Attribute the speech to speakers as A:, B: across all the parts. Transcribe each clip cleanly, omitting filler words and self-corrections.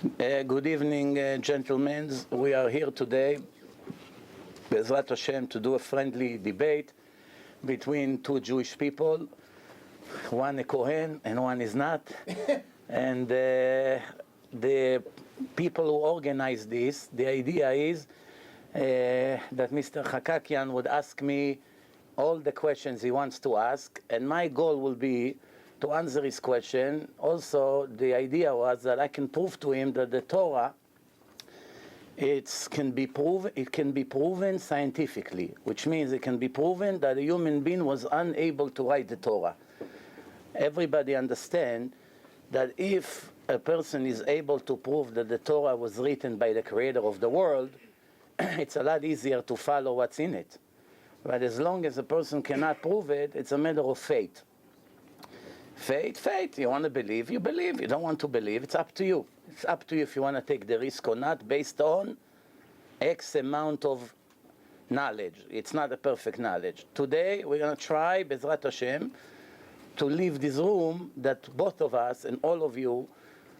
A: Good evening, gentlemen. We are here today, Bezrat Hashem, to do a friendly debate between two Jewish people. One a Kohen and one is not. And the people who organized this, the idea is that Mr. Hakakian would ask me all the questions he wants to ask, and my goal will be to answer his question. Also, the idea was that I can prove to him that the Torah, it can be proven scientifically, which means it can be proven that a human being was unable to write the Torah. Everybody understands that if a person is able to prove that the Torah was written by the creator of the world, it's a lot easier to follow what's in it. But as long as a person cannot prove it, it's a matter of faith. Faith. You want to believe, you believe. You don't want to believe, it's up to you. It's up to you if you want to take the risk or not based on X amount of knowledge. It's not a perfect knowledge. Today, we're going to try, Bezrat Hashem, to leave this room that both of us and all of you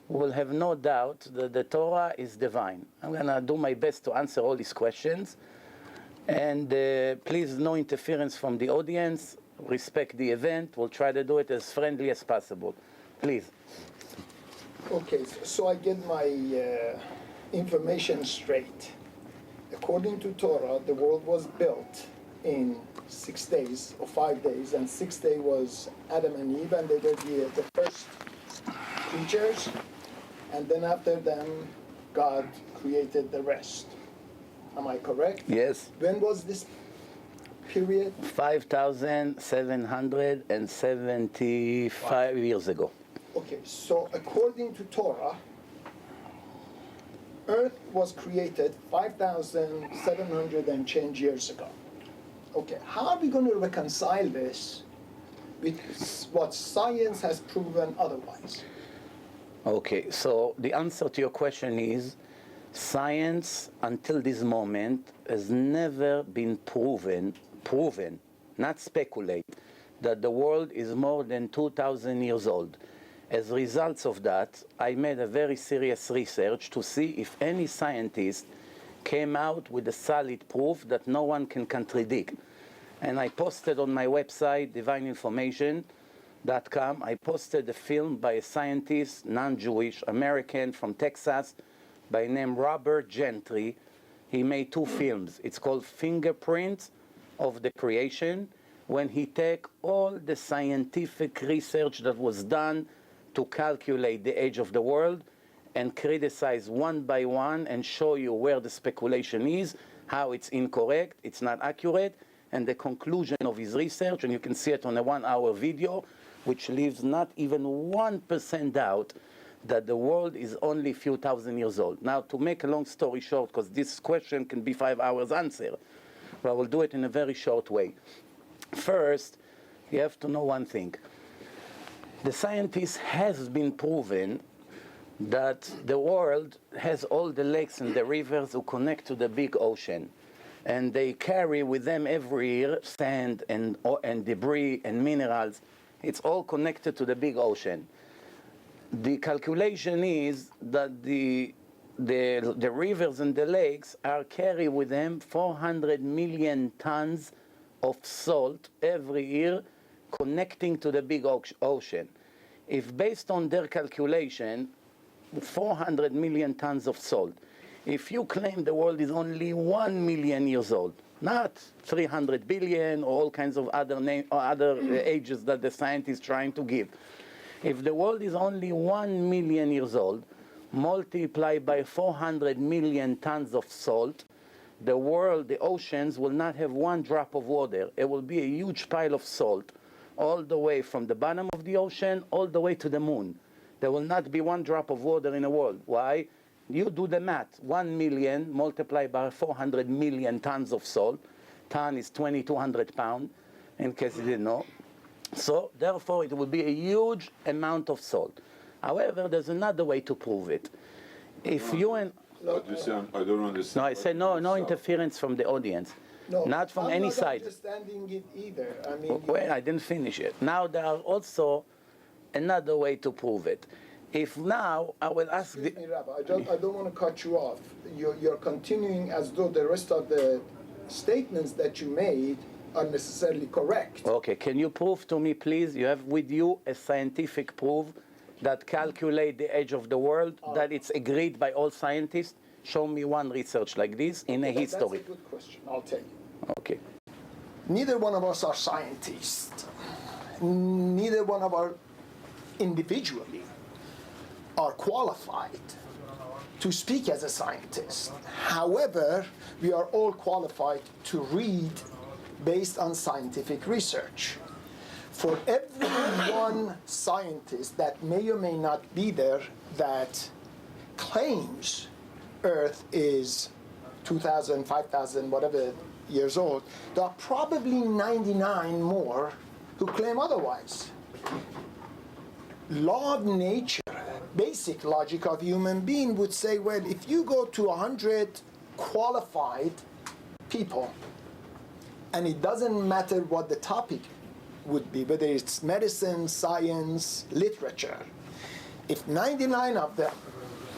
A: will have no doubt that the Torah is divine. I'm going to do my best to answer all these questions. And please, no interference from the audience. Respect the event. We'll try to do it as friendly as possible. Please.
B: Okay, so I get my information straight. According to Torah, the world was built in 6 days or 5 days, and 6th day was Adam and Eve, and they were the first creatures, and then after them, God created the rest. Am I correct?
A: Yes.
B: When was this period?
A: 5,775 years ago.
B: Okay, so according to Torah, Earth was created 5,700 and change years ago. Okay, how are we going to reconcile this with what science has proven otherwise?
A: Okay, so the answer to your question is, science until this moment has never been proven, not speculate, that the world is more than 2,000 years old. As results of that, I made a very serious research to see if any scientist came out with a solid proof that no one can contradict. And I posted on my website, divineinformation.com, I posted a film by a scientist, non-Jewish, American from Texas, by name Robert Gentry. He made 2 films. It's called Fingerprints of the Creation, when he take all the scientific research that was done to calculate the age of the world and criticize one by one and show you where the speculation is, how it's incorrect, it's not accurate, and the conclusion of his research, and you can see it on a 1-hour video, which leaves not even 1% doubt that the world is only a few thousand years old. Now, to make a long story short, because this question can be 5 hours answer, but I will do it in a very short way. First, you have to know one thing. The scientist has been proven that the world has all the lakes and the rivers who connect to the big ocean. And they carry with them every year sand and debris and minerals. It's all connected to the big ocean. The calculation is that the rivers and the lakes are carry with them 400 million tons of salt every year connecting to the big ocean. If based on their calculation, 400 million tons of salt, if you claim the world is only 1 million years old, not 300 billion or all kinds of other ages that the scientists trying to give, if the world is only 1 million years old, multiplied by 400 million tons of salt, the world, the oceans will not have 1 drop of water. It will be a huge pile of salt all the way from the bottom of the ocean all the way to the moon. There will not be 1 drop of water in the world. Why? You do the math. 1 million multiplied by 400 million tons of salt. Ton is 2,200 pounds, in case you didn't know. So, therefore, it will be a huge amount of salt. However, there's another way to prove it. If you and...
C: But you say, I don't understand.
A: No, I said no interference from the audience.
B: No,
A: not from any side.
B: I'm not understanding it either. I mean,
A: well, I didn't finish it. Now, there are also another way to prove it. If now I will ask
B: Excuse me, Rabbi, I don't want to cut you off. You're continuing as though the rest of the statements that you made are necessarily correct.
A: Okay, can you prove to me, please? You have with you a scientific proof that calculate the age of the world, that it's agreed by all scientists? Show me one research like this in a history.
B: That's a good question, I'll tell you.
A: Okay.
B: Neither one of us are scientists. Neither one of us individually are qualified to speak as a scientist. However, we are all qualified to read based on scientific research. For every one scientist that may or may not be there that claims Earth is 2,000, 5,000, whatever years old, there are probably 99 more who claim otherwise. Law of nature, basic logic of human being would say, well, if you go to 100 qualified people, and it doesn't matter what the topic would be, whether it's medicine, science, literature, if 99 of them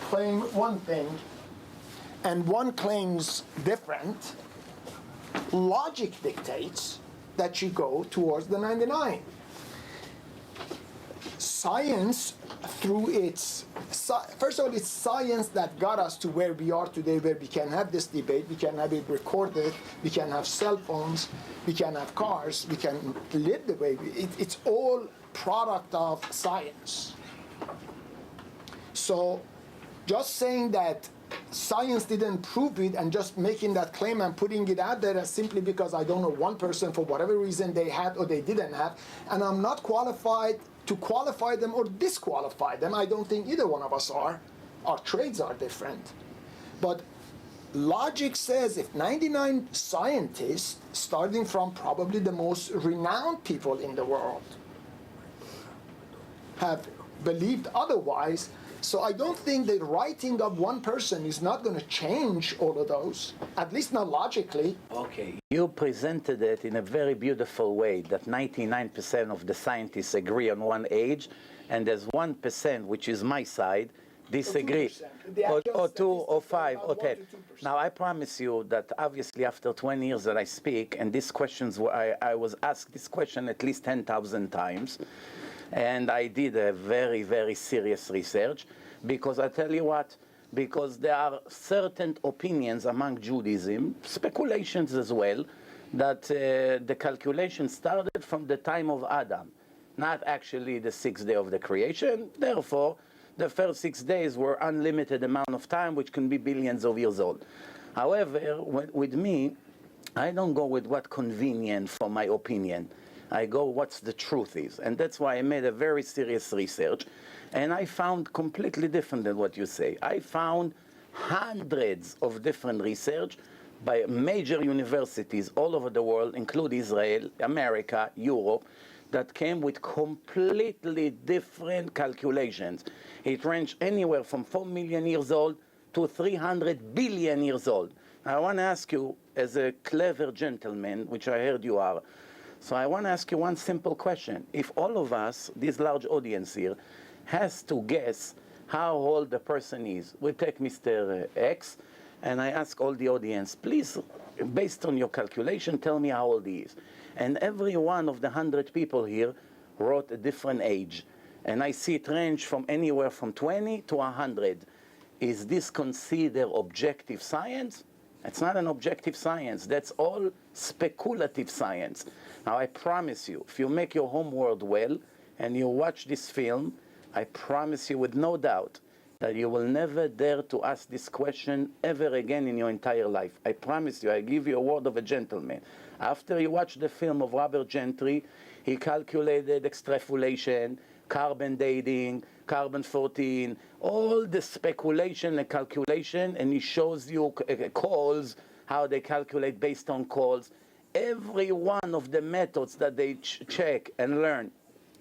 B: claim one thing and one claims different, logic dictates that you go towards the 99. Science, through its, first of all, it's science that got us to where we are today, where we can have this debate, we can have it recorded, we can have cell phones, we can have cars, we can live the way it's all product of science. So just saying that science didn't prove it and just making that claim and putting it out there simply because I don't know one person for whatever reason they had or they didn't have, and I'm not qualified to qualify them or disqualify them. I don't think either one of us are. Our trades are different. But logic says if 99 scientists, starting from probably the most renowned people in the world, have believed otherwise, so I don't think the writing of one person is not going to change all of those, at least not logically.
A: Okay, you presented it in a very beautiful way, that 99% of the scientists agree on one age, and there's 1%, which is my side, disagree. Or 2, or 5, or 10. Now, I promise you that obviously after 20 years that I speak, and these questions, I was asked this question at least 10,000 times, and I did a very, very serious research, because I tell you what, because there are certain opinions among Judaism, speculations as well, that the calculation started from the time of Adam, not actually the 6th day of the creation. Therefore, the first 6 days were unlimited amount of time, which can be billions of years old. However, with me, I don't go with what convenient for my opinion. I go what's the truth is. And that's why I made a very serious research. And I found completely different than what you say. I found hundreds of different research by major universities all over the world, including Israel, America, Europe, that came with completely different calculations. It ranged anywhere from 4 million years old to 300 billion years old. I want to ask you, as a clever gentleman, which I heard you are, so I want to ask you one simple question. If all of us, this large audience here, has to guess how old the person is, we take Mr. X, and I ask all the audience, please, based on your calculation, tell me how old he is. And every one of the 100 people here wrote a different age. And I see it range from anywhere from 20 to 100. Is this considered objective science? It's not an objective science. That's all speculative science. Now, I promise you, if you make your homework well and you watch this film, I promise you with no doubt that you will never dare to ask this question ever again in your entire life. I promise you, I give you a word of a gentleman. After you watch the film of Robert Gentry, he calculated extrapolation, carbon dating, carbon-14, all the speculation and calculation, and he shows you calls, how they calculate based on calls. Every one of the methods that they check and learn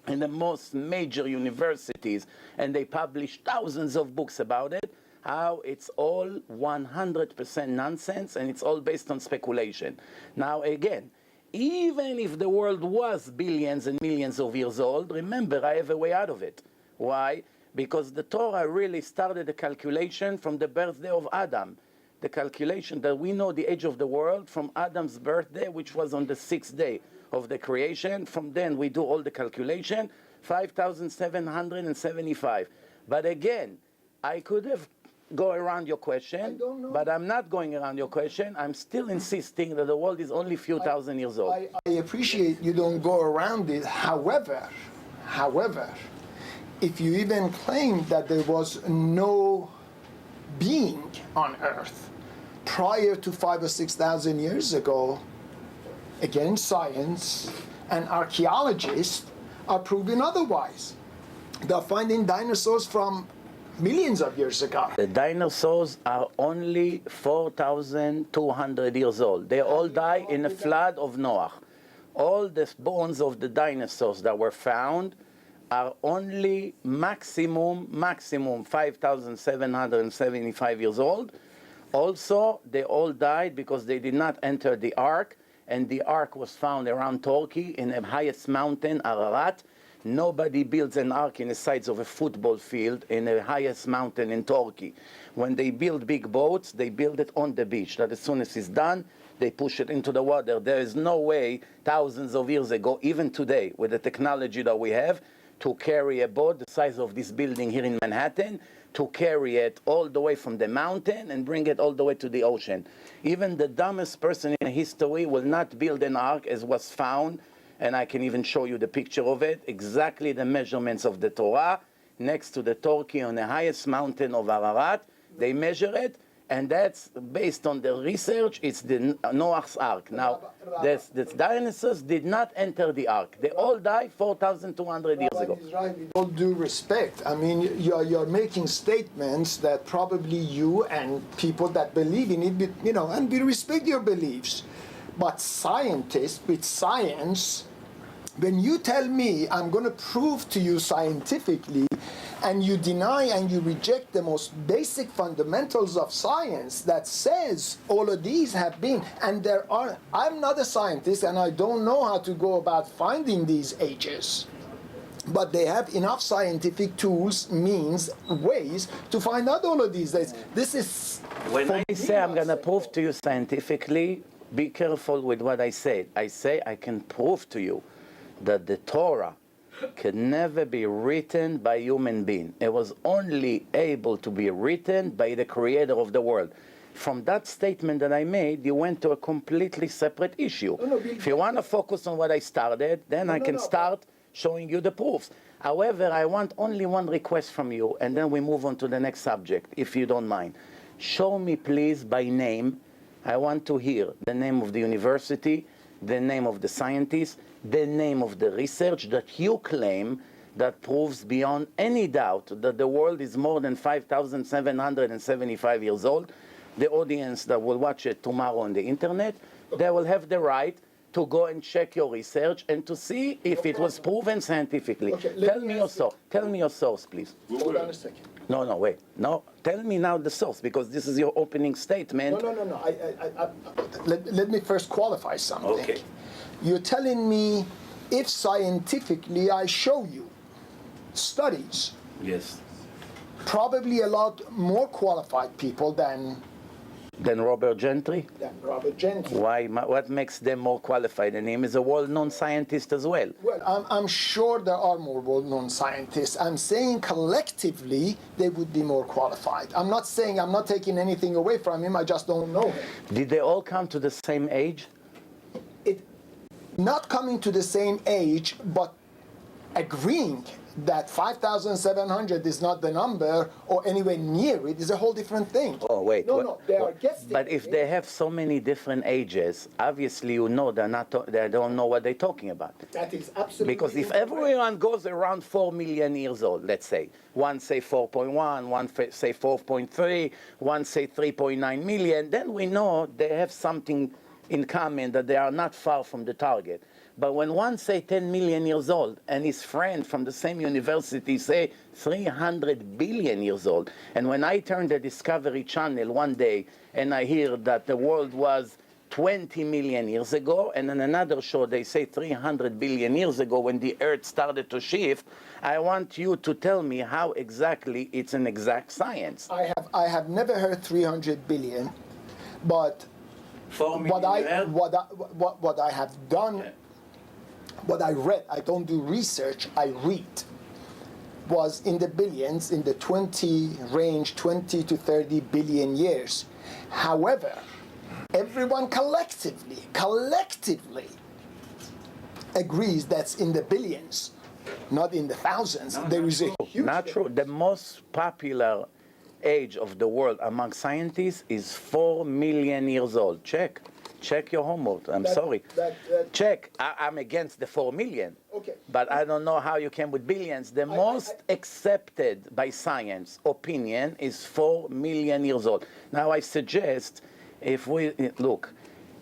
A: in the most major universities, and they publish thousands of books about it, how it's all 100% nonsense, and it's all based on speculation. Now again, even if the world was billions and millions of years old, remember, I have a way out of it. Why? because the Torah really started the calculation from the birthday of Adam. The calculation that we know the age of the world from Adam's birthday, which was on the 6th day of the creation. From then we do all the calculation, 5,775. But again, I could have go around your question, but I'm not going around your question. I'm still insisting that the world is only a few thousand years old.
B: I appreciate you don't go around it. However, if you even claim that there was no being on Earth prior to 5,000 or 6,000 years ago, again, science and archaeologists are proving otherwise. They're finding dinosaurs from millions of years ago.
A: The dinosaurs are only 4,200 years old. They all died in a flood of Noah. All the bones of the dinosaurs that were found are only maximum 5,775 years old. Also, they all died because they did not enter the ark, and the ark was found around Turkey in the highest mountain, Ararat. Nobody builds an ark in the sides of a football field in the highest mountain in Turkey. When they build big boats, they build it on the beach, that as soon as it's done, they push it into the water. There is no way thousands of years ago, even today, with the technology that we have, to carry a boat the size of this building here in Manhattan, to carry it all the way from the mountain and bring it all the way to the ocean. Even the dumbest person in history will not build an ark as was found, and I can even show you the picture of it, exactly the measurements of the Torah, next to the Turkey on the highest mountain of Ararat. They measure it, and that's based on the research, it's the Noah's Ark. Now, the dinosaurs did not enter the Ark. They all died 4,200 years ago.
B: Rabbi Mizrachi, with all due respect, I mean, you're making statements that probably you and people that believe in it, and we respect your beliefs. But scientists, with science, when you tell me I'm going to prove to you scientifically, and you deny and you reject the most basic fundamentals of science that says all of these have been, and I'm not a scientist and I don't know how to go about finding these ages, but they have enough scientific tools, means, ways to find out all of these days. This is...
A: When I say I'm going to prove to you scientifically, be careful with what I say. I say I can prove to you that the Torah can never be written by human being. It was only able to be written by the creator of the world. From that statement that I made, you went to a completely separate issue. If you want to focus on what I started, then I can start showing you the proofs. However, I want only one request from you, and then we move on to the next subject, if you don't mind. Show me, please, by name. I want to hear the name of the university, the name of the scientist, the name of the research that you claim that proves beyond any doubt that the world is more than 5,775 years old. The audience that will watch it tomorrow on the internet, they will have the right to go and check your research and to see if it was proven scientifically. Tell me your source. Tell me your source, please.
B: Hold on a second.
A: No, wait. No, tell me now the source, because this is your opening statement.
B: No. Let me first qualify something.
A: Okay.
B: You're telling me if scientifically I show you studies,
A: Yes.
B: probably a lot more qualified people than
A: Robert Gentry?
B: Robert Gentry.
A: Why? What makes them more qualified? And him is a well-known scientist as well.
B: Well, I'm sure there are more well-known scientists. I'm saying collectively they would be more qualified. I'm not taking anything away from him, I just don't know him.
A: Did they all come to the same age?
B: Not coming to the same age, but agreeing that 5,700 is not the number or anywhere near it is a whole different thing.
A: Oh, wait.
B: No, they are guessing.
A: But if they have so many different ages, obviously you know they don't know what they're talking about.
B: That is absolutely
A: Because if
B: incorrect.
A: everyone goes around 4 million years old, let's say, one say 4.1, one say 4.3, one say 3.9 million, then we know they have something in common, that they are not far from the target. But when one say 10 million years old and his friend from the same university say 300 billion years old, and when I turn the Discovery Channel one day and I hear that the world was 20 million years ago, and in another show they say 300 billion years ago when the Earth started to shift. I want you to tell me how exactly it's an exact science.
B: I have never heard 300 billion, but
A: 4 million
B: what I have done, what I read, I don't do research, I read, was in the billions, in the 20 to 30 billion years. However, everyone collectively agrees that's in the billions, not in the thousands. There is a huge
A: Not true. The most popular age of the world among scientists is 4 million years old. Check your homework. I'm sorry. Check. I'm against the 4 million.
B: Okay.
A: But I don't know how you came with billions. The most accepted by science opinion is 4 million years old. Now I suggest, if we look,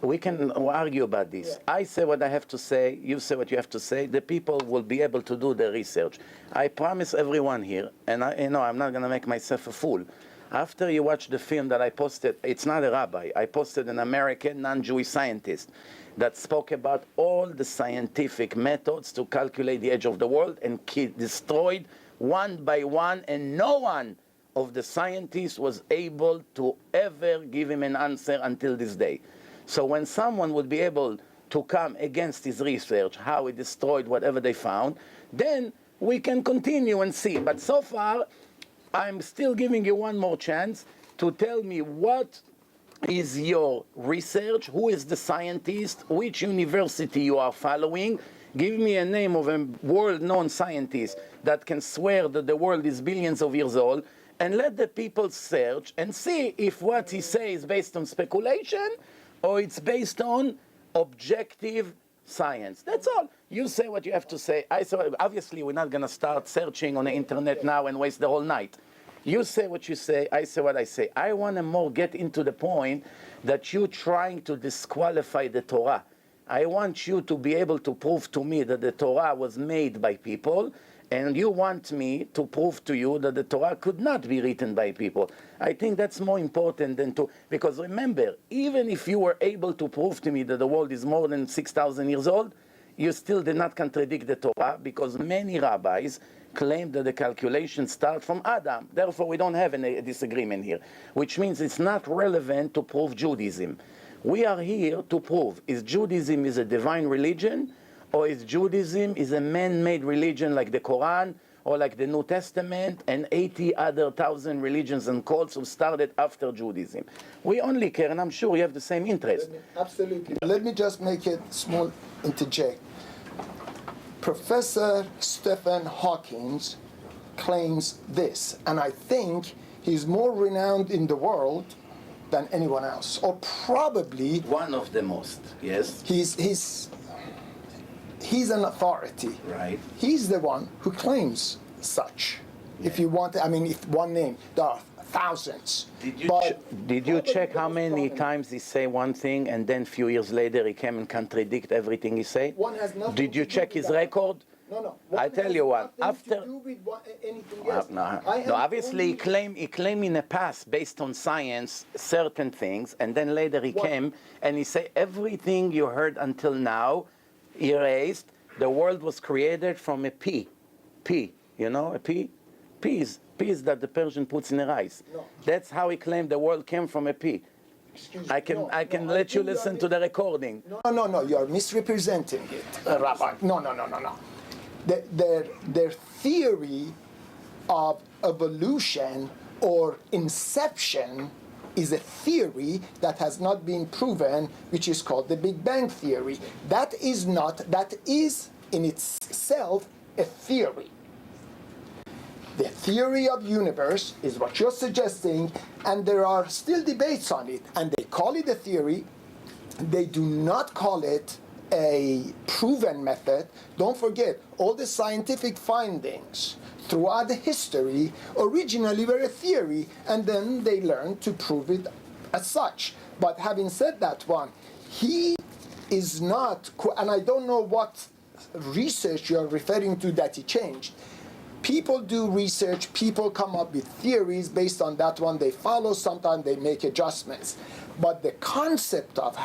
A: we can argue about this.
B: Yeah.
A: I say what I have to say, you say what you have to say. The people will be able to do the research. I promise everyone here, and I'm not going to make myself a fool. After you watch the film that I posted, it's not a rabbi. I posted an American non-Jewish scientist that spoke about all the scientific methods to calculate the age of the world and destroyed one by one, and no one of the scientists was able to ever give him an answer until this day. So when someone would be able to come against his research, how he destroyed whatever they found, then we can continue and see. But so far, I'm still giving you one more chance to tell me what is your research, who is the scientist, which university you are following. Give me a name of a world-known scientist that can swear that the world is billions of years old, and let the people search and see if what he says is based on speculation or it's based on objective science. That's all. You say what you have to say. I say, obviously, we're not going to start searching on the internet now and waste the whole night. You say what you say, I say what I say. I want to more get into the point that you're trying to disqualify the Torah. I want you to be able to prove to me that the Torah was made by people, and you want me to prove to you that the Torah could not be written by people. I think that's more important than because remember, even if you were able to prove to me that the world is more than 6,000 years old, you still did not contradict the Torah, because many rabbis claim that the calculations start from Adam. Therefore, we don't have a disagreement here, which means it's not relevant to prove Judaism. We are here to prove, is Judaism is a divine religion, or is Judaism is a man-made religion like the Quran, or like the New Testament, and 80 other 1,000 religions and cults who started after Judaism. We only care, and I'm sure you have the same interest.
B: Absolutely. Let me just make a small interject. Professor Stephen Hawking claims this, and I think he's more renowned in the world than anyone else, or probably
A: One of the most, yes.
B: he's an authority.
A: Right.
B: He's the one who claims such. If you want, if one name, there are thousands.
A: Did you check how many times he say one thing and then a few years later he came and contradict everything he say?
B: One has nothing
A: Did you
B: to do
A: check
B: with
A: his
B: that.
A: record?
B: No.
A: I tell you what,
B: Nothing
A: after
B: to do with anything else.
A: no, obviously he claimed in the past based on science certain things, and then later he came and he said everything you heard until now erased. The world was created from a pea. You know, a pea? Peas that the Persian puts in the rice.
B: No.
A: That's how he claimed the world came from a pea.
B: Excuse
A: I
B: me.
A: can let you listen to the recording.
B: No, you are misrepresenting it, Rabbi. No. Their theory of evolution or inception is a theory that has not been proven, which is called the Big Bang theory. That is in itself a theory. The theory of universe is what you're suggesting, and there are still debates on it, and they call it a theory. They do not call it a proven method. Don't forget, all the scientific findings throughout the history originally were a theory, and then they learned to prove it as such. But having said that one, he is not, and I don't know what research you're referring to that he changed. People do research, people come up with theories based on that one, they follow, sometimes they make adjustments. But the concept of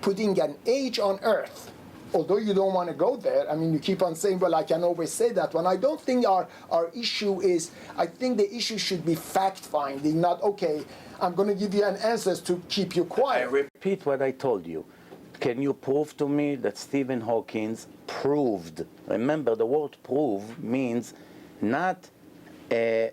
B: putting an age on Earth, although you don't want to go there, I mean, you keep on saying, well, I can always say that one. I don't think our issue is, I think the issue should be fact-finding, not, okay, I'm going to give you an answer to keep you
A: I
B: quiet.
A: repeat what I told you. Can you prove to me that Stephen Hawking proved? Remember, the word prove means not a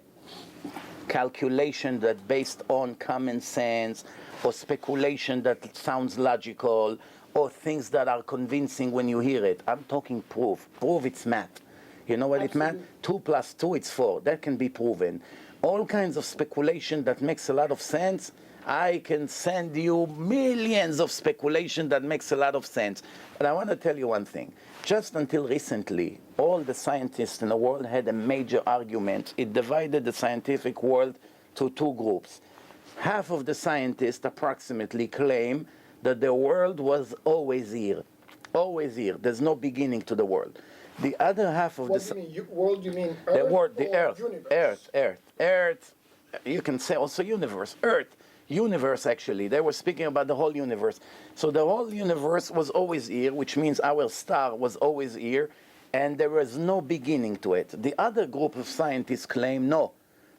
A: calculation that based on common sense or speculation that sounds logical or things that are convincing when you hear it. I'm talking proof. Proof, it's math. You know what it meant? 2 + 2, it's 4. That can be proven. All kinds of speculation that makes a lot of sense. I can send you millions of speculation that makes a lot of sense. But I want to tell you one thing. Just until recently, all the scientists in the world had a major argument. It divided the scientific world to 2 groups. Half of the scientists approximately claim that the world was always here. Always here. There's no beginning to the world. The other half of
B: What do you mean? World, you mean Earth?
A: the world, the
B: or
A: Earth,
B: universe?
A: Earth. You can say also universe, Earth, universe. Actually, they were speaking about the whole universe. So the whole universe was always here, which means our star was always here, and there was no beginning to it. The other group of scientists claim no,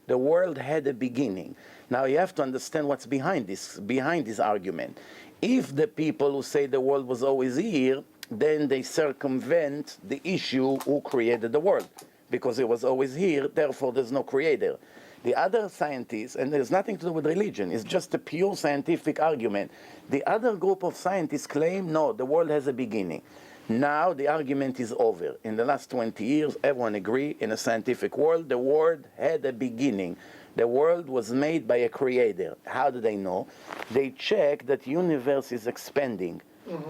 A: the world had a beginning. Now you have to understand what's behind this argument. If the people who say the world was always here, then they circumvent the issue who created the world, because it was always here, therefore there's no creator. The other scientists, and there's nothing to do with religion, it's just a pure scientific argument. The other group of scientists claim, no, the world has a beginning. Now the argument is over. In the last 20 years, everyone agrees in a scientific world, the world had a beginning. The world was made by a creator. How do they know? They check that the universe is expanding,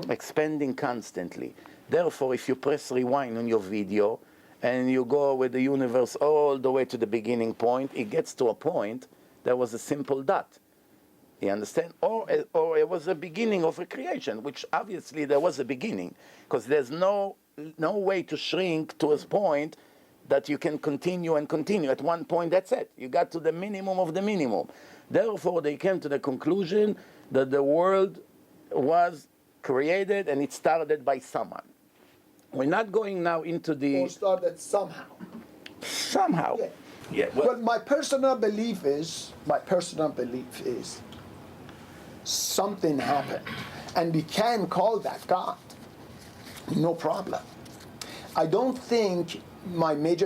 A: expanding constantly. Therefore, if you press rewind on your video and you go with the universe all the way to the beginning point, it gets to a point that was a simple dot. You understand? Or it was a beginning of a creation, which obviously there was a beginning, because there's no way to shrink to a point that you can continue and continue. At one point, that's it. You got to the minimum of the minimum. Therefore, they came to the conclusion that the world was created and it started by someone. We're not going now into the...
B: Or started somehow.
A: Somehow.
B: Yeah.
A: Yeah.
B: Well, my personal belief is something happened, and we can call that God. No problem. I don't think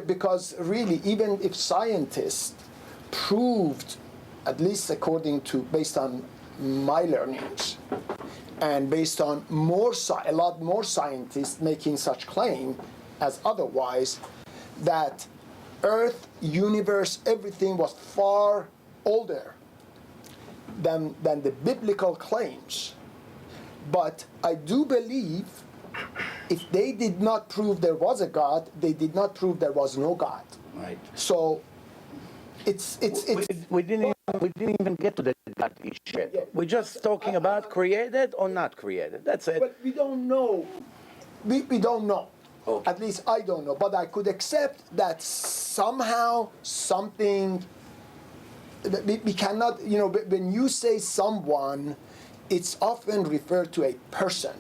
B: because really, even if scientists proved, at least based on my learnings, and based on a lot more scientists making such claim as otherwise, that Earth, universe, everything was far older than the biblical claims. But I do believe if they did not prove there was a God, they did not prove there was no God.
A: Right.
B: So it's
A: We didn't even get to the God issue yet.
B: Yeah.
A: We're just talking about created or not created. That's it.
B: But we don't know. We don't know.
A: Okay.
B: At least I don't know. But I could accept that somehow something. We cannot, when you say someone, it's often referred to a person.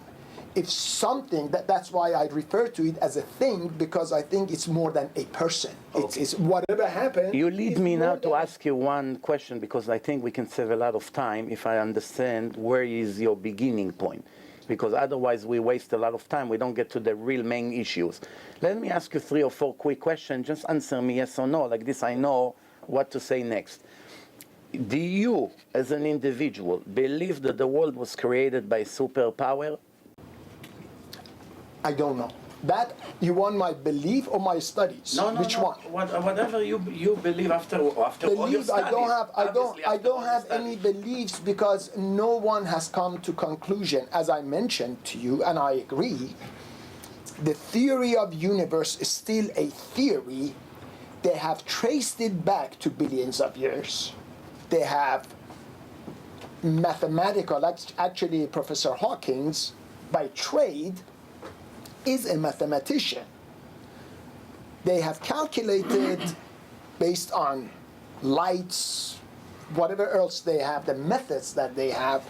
B: If something, that's why I refer to it as a thing, because I think it's more than a person.
A: Okay.
B: It's whatever happened.
A: You lead
B: is
A: me now
B: more
A: to
B: than-
A: ask you one question, because I think we can save a lot of time if I understand where is your beginning point. Because otherwise we waste a lot of time. We don't get to the real main issues. Let me ask you 3 or 4 quick questions. Just answer me yes or no. Like this, I know what to say next. Do you, as an individual, believe that the world was created by superpower?
B: I don't know. That, you want my belief or my studies? Which one?
A: Whatever you believe after all your
B: Believe,
A: studies.
B: I don't have any beliefs, because no one has come to conclusion. As I mentioned to you, and I agree, the theory of universe is still a theory. They have traced it back to billions of years. They have mathematical, actually Professor Hawkins, by trade, is a mathematician. They have calculated based on lights, whatever else they have, the methods that they have,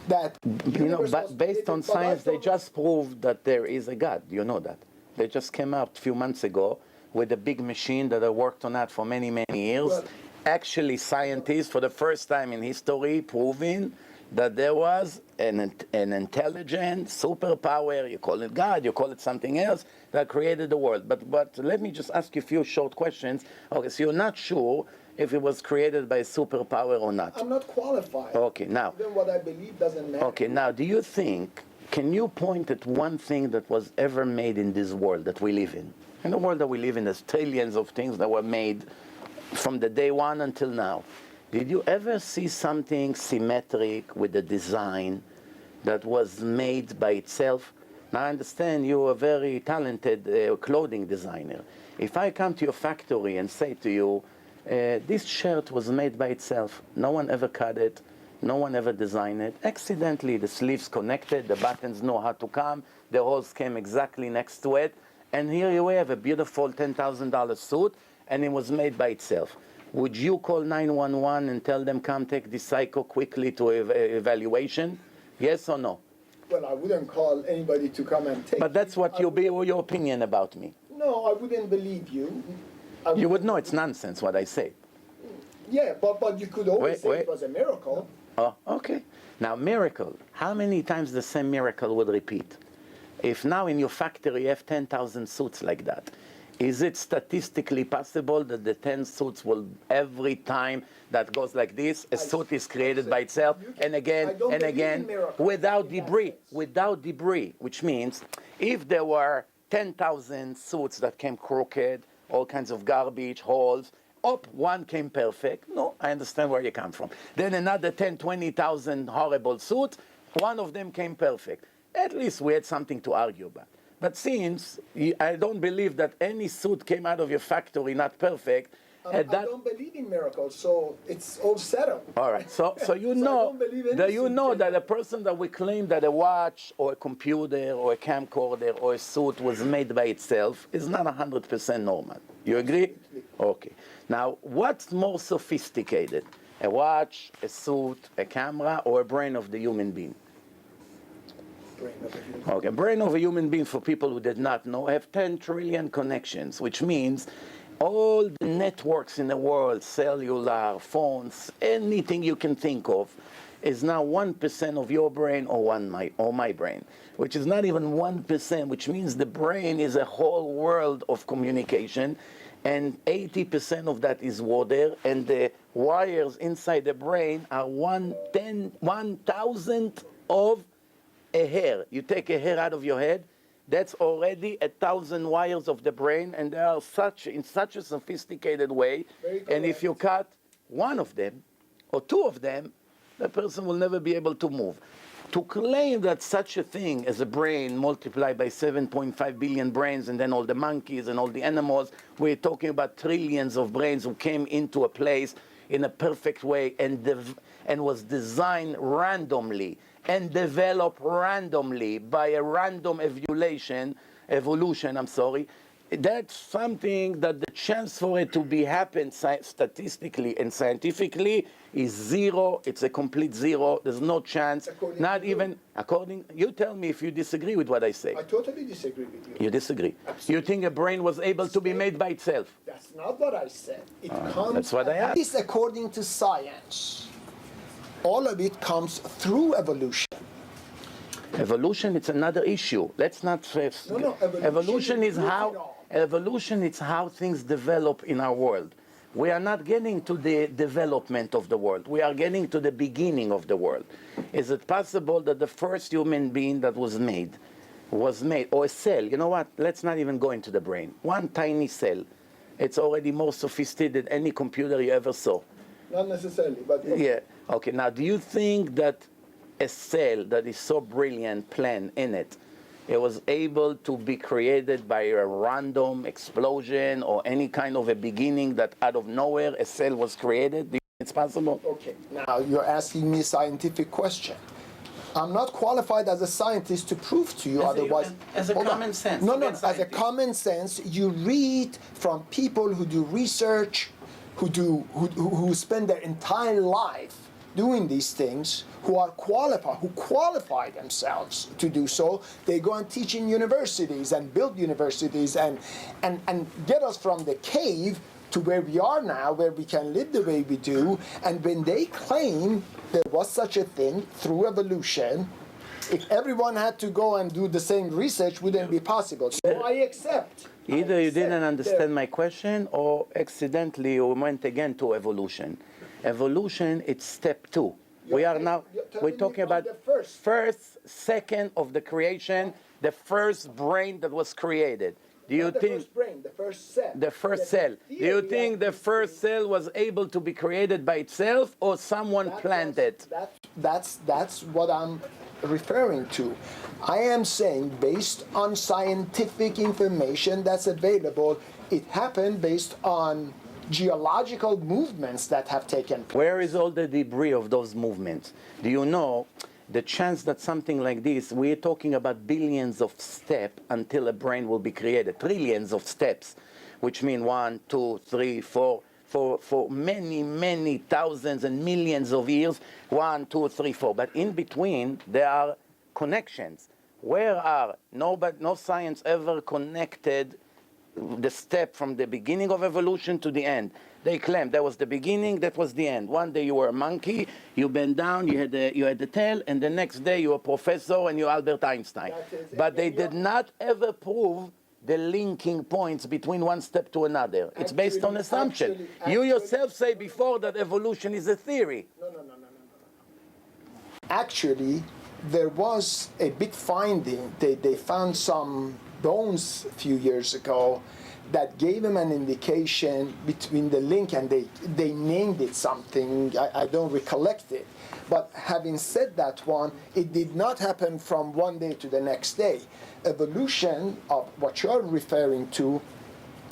B: that
A: You know,
B: universe was
A: but based on
B: created, but I
A: science, they
B: don't-
A: just proved that there is a God. You know that. They just came out a few months ago with a big machine that I worked on that for many, many years.
B: Well-
A: Actually, scientists, for the first time in history, proving that there was an intelligent superpower, you call it God, you call it something else, that created the world. But let me just ask you a few short questions. Okay, so you're not sure if it was created by a superpower or not.
B: I'm not qualified.
A: Okay, now.
B: Even what I believe doesn't matter.
A: Okay, now do you think, can you point at one thing that was ever made in this world that we live in? In the world that we live in, there's trillions of things that were made from the day one until now. Did you ever see something symmetric with a design that was made by itself? Now I understand you're a very talented clothing designer. If I come to your factory and say to you, this shirt was made by itself, no one ever cut it, no one ever designed it. Accidentally, the sleeves connected, the buttons know how to come, the holes came exactly next to it, and here you have a beautiful $10,000 suit, and it was made by itself. Would you call 911 and tell them, come take this psycho quickly to evaluation? Yes or no?
B: Well, I wouldn't call anybody to come and take.
A: But that's what your opinion about me.
B: No, I wouldn't believe you.
A: You would know it's nonsense what I say.
B: Yeah, but you could always say
A: Wait.
B: it was a miracle.
A: Oh, okay. Now, miracle. How many times the same miracle would repeat? If now in your factory you have 10,000 suits like that, is it statistically possible that the 10 suits will, every time that goes like this, a suit is created by itself, and again,
B: I don't
A: and
B: believe
A: again,
B: in miracles
A: without
B: in that
A: debris,
B: sense.
A: without debris, which means if there were 10,000 suits that came crooked, all kinds of garbage, holes, one came perfect. No, I understand where you come from. Then another 10, 20,000 horrible suits, one of them came perfect. At least we had something to argue about. But since I don't believe that any suit came out of your factory not perfect,
B: I don't believe in miracles, so it's all settled.
A: all right, so you
B: I
A: know
B: don't believe any
A: that you
B: suit
A: know
B: can-
A: that a person that we claim that a watch or a computer or a camcorder or a suit was made by itself is not 100% normal. You agree? Okay. Now, what's more sophisticated? A watch, a suit, a camera, or a brain of the human being?
B: Brain of a human.
A: Okay, brain of a human being, for people who did not know, have 10 trillion connections, which means all the networks in the world, cellular, phones, anything you can think of, is now 1% of your brain or my brain, which is not even 1%, which means the brain is a whole world of communication, and 80% of that is water, and the wires inside the brain are 1,000th of a hair. You take a hair out of your head, that's already 1,000 wires of the brain, and they are in such a sophisticated way.
B: Very
A: And if you cut one of them or two of them, the person will never be able to move. To claim that such a thing as a brain multiplied by 7.5 billion brains, and then all the monkeys and all the animals, we're talking about trillions of brains who came into a place in a perfect way and was designed randomly and developed randomly by a random evolution, that's something that the chance for it to happen statistically and scientifically is zero. It's a complete zero. There's no chance. You tell me if you disagree with what I say.
B: I totally disagree with you.
A: You disagree.
B: Absolutely.
A: You think a brain was able to be made by itself?
B: That's not what I said. It comes,
A: that's what I
B: at
A: asked.
B: least according to science, all of it comes through evolution.
A: Evolution, it's another issue. Let's not stress.
B: No,
A: Evolution is
B: is
A: how things develop in our world. We are not getting to the development of the world. We are getting to the beginning of the world. Is it possible that the first human being that was made, or a cell, you know what? Let's not even go into the brain. One tiny cell. It's already more sophisticated than any computer you ever saw.
B: Not necessarily, but
A: Yeah. Okay, now do you think that a cell that is so brilliant plan in it was able to be created by a random explosion or any kind of a beginning that out of nowhere a cell was created? Do you think it's possible?
B: Okay, now you're asking me a scientific question. I'm not qualified as a scientist to prove to you otherwise.
A: As a
B: Hold on.
A: common sense.
B: No,
A: forget
B: as a
A: scientist.
B: common sense, you read from people who do research, who spend their entire life doing these things, who qualify themselves to do so. They go and teach in universities and build universities and get us from the cave to where we are now, where we can live the way we do. And when they claim there was such a thing through evolution, if everyone had to go and do the same research, wouldn't be possible. So I accept.
A: Either you didn't understand my question, or accidentally you went again to evolution. Evolution, it's step 2. We're talking about
B: the
A: first second of the creation, the first brain that was created. Do you think
B: first brain, the first cell?
A: the first cell? Do you think the first cell was able to be created by itself, or someone planted?
B: That's what I'm referring to. I am saying, based on scientific information that's available, it happened based on geological movements that have taken place.
A: Where is all the debris of those movements? Do you know the chance that something like this, we're talking about billions of steps until a brain will be created, trillions of steps, which mean 1, 2, 3, 4, for many, many thousands and millions of years, 1, 2, 3, 4. But in between, there are connections. Where are, no science ever connected the step from the beginning of evolution to the end. They claim that was the beginning, that was the end. One day you were a monkey, you bent down, you had the tail, and the next day you were a professor and you're Albert Einstein. But they did not ever prove the linking points between one step to another. It's based on assumption. You yourself say before that evolution is a theory.
B: No. Actually, there was a big finding. They found some bones a few years ago that gave them an indication between the link, and they named it something, I don't recollect it. But having said that one, it did not happen from one day to the next day. Evolution of what you're referring to,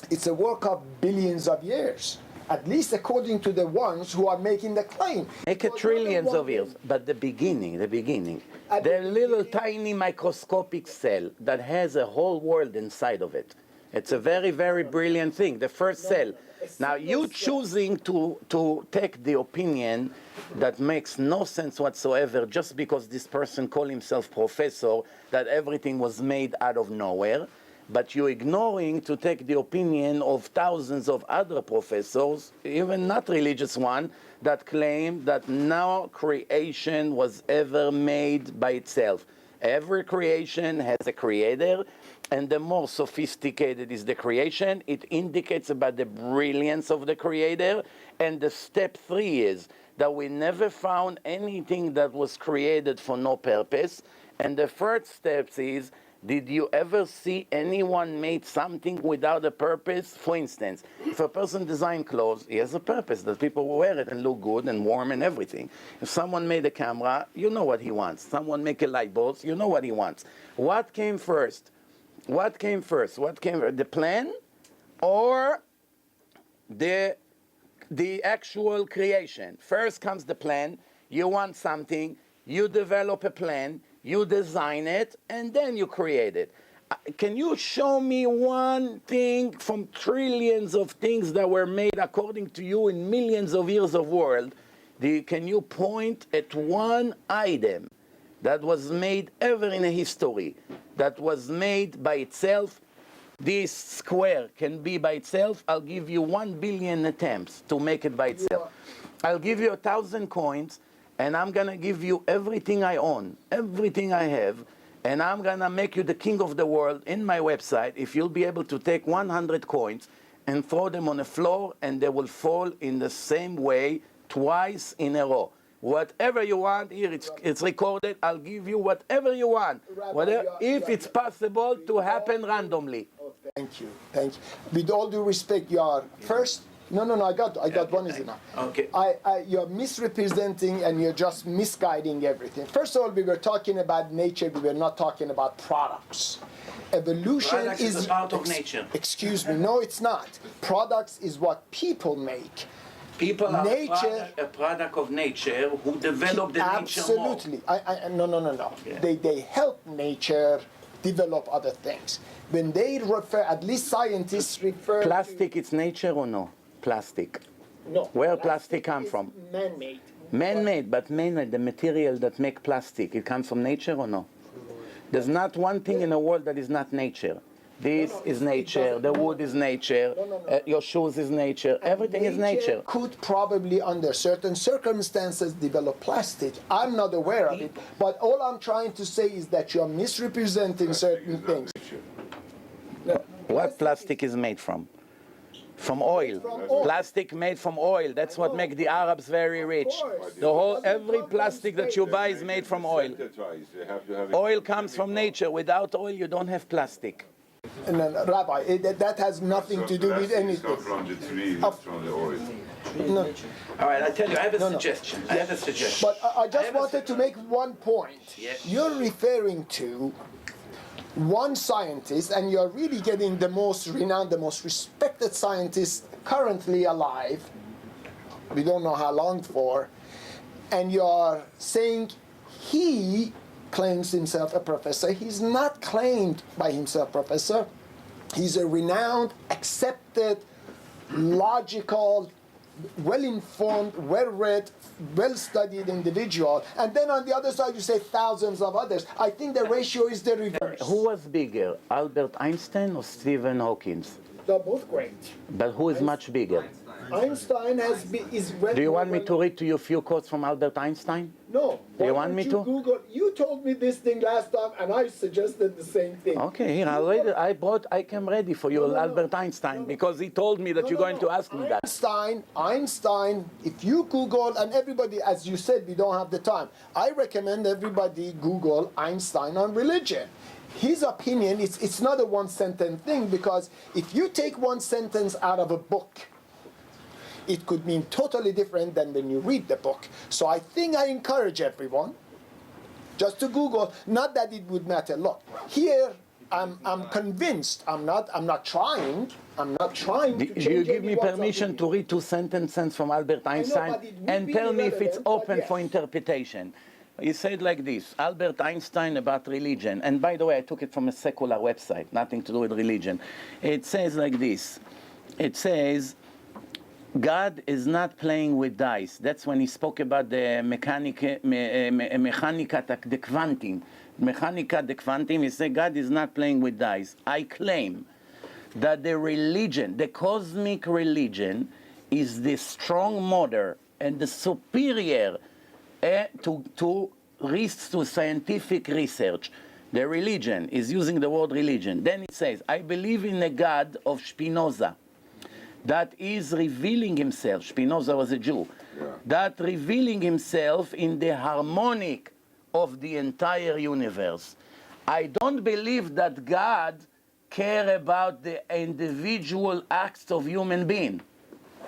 B: it's a work of billions of years, at least according to the ones who are making the claim.
A: Make it trillions of years, but the beginning, the little tiny microscopic cell that has a whole world inside of it. It's a very, very brilliant thing, the first cell. Now, you choosing to take the opinion that makes no sense whatsoever just because this person called himself professor, that everything was made out of nowhere, but you're ignoring to take the opinion of thousands of other professors, even not religious one, that claim that no creation was ever made by itself. Every creation has a creator, and the more sophisticated is the creation, it indicates about the brilliance of the creator. And the step 3 is that we never found anything that was created for no purpose. And the third step is, did you ever see anyone made something without a purpose? For instance, if a person designs clothes, he has a purpose, that people will wear it and look good and warm and everything. If someone made a camera, you know what he wants. Someone make a light bulb, you know what he wants. What came first? The plan or the actual creation? First comes the plan. You want something, you develop a plan, you design it, and then you create it. Can you show me one thing from trillions of things that were made according to you in millions of years of world? Can you point at one item that was made ever in a history, that was made by itself? This square can be by itself. I'll give you 1 billion attempts to make it by itself. I'll give you 1,000 coins, and I'm going to give you everything I own, everything I have, and I'm going to make you the king of the world in my website if you'll be able to take 100 coins and throw them on the floor, and they will fall in the same way twice in a row. Whatever you want, here it's recorded. I'll give you whatever you want, if it's possible to happen randomly.
B: Oh, thank you. With all due respect, you are first. No, I got one is enough.
A: Okay.
B: You're misrepresenting and you're just misguiding everything. First of all, we were talking about nature. We were not talking about products. Evolution
A: Products is a part of nature.
B: Excuse me. No, it's not. Products is what people make.
A: People are a product of nature who develop the nature more.
B: Absolutely. No.
A: Yeah.
B: They help nature develop other things. When they refer, at least scientists refer
A: Plastic, it's nature or no? Plastic.
B: No.
A: Where plastic come
B: is
A: from?
B: Man-made.
A: Man-made, but man-made, the material that make plastic, it comes from nature or no? There's not one thing in the world that is not nature. This is nature, the wood is nature, your shoes is nature, everything is nature.
B: Could probably, under certain circumstances, develop plastic. I'm not aware of it, but all I'm trying to say is that you're misrepresenting certain things.
A: What plastic is made from? From oil.
B: From oil.
A: Plastic made from oil. That's what makes the Arabs very rich. Every plastic that you buy is made from oil. Oil comes from nature. Without oil, you don't have plastic.
B: And then, Rabbi, that has nothing to do with anything.
C: It's not from the tree, it's from the oil.
B: No.
A: All right, I tell you, I have a suggestion. I have a suggestion.
B: But I just wanted to make one point.
A: Yes.
B: You're referring to one scientist, and you're really getting the most renowned, the most respected scientist currently alive. We don't know how long for. And you're saying he claims himself a professor. He's not claimed by himself professor. He's a renowned, accepted, logical, well-informed, well-read, well-studied individual. And then on the other side, you say thousands of others. I think the ratio is the reverse.
A: Who was bigger, Albert Einstein or Stephen Hawking?
B: They're both great.
A: But who is much bigger?
B: Einstein is well.
A: Do you want me to read to you a few quotes from Albert Einstein?
B: No.
A: Do you
B: Why
A: want me
B: don't
A: to?
B: Google. You told me this thing last time, and I suggested the same thing.
A: Okay, here, I came ready for you, Albert Einstein, because he told me that you're going to ask me that.
B: Einstein, if you Google, and everybody, as you said, we don't have the time. I recommend everybody Google Einstein on religion. His opinion, it's not a one-sentence thing, because if you take one sentence out of a book, it could mean totally different than when you read the book. So I think I encourage everyone just to Google. Not that it would matter. Look, here I'm convinced. I'm not trying. I'm not trying to change
A: You give me
B: anyone's
A: permission to
B: opinion.
A: read two sentences from Albert Einstein
B: but it would
A: and
B: be
A: tell me if it's
B: irrelevant, but
A: open
B: yes.
A: for interpretation. He said like this, Albert Einstein about religion. And by the way, I took it from a secular website, nothing to do with religion. It says like this. It says, God is not playing with dice. That's when he spoke about the mechanica de quantum. Mechanica de quantum, he said God is not playing with dice. I claim that the religion, the cosmic religion, is the strong mother and the superior to scientific research. The religion is using the word religion. Then it says, I believe in a God of Spinoza that is revealing himself. Spinoza was a Jew. That revealing himself in the harmonic of the entire universe. I don't believe that God cares about the individual acts of human being.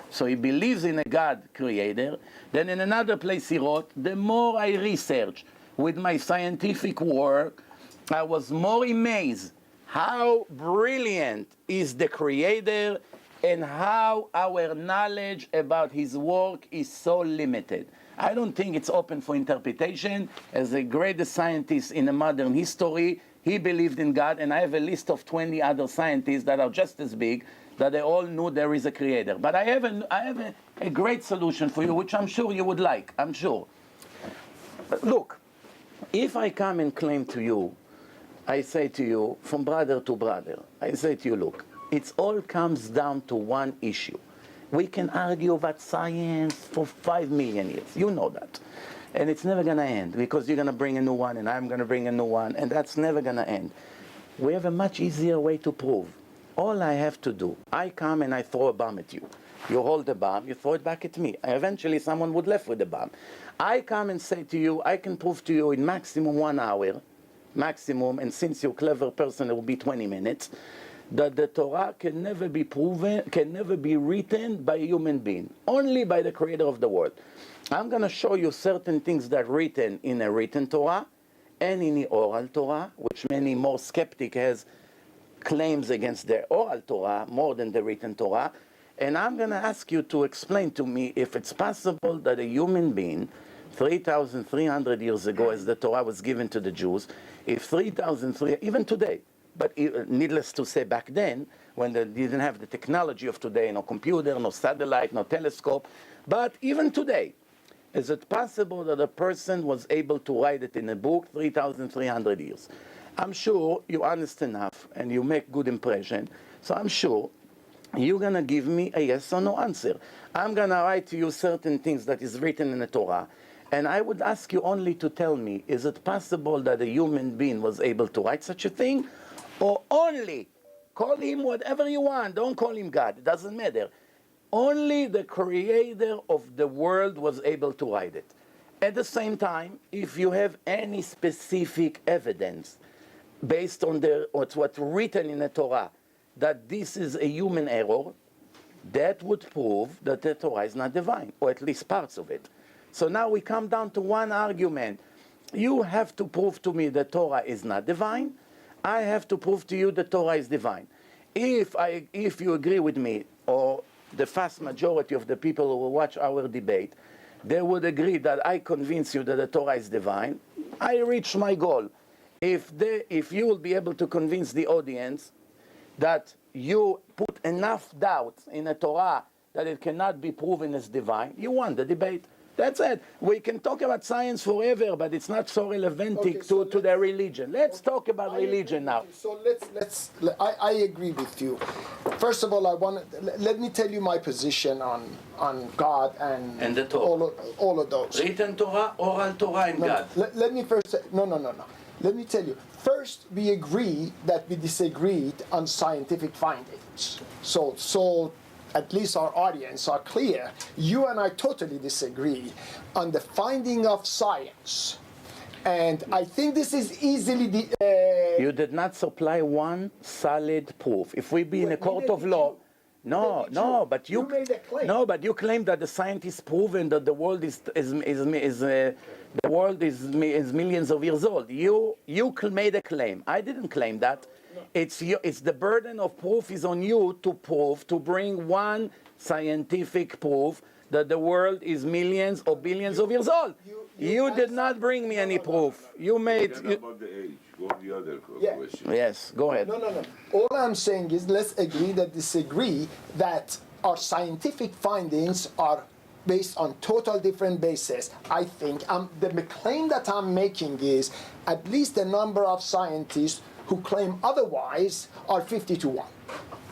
A: So he believes in a God creator. Then in another place he wrote, the more I research with my scientific work, I was more amazed how brilliant is the creator and how our knowledge about his work is so limited. I don't think it's open for interpretation. As the greatest scientist in the modern history, he believed in God, and I have a list of 20 other scientists that are just as big, that they all knew there is a creator. But I have a great solution for you, which I'm sure you would like, I'm sure. But look, if I come and claim to you, I say to you, from brother to brother, I say to you, look, it all comes down to one issue. We can argue about science for 5 million years. You know that. And it's never going to end, because you're going to bring a new one, and I'm going to bring a new one, and that's never going to end. We have a much easier way to prove. All I have to do, I come and I throw a bomb at you. You hold the bomb, you throw it back at me. Eventually someone would left with the bomb. I come and say to you, I can prove to you in maximum 1 hour, maximum, and since you're a clever person, it will be 20 minutes, that the Torah can never be proven, can never be written by a human being, only by the creator of the world. I'm going to show you certain things that are written in a written Torah and in the oral Torah, which many more skeptic has claims against the oral Torah more than the written Torah. And I'm going to ask you to explain to me if it's possible that a human being 3,300 years ago, as the Torah was given to the Jews, if 3,300, even today, But needless to say, back then, when they didn't have the technology of today, no computer, no satellite, no telescope, but even today, is it possible that a person was able to write it in a book 3,300 years? I'm sure you're honest enough and you make good impression, so I'm sure you're going to give me a yes or no answer. I'm going to write to you certain things that is written in the Torah, and I would ask you only to tell me, is it possible that a human being was able to write such a thing? Or only, call him whatever you want, don't call him God, it doesn't matter. Only the creator of the world was able to write it. At the same time, if you have any specific evidence based on what's written in the Torah, that this is a human error, that would prove that the Torah is not divine, or at least parts of it. So now we come down to one argument. You have to prove to me that Torah is not divine. I have to prove to you that Torah is divine. If you agree with me, or the vast majority of the people who will watch our debate, they would agree that I convince you that the Torah is divine, I reach my goal. If you will be able to convince the audience that you put enough doubt in the Torah that it cannot be proven as divine, you won the debate. That's it. We can talk about science forever, but it's not so relevant to their religion. Let's talk about religion now.
B: So I agree with you. First of all, let me tell you my position on God and
A: the Torah.
B: all of those.
A: Written Torah, oral Torah, and God.
B: Let me first say, no. Let me tell you. First, we agree that we disagreed on scientific findings. So at least our audience are clear. You and I totally disagree on the finding of science. And I think this is easily...
A: You did not supply one solid proof. If we be in a court of law... but you
B: made a claim.
A: No, but you claim that the scientists proven that the world is millions of years old. You made a claim. I didn't claim that. No. It's the burden of proof is on you to bring one scientific proof that the world is millions or billions of years old. You did not bring me any proof. You made...
C: About the age. Go on the other question.
A: Yes, go ahead.
B: No. All I'm saying is let's agree that disagree that our scientific findings are based on total different bases. I think the claim that I'm making is at least the number of scientists who claim otherwise are 50 to 1.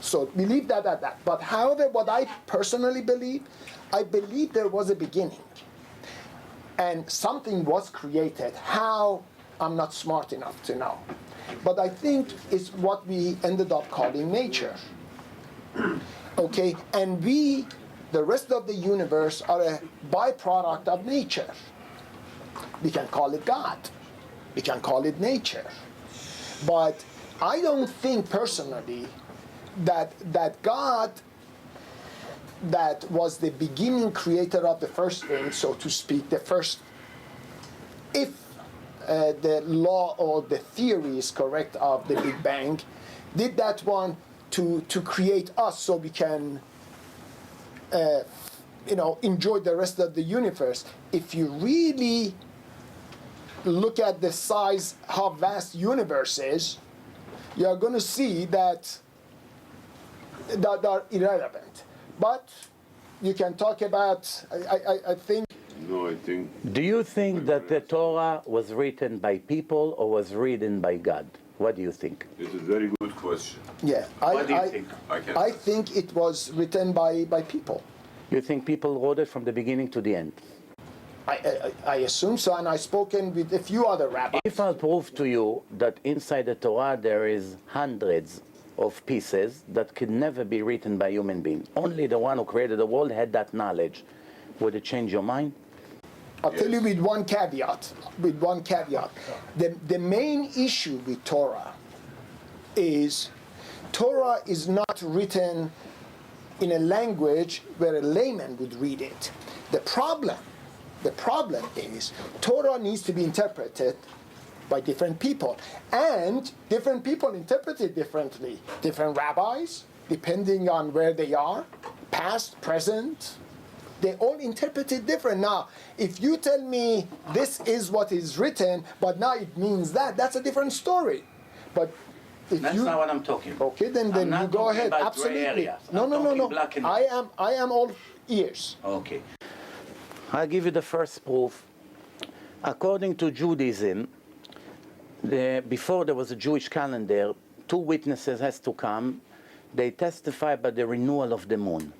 B: So believe that at that. But however, what I personally believe, I believe there was a beginning. And something was created. How? I'm not smart enough to know. But I think it's what we ended up calling nature. Okay? And we, the rest of the universe, are a byproduct of nature. We can call it God. We can call it nature. But I don't think personally that God, that was the beginning creator of the first thing, so to speak, the first, if the law or the theory is correct of the Big Bang, did that one to create us so we can enjoy the rest of the universe. If you really look at the size, how vast universe is, you are going to see that are irrelevant. But you can talk about, I think...
C: No, I think...
A: Do you think that the Torah was written by people or was written by God? What do you think?
C: It's a very good question.
B: Yeah.
A: What do you think?
B: I think it was written by people.
A: You think people wrote it from the beginning to the end?
B: I assume so, and I've spoken with a few other rabbis.
A: If I'll prove to you that inside the Torah there is hundreds of pieces that could never be written by human beings, only the one who created the world had that knowledge, would it change your mind?
B: I'll tell you with one caveat. The main issue with Torah is not written in a language where a layman would read it. The problem is Torah needs to be interpreted by different people, and different people interpret it differently. Different rabbis, depending on where they are, past, present, they all interpret it different. Now, if you tell me this is what is written, but now it means that, that's a different story. But if
A: That's
B: you,
A: not what I'm talking about.
B: okay, then
A: I'm
B: you
A: not
B: go
A: talking
B: ahead.
A: about gray
B: Absolutely.
A: areas.
B: No,
A: I'm
B: no, no,
A: talking
B: no.
A: black and
B: I am all ears.
A: Okay. I'll give you the first proof. According to Judaism, before there was a Jewish calendar, 2 witnesses has to come. They testify by the renewal of the moon.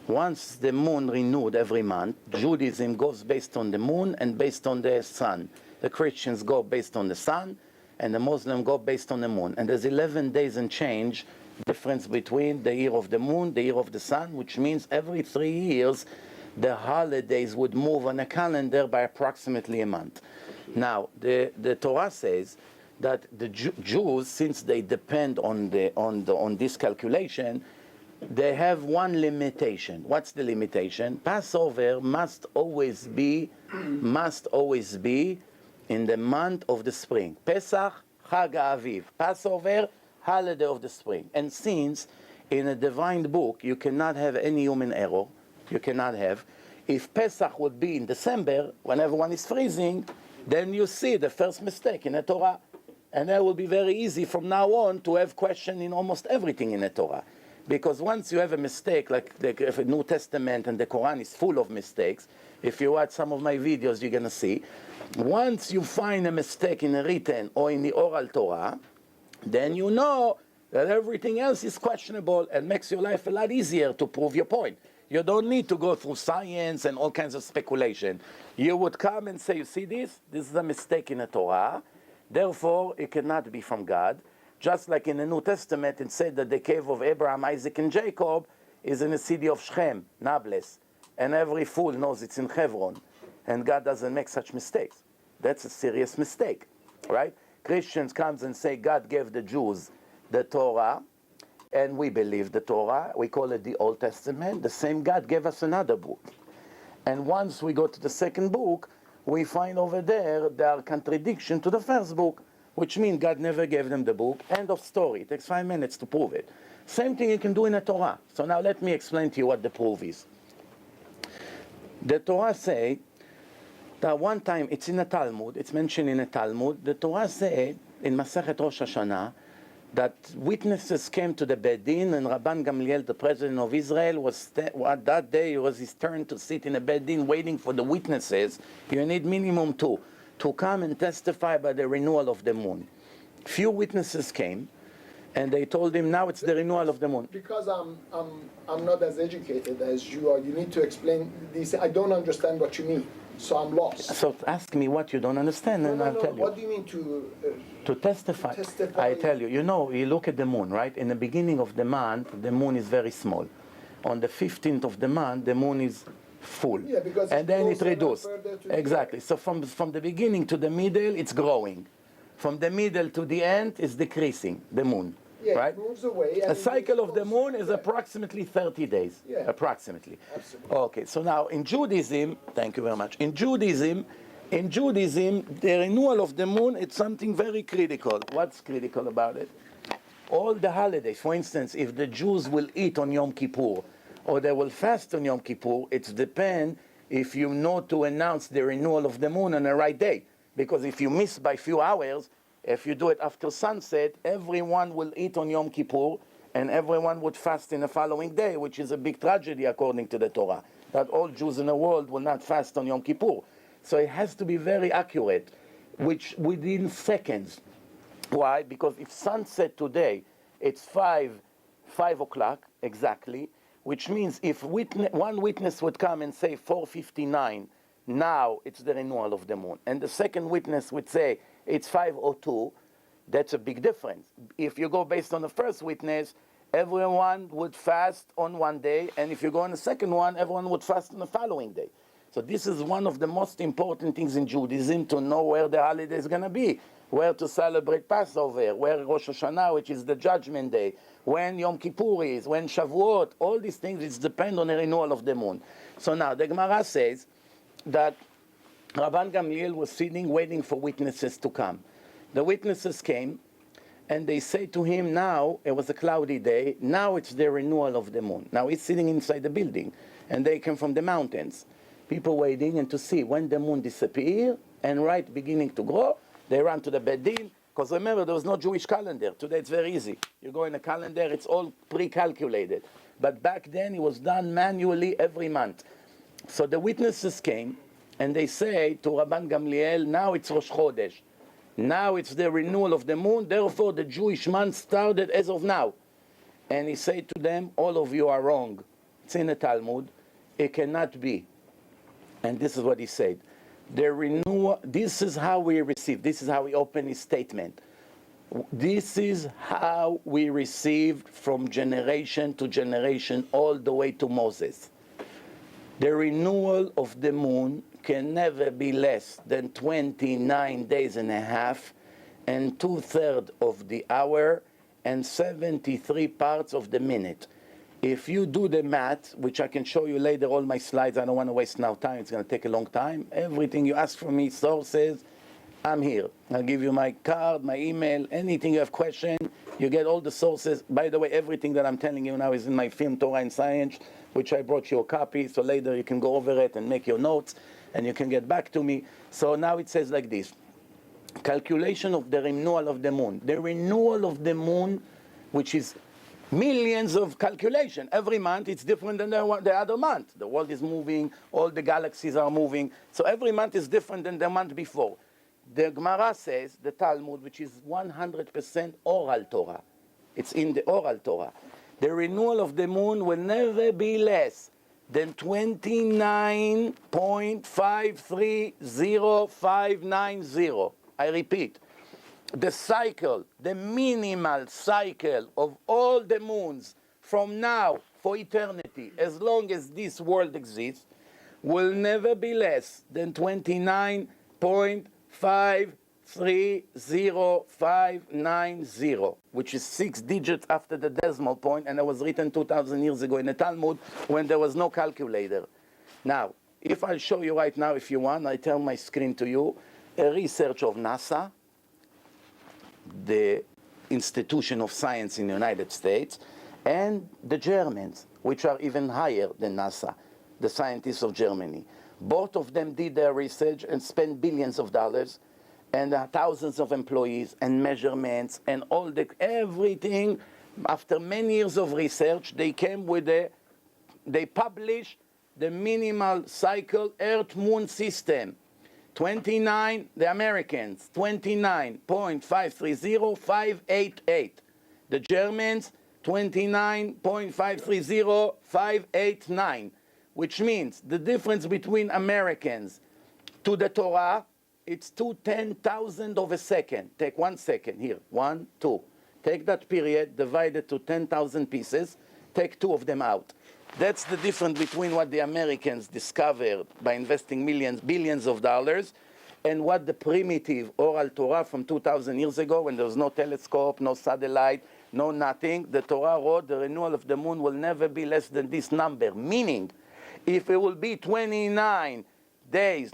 A: Once the moon renewed every month, Judaism goes based on the moon and based on the sun. The Christians go based on the sun, and the Muslims go based on the moon. And there's 11 days and change difference between the year of the moon, the year of the sun, which means every 3 years the holidays would move on a calendar by approximately a month. Now, the Torah says that the Jews, since they depend on this calculation, they have one limitation. What's the limitation? Passover must always be in the month of the spring. Pesach, Chag Aviv. Passover, holiday of the spring. And since in a divine book you cannot have any human error, you cannot have. If Pesach would be in December, when everyone is freezing, then you see the first mistake in the Torah. And that will be very easy from now on to have question in almost everything in the Torah. Because once you have a mistake, like the New Testament and the Quran is full of mistakes, if you watch some of my videos, you're going to see, once you find a mistake in the written or in the oral Torah, then you know that everything else is questionable and makes your life a lot easier to prove your point. You don't need to go through science and all kinds of speculation. You would come and say, you see this? This is a mistake in the Torah. Therefore, it cannot be from God. Just like in the New Testament, it said that the cave of Abraham, Isaac, and Jacob is in the city of Shechem, Nablus. And every fool knows it's in Hebron. And God doesn't make such mistakes. That's a serious mistake, right? Christians comes and say God gave the Jews the Torah, and we believe the Torah. We call it the Old Testament. The same God gave us another book. And once we go to the second book, we find over there are contradiction to the first book, which means God never gave them the book. End of story. It takes 5 minutes to prove it. Same thing you can do in the Torah. So now let me explain to you what the proof is. The Torah say that one time, it's in the Talmud, it's mentioned in the Talmud, the Torah say in Masechet Rosh Hashanah that witnesses came to the Beit Din, and Rabban Gamliel, the president of Israel, that day it was his turn to sit in a Beit Din waiting for the witnesses. You need minimum 2 to come and testify by the renewal of the moon. Few witnesses came, and they told him, now it's the renewal of the moon.
B: Because I'm not as educated as you are, you need to explain this. I don't understand what you mean, so I'm lost.
A: So ask me what you don't understand, and I'll tell you.
B: What do you mean
A: to testify?
B: testify?
A: I tell you, you look at the moon, right? In the beginning of the month, the moon is very small. On the 15th of the month, the moon is full.
B: Yeah, because
A: and then it
B: closer and
A: reduces.
B: further to
A: Exactly. So from the beginning to the middle, it's growing. From the middle to the end, it's decreasing, the moon.
B: Yeah,
A: right?
B: it moves away.
A: A
B: And
A: cycle of the moon is
B: yeah.
A: approximately 30 days.
B: Yeah.
A: Approximately.
B: Absolutely.
A: Okay, so now in Judaism, thank you very much. In Judaism, the renewal of the moon, it's something very critical. What's critical about it? All the holidays, for instance, if the Jews will eat on Yom Kippur, or they will fast on Yom Kippur, it depends if you know to announce the renewal of the moon on the right day. Because if you miss by a few hours, if you do it after sunset, everyone will eat on Yom Kippur, and everyone would fast in the following day, which is a big tragedy according to the Torah, that all Jews in the world will not fast on Yom Kippur. So it has to be very accurate, which within seconds. Why? Because if sunset today, it's 5 o'clock exactly, which means if one witness would come and say 4:59, now it's the renewal of the moon, and the second witness would say it's 5:02, that's a big difference. If you go based on the first witness, everyone would fast on one day, and if you go on the second one, everyone would fast on the following day. So this is one of the most important things in Judaism, to know where the holiday is going to be, where to celebrate Passover, where Rosh Hashanah, which is the Judgment Day, when Yom Kippur is, when Shavuot, all these things, it depend on the renewal of the moon. So now the Gemara says that Rabban Gamliel was sitting waiting for witnesses to come. The witnesses came, and they say to him, now, it was a cloudy day, now it's the renewal of the moon. Now he's sitting inside the building, and they came from the mountains. People waiting and to see when the moon disappear, and right beginning to grow, they run to the Beit Din, Because remember, there was no Jewish calendar. Today it's very easy. You go in a calendar, it's all pre-calculated. But back then it was done manually every month. So the witnesses came and they say to Rabban Gamliel, now it's Rosh Chodesh. Now it's the renewal of the moon, therefore the Jewish month started as of now. And he said to them, all of you are wrong. It's in the Talmud. It cannot be. And this is what he said. The renewal, this is how we receive. This is how we open his statement. This is how we received from generation to generation all the way to Moses. The renewal of the moon can never be less than 29 days and a half and 2/3 of the hour and 73 parts of the minute. If you do the math, which I can show you later, all my slides, I don't want to waste now time, it's going to take a long time. Everything you ask from me, sources, I'm here. I'll give you my card, my email, anything you have question, you get all the sources. By the way, everything that I'm telling you now is in my film, Torah and Science, which I brought you a copy, so later you can go over it and make your notes, and you can get back to me. So now it says like this. Calculation of the renewal of the moon. The renewal of the moon, which is millions of calculation. Every month it's different than the other month. The world is moving, all the galaxies are moving. So every month is different than the month before. The Gemara says, the Talmud, which is 100% oral Torah. It's in the oral Torah. The renewal of the moon will never be less than 29.530590. I repeat. The cycle, the minimal cycle of all the moons from now for eternity, as long as this world exists, will never be less than 29.530590, which is 6 digits after the decimal point, and it was written 2,000 years ago in the Talmud when there was no calculator. Now, if I show you right now, if you want, I turn my screen to you, a research of NASA, the institution of science in the United States, and the Germans, which are even higher than NASA, the scientists of Germany. Both of them did their research and spent billions of dollars and thousands of employees and measurements and everything. After many years of research, they came with they published the minimal cycle Earth-Moon system. 29, the Americans, 29.530588. The Germans, 29.530589, which means the difference between Americans to the Torah, it's 2/10,000 of a second. Take 1 second here, 1, 2. Take that period, divide it to 10,000 pieces, take 2 of them out. That's the difference between what the Americans discovered by investing billions of dollars and what the primitive oral Torah from 2,000 years ago, when there was no telescope, no satellite, no nothing, the Torah wrote the renewal of the moon will never be less than this number. Meaning, if it will be 29 days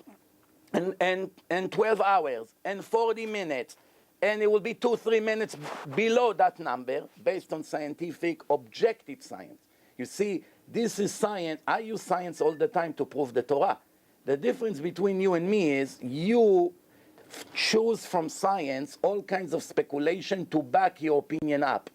A: and 12 hours and 40 minutes, and it will be 2-3 minutes below that number, based on scientific, objective science. You see, this is science. I use science all the time to prove the Torah. The difference between you and me is you choose from science all kinds of speculation to back your opinion up.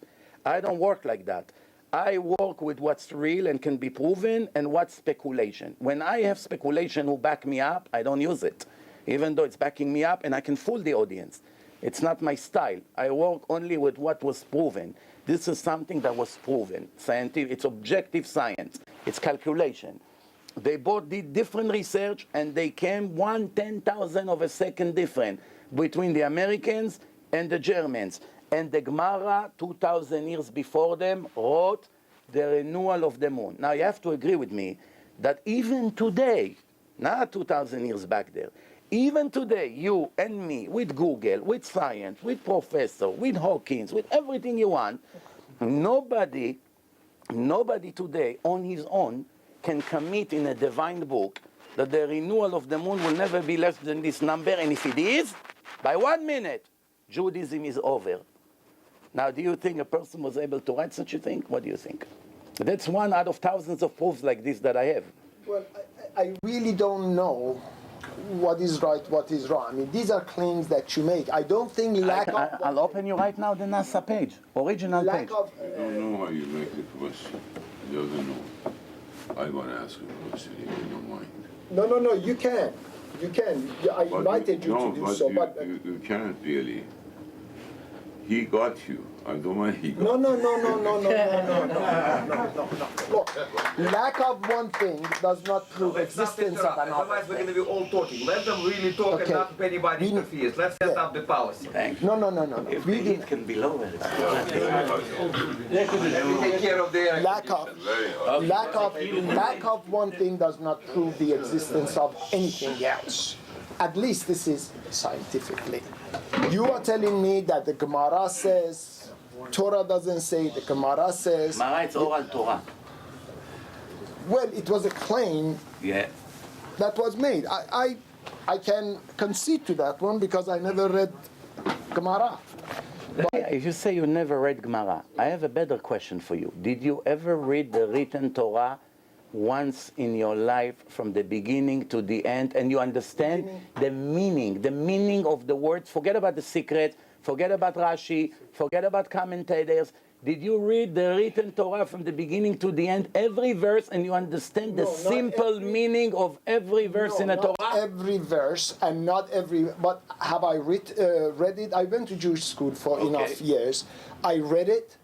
A: I don't work like that. I work with what's real and can be proven and what's speculation. When I have speculation who back me up, I don't use it, even though it's backing me up and I can fool the audience. It's not my style. I work only with what was proven. This is something that was proven. Scientific, it's objective science. It's calculation. They both did different research and they came 1/10,000 of a second different between the Americans and the Germans. And the Gemara, 2,000 years before them, wrote the renewal of the moon. Now you have to agree with me that even today, not 2,000 years back there, even today, you and me, with Google, with science, with professor, with Hawkins, with everything you want, nobody today on his own can commit in a divine book that the renewal of the moon will never be less than this number, and if it is, by 1 minute, Judaism is over. Now, do you think a person was able to write such a thing? What do you think? That's one out of thousands of proofs like this that I have.
B: Well, I really don't know what is right, what is wrong. I mean, these are claims that you make. I don't think
A: I'll open you right now the NASA page, original page.
C: I don't know how you make the question. He doesn't know. I want to ask a question if you don't mind.
B: No, you can. You can. I invited you to do so, but...
C: You can't really. He got you. I don't mind he got
B: No.
C: you.
B: Look, lack of one thing does not prove
D: Let's not
B: existence of
D: interrupt.
B: another.
D: Otherwise, we're going to be all talking. Let them really talk
B: Okay.
D: and not anybody interferes. Let's set up the policy.
A: Thank you.
B: No.
A: If the heat can be lowered.
D: Let me take care of the air
B: Lack of,
D: condition.
B: lack of one thing does not prove the existence of anything else. At least this is scientifically. You are telling me that the Gemara says, Torah doesn't say, the Gemara says.
A: Mara, it's oral Torah.
B: Well, it was a claim
A: Yeah.
B: that was made. I can concede to that one because I never read Gemara.
A: If you say you never read Gemara, I have a better question for you. Did you ever read the written Torah once in your life from the beginning to the end, and you understand the meaning of the words? Forget about the secret, forget about Rashi, forget about commentators. Did you read the written Torah from the beginning to the end, every verse, and you understand the simple meaning of every verse in the Torah?
B: Not every verse, and not every. But have I read it? I went to Jewish school for enough years. I read it,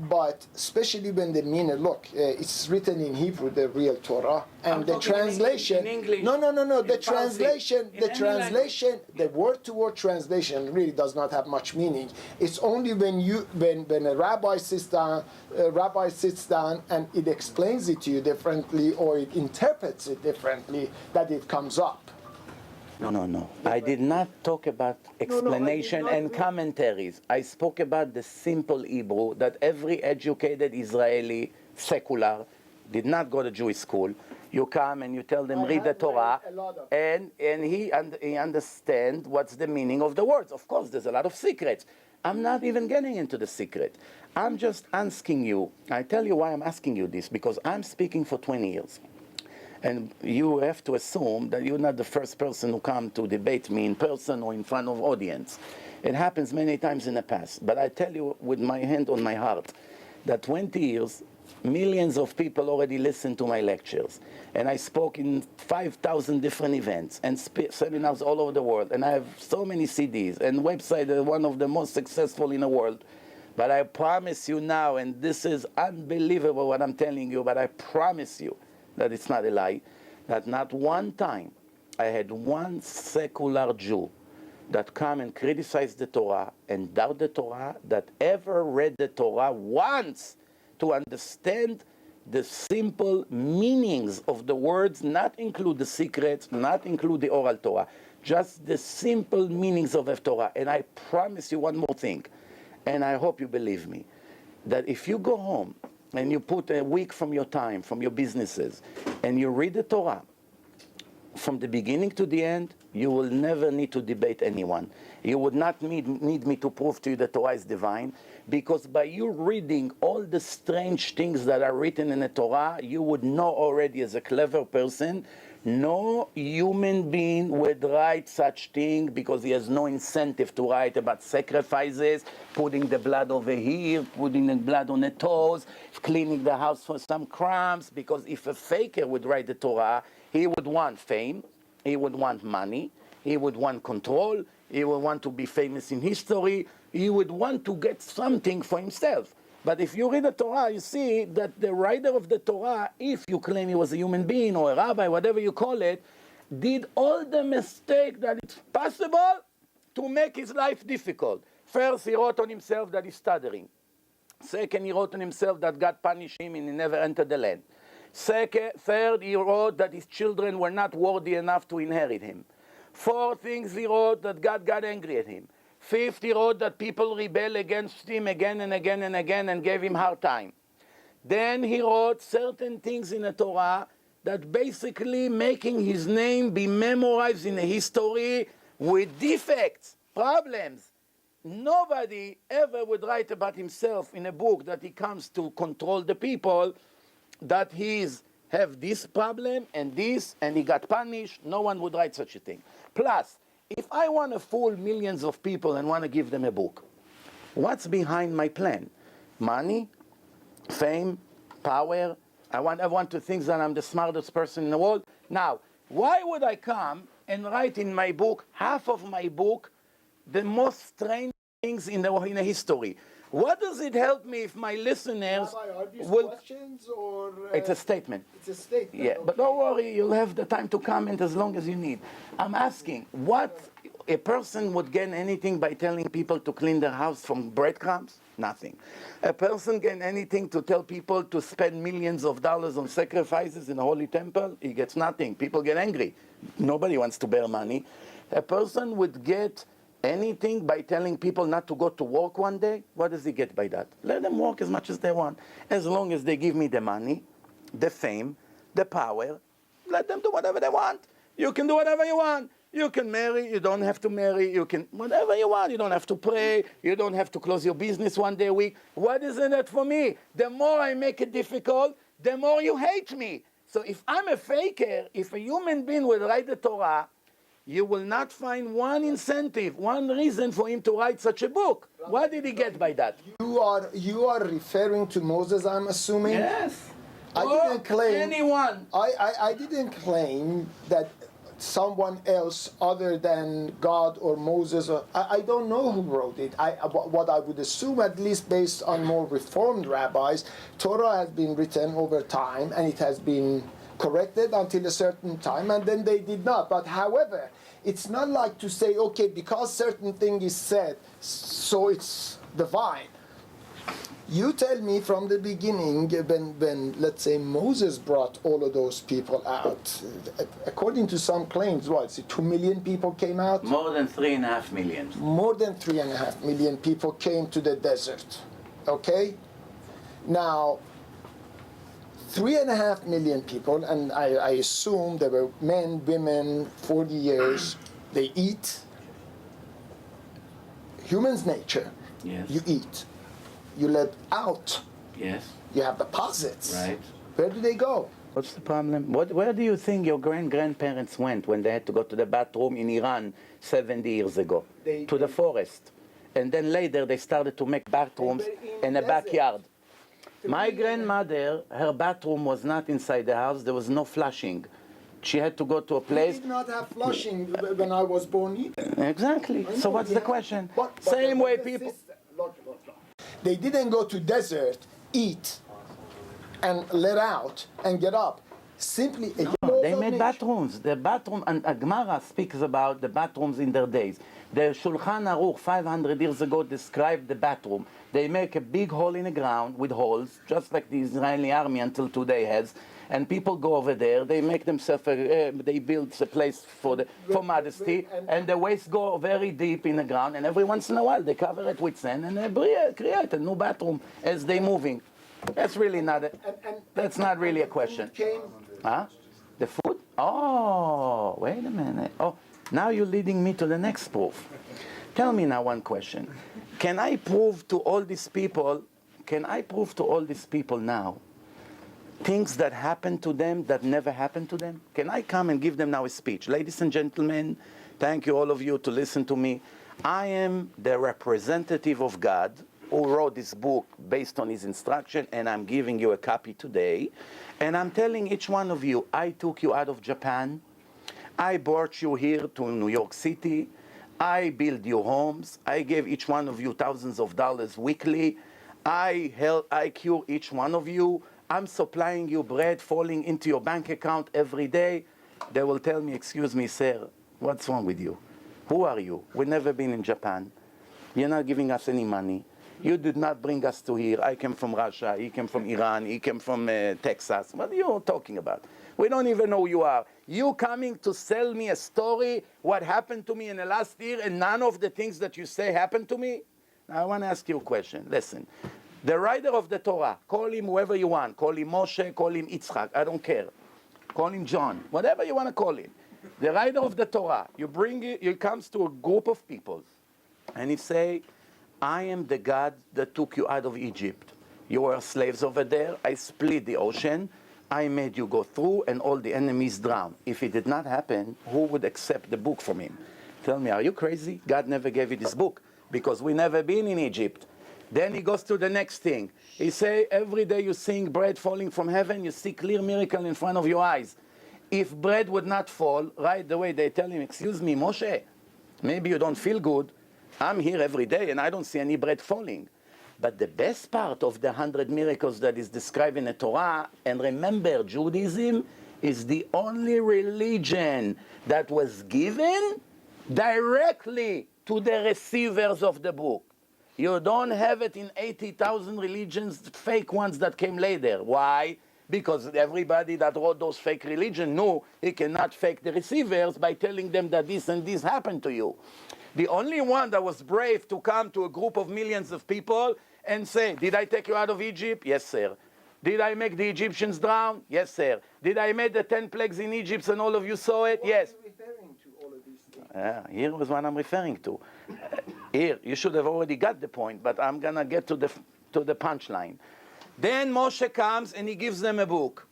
B: but especially when the meaning. Look, it's written in Hebrew, the real Torah, and the translation.
A: In English.
B: No. The
A: in
B: translation.
A: Farsi,
B: The
A: in
B: translation. The word-to-word translation really does not have much meaning. It's only when a rabbi sits down and it explains it to you differently, or it interprets it differently, that it comes up.
A: No. I did not talk about explanation and commentaries. I spoke about the simple Hebrew that every educated Israeli, secular, did not go to Jewish school. You come and you tell them, read the Torah, and he understands what's the meaning of the words. Of course, there's a lot of secrets. I'm not even getting into the secret. I'm just asking you, I tell you why I'm asking you this, because I'm speaking for 20 years. And you have to assume that you're not the first person who come to debate me in person or in front of audience. It happens many times in the past. But I tell you with my hand on my heart that 20 years, millions of people already listened to my lectures. And I spoke in 5,000 different events and seminars all over the world. And I have so many CDs and websites that are one of the most successful in the world. But I promise you now, and this is unbelievable what I'm telling you, but I promise you, that it's not a lie, that not one time I had one secular Jew that come and criticize the Torah and doubt the Torah, that ever read the Torah once to understand the simple meanings of the words, not include the secrets, not include the oral Torah, just the simple meanings of the Torah. And I promise you one more thing, and I hope you believe me, that if you go home and you put a week from your time, from your businesses, and you read the Torah from the beginning to the end, you will never need to debate anyone. You would not need me to prove to you that Torah is divine, because by you reading all the strange things that are written in the Torah, you would know already as a clever person, no human being would write such thing because he has no incentive to write about sacrifices, putting the blood over here, putting the blood on the toes, cleaning the house for some crumbs, because if a faker would write the Torah, he would want fame, he would want money, he would want control, he would want to be famous in history, he would want to get something for himself. But if you read the Torah, you see that the writer of the Torah, if you claim he was a human being or a rabbi, whatever you call it, did all the mistake that it's possible to make his life difficult. First, he wrote on himself that he's stuttering. Second, he wrote on himself that God punished him and he never entered the land. Third, he wrote that his children were not worthy enough to inherit him. Fourth things, he wrote that God got angry at him. Fifth, he wrote that people rebel against him again and again and again and gave him hard time. Then he wrote certain things in the Torah that basically making his name be memorized in the history with defects, problems. Nobody ever would write about himself in a book that he comes to control the people, that he is have this problem and this, and he got punished. No one would write such a thing. Plus, if I want to fool millions of people and want to give them a book, what's behind my plan? Money, fame, power. I want everyone to think that I'm the smartest person in the world. Now, why would I come and write in my book, half of my book, the most strange things in the history? What does it help me if my listeners
B: Rabbi, are these
A: will...
B: questions or...
A: It's a statement.
B: It's a statement.
A: Yeah,
B: okay.
A: but don't worry, you'll have the time to comment as long as you need. I'm asking, what a person would gain anything by telling people to clean their house from breadcrumbs? Nothing. A person gain anything to tell people to spend millions of dollars on sacrifices in a holy temple? He gets nothing. People get angry. Nobody wants to bear money. A person would get anything by telling people not to go to work one day? What does he get by that? Let them work as much as they want. As long as they give me the money, the fame, the power, let them do whatever they want. You can do whatever you want. You can marry, you don't have to marry, you can, whatever you want. You don't have to pray, you don't have to close your business one day a week. What is in it for me? The more I make it difficult, the more you hate me. So if I'm a faker, if a human being will write the Torah, you will not find one incentive, one reason for him to write such a book. What did he get by that?
B: You are referring to Moses, I'm assuming?
A: Yes.
B: I didn't claim...
A: Anyone.
B: I didn't claim that someone else other than God or Moses, or, I don't know who wrote it. What I would assume, at least based on more reformed rabbis, Torah has been written over time and it has been corrected until a certain time, and then they did not. But however, it's not like to say, okay, because certain thing is said, so it's divine. You tell me from the beginning, when let's say Moses brought all of those people out, according to some claims, what, 2 million people came out?
A: More than 3.5 million.
B: More than 3.5 million people came to the desert, okay? Now, 3.5 million people, and I assume there were men, women, 40 years, they eat. Human's nature,
A: Yes.
B: you eat. You let out.
A: Yes.
B: You have deposits.
A: Right.
B: Where do they go?
A: What's the problem? Where do you think your grandparents went when they had to go to the bathroom in Iran 70 years ago? To the forest. And then later they started to make bathrooms in a backyard. My grandmother, her bathroom was not inside the house. There was no flushing. She had to go to a
B: We
A: place.
B: did not have flushing when I was born either.
A: Exactly.
B: I
A: So
B: know,
A: what's
B: yeah.
A: the question?
B: But
A: Same
B: the
A: way
B: system-
A: people...
B: look. They didn't go to desert, eat, and let out, and get up. Simply a
A: No, they made bathrooms. The bathroom, and Gemara speaks about the bathrooms in their days. The Shulchan Aruch 500 years ago described the bathroom. They make a big hole in the ground with holes, just like the Israeli army until today has. And people go over there. They make themselves. They build a place for modesty, and the waste go very deep in the ground. And every once in a while, they cover it with sand and they create a new bathroom as they moving. That's really not. That's not really a question. Huh? The food? Oh, wait a minute. Oh, now you're leading me to the next proof. Tell me now one question. Can I prove to all these people? Can I prove to all these people now things that happened to them that never happened to them? Can I come and give them now a speech? Ladies and gentlemen, thank you all of you to listen to me. I am the representative of God who wrote this book based on his instruction, and I'm giving you a copy today. And I'm telling each one of you, I took you out of Japan. I brought you here to New York City. I built you homes. I gave each one of you thousands of dollars weekly. I cure each one of you. I'm supplying you bread falling into your bank account every day. They will tell me, excuse me, sir, what's wrong with you? Who are you? We've never been in Japan. You're not giving us any money. You did not bring us to here. I came from Russia. He came from Iran. He came from Texas. What are you talking about? We don't even know who you are. You coming to sell me a story, what happened to me in the last year, and none of the things that you say happened to me? Now, I want to ask you a question. Listen. The writer of the Torah, call him whoever you want. Call him Moshe, call him Yitzchak, I don't care. Call him John, whatever you want to call him. The writer of the Torah, he comes to a group of people, and he say, I am the God that took you out of Egypt. You were slaves over there. I split the ocean. I made you go through and all the enemies drown. If it did not happen, who would accept the book from him? Tell me, are you crazy? God never gave you this book because we never been in Egypt. Then he goes to the next thing. He say, every day you see bread falling from heaven, you see clear miracle in front of your eyes. If bread would not fall, right away they tell him, excuse me, Moshe, maybe you don't feel good. I'm here every day and I don't see any bread falling. But the best part of the 100 miracles that is described in the Torah, and remember, Judaism is the only religion that was given directly to the receivers of the book. You don't have it in 80,000 religions, fake ones that came later. Why? Because everybody that wrote those fake religions knew he cannot fake the receivers by telling them that this and this happened to you. The only one that was brave to come to a group of millions of people and say, did I take you out of Egypt? Yes, sir. Did I make the Egyptians drown? Yes, sir. Did I make the 10 plagues in Egypt and all of you saw it? Yes.
B: What are you referring to all of these things?
A: Here was what I'm referring to. Here, you should have already got the point, but I'm going to get to the punchline. Then Moshe comes and he gives them a book.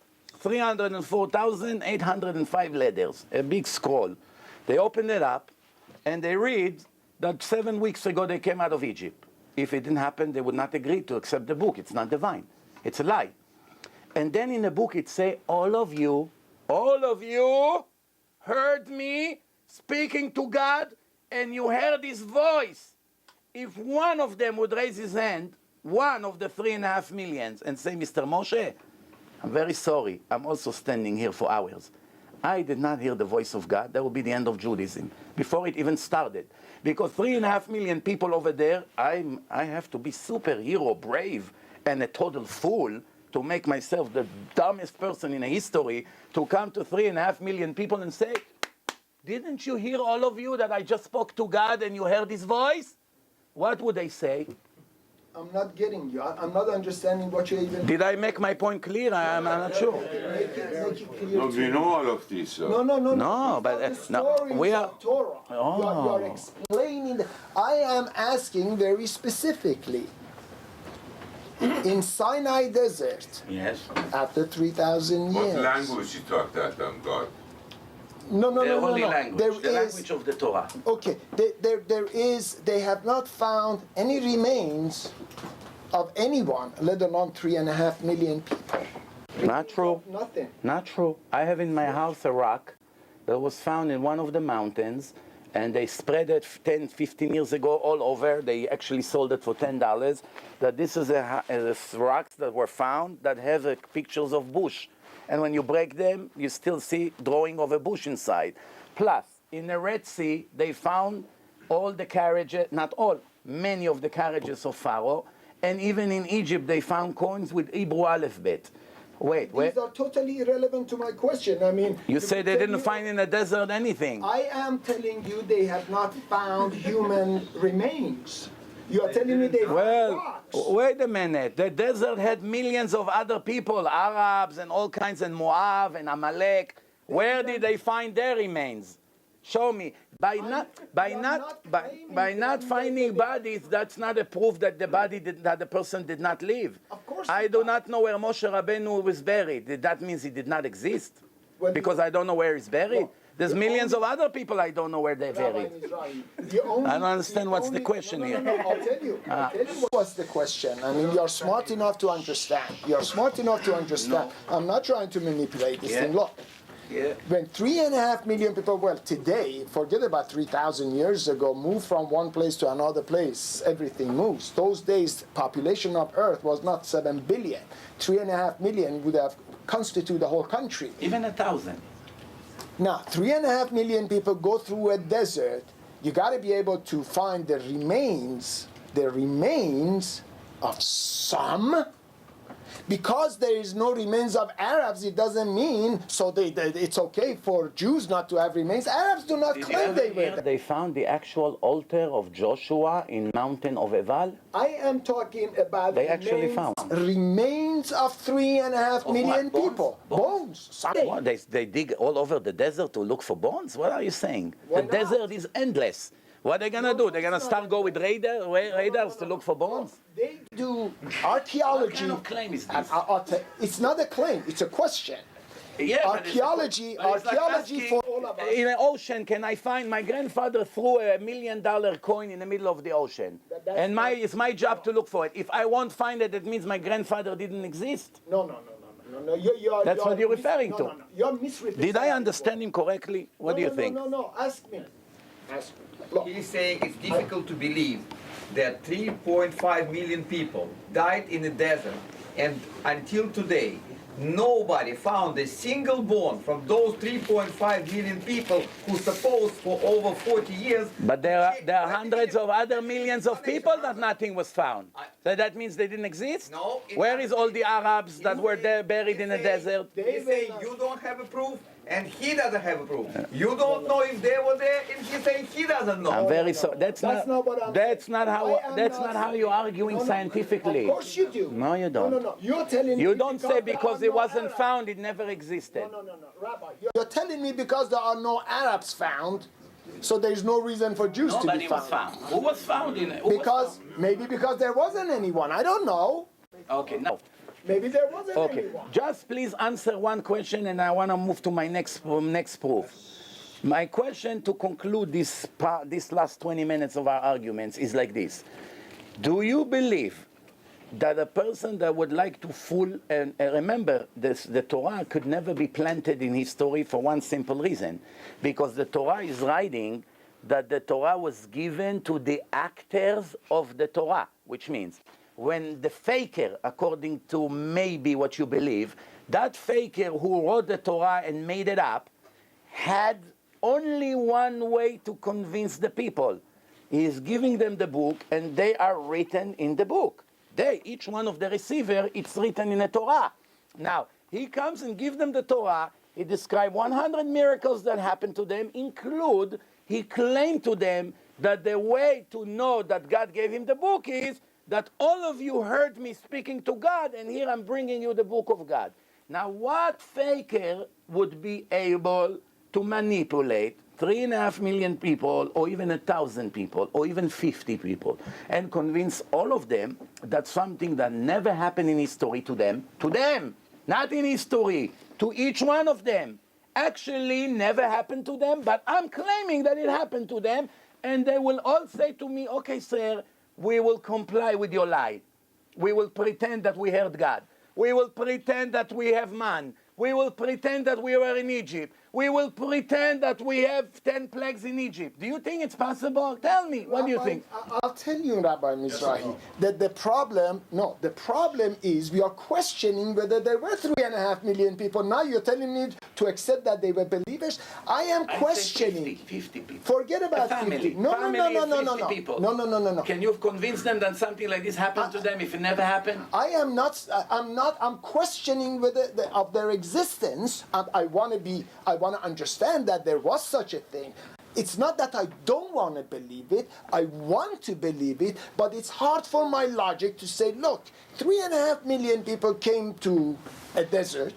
A: 304,805 letters, a big scroll. They open it up and they read that 7 weeks ago they came out of Egypt. If it didn't happen, they would not agree to accept the book. It's not divine. It's a lie. And then in the book it say, all of you heard me speaking to God and you heard his voice. If one of them would raise his hand, one of the 3.5 million, and say, Mr. Moshe, I'm very sorry. I'm also standing here for hours. I did not hear the voice of God. That would be the end of Judaism, before it even started. Because 3.5 million people over there, I have to be superhero, brave, and a total fool to make myself the dumbest person in history to come to 3.5 million people and say, didn't you hear, all of you, that I just spoke to God and you heard his voice? What would they say?
B: I'm not getting you. I'm not understanding what you even...
A: Did I make my point clear? I'm not sure.
B: Make it clear
C: No,
B: to
C: we
B: me.
C: know all of this.
B: No,
A: but,
B: These
A: no,
B: are the stories
A: we are-
B: of Torah. You are explaining. I am asking very specifically. In Sinai Desert,
A: Yes.
B: after 3,000
C: What
B: years.
C: language you talk that God?
B: No.
A: The holy language,
B: There
A: the
B: is-
A: language of the Torah.
B: Okay, they have not found any remains of anyone, let alone 3.5 million people.
A: Not true.
B: Nothing.
A: Not true. I have in my house a rock that was found in one of the mountains, and they spread it 10, 15 years ago all over. They actually sold it for $10. That this is rocks that were found that have pictures of bush. And when you break them, you still see drawing of a bush inside. Plus, in the Red Sea, they found all the carriages, not all, many of the carriages of Pharaoh. And even in Egypt, they found coins with Hebrew alphabet. Wait.
B: These are totally irrelevant to my question. I mean...
A: You say they didn't find in the desert anything.
B: I am telling you they have not found human remains. You are telling me they found
A: Well,
B: rocks.
A: wait a minute. The desert had millions of other people, Arabs and all kinds, and Moab and Amalek. Where did they find their remains? Show me. By not finding bodies, that's not a proof that the person did not live.
B: Of course
A: I
B: not.
A: do not know where Moshe Rabbeinu was buried. That means he did not exist?
B: Well,
A: Because I don't know where he's buried.
B: Well,
A: There's
B: the
A: millions
B: only-
A: of other people I don't know where they're
B: Rabbi
A: buried.
B: Mizrachi,
A: I don't understand what's the question here.
B: No, I'll tell you. I'll tell you what's the question. I mean, you're smart enough to understand. I'm not trying to manipulate this
A: Yeah.
B: thing. Look,
A: Yeah.
B: when 3.5 million people, well, today, forget about 3,000 years ago, move from one place to another place, everything moves. Those days, population of Earth was not 7 billion. 3.5 million would have constituted the whole country.
A: Even 1,000.
B: Now, 3.5 million people go through a desert. You got to be able to find the remains of some. Because there is no remains of Arabs, it doesn't mean it's okay for Jews not to have remains. Arabs do not claim they were there.
A: They found the actual altar of Joshua in Mountain of Eval.
B: I am talking about
A: They actually found.
B: remains of 3.5
A: Of
B: million
A: what? Bones?
B: people.
A: Bones. What, they dig all over the desert to look for bones? What are you saying?
B: Why
A: The
B: not?
A: desert is endless. What are they gonna do? They're gonna start go with radars to look for bones?
B: They do archaeology.
A: What kind of claim is this?
B: It's not a claim, it's a question.
A: Yeah,
B: Archaeology
A: but it's like
B: archaeology
A: asking,
B: for all of us.
A: in an ocean, can I find my grandfather threw $1 million coin in the middle of the ocean, and it's my job to look for it. If I won't find it, that means my grandfather didn't exist.
B: No.
A: That's what you're referring to.
B: No. You're misrepresenting.
A: Did I understand him correctly? What do you think?
B: No. Ask me. Look.
D: He's saying it's difficult to believe that 3.5 million people died in the desert, and until today, nobody found a single bone from those 3.5 million people who supposed for over 40 years.
A: But there are hundreds of other millions of people that nothing was found. So that means they didn't exist?
D: No.
A: Where is all the Arabs that were there buried in the desert?
D: They say you don't have a proof, and he doesn't have a proof. You don't know if they were there, and he's saying he doesn't know.
A: I'm very sorry. That's not
B: what I'm
A: that's
B: saying.
A: not how you're arguing scientifically.
B: Of course you do.
A: No, you don't.
B: No. You're telling me
A: You don't say
B: there
A: because
B: are
A: it
B: no
A: wasn't
B: Arabs.
A: found, it never existed.
B: No, Rabbi. You're telling me because there are no Arabs found, so there is no reason for Jews to be
A: Nobody
B: found.
A: was found. Who was found in it?
B: Maybe because there wasn't anyone. I don't know.
A: Okay, no.
B: Maybe there wasn't
A: Okay,
B: anyone.
A: just please answer one question, and I want to move to my next proof. My question to conclude this last 20 minutes of our arguments is like this. Do you believe that a person that would like to fool, and remember, the Torah could never be planted in history for one simple reason, because the Torah is writing that the Torah was given to the actors of the Torah, which means when the faker, according to maybe what you believe, that faker who wrote the Torah and made it up had only one way to convince the people. He is giving them the book, and they are written in the book. Each one of the receiver, it's written in the Torah. Now, he comes and gives them the Torah. He describes 100 miracles that happened to them, he claimed to them that the way to know that God gave him the book is that all of you heard me speaking to God, and here I'm bringing you the book of God. Now, what faker would be able to manipulate 3.5 million people, or even 1,000 people, or even 50 people, and convince all of them that something that never happened in history to them, not in history, to each one of them, actually never happened to them, but I'm claiming that it happened to them, and they will all say to me, okay, sir, we will comply with your lie. We will pretend that we heard God. We will pretend that we have man. We will pretend that we were in Egypt. We will pretend that we have 10 plagues in Egypt. Do you think it's possible? Tell me, what do you think?
B: I'll tell you, Rabbi Mizrachi, that the problem is we are questioning whether there were 3.5 million people. Now you're telling me to accept that they were believers. I am questioning.
A: 50 people.
B: Forget about 50. No.
A: People.
B: No.
A: Can you convince them that something like this happened to them if it never happened?
B: I'm questioning whether of their existence, and I want to understand that there was such a thing. It's not that I don't want to believe it, I want to believe it, but it's hard for my logic to say, look, 3.5 million people came to a desert.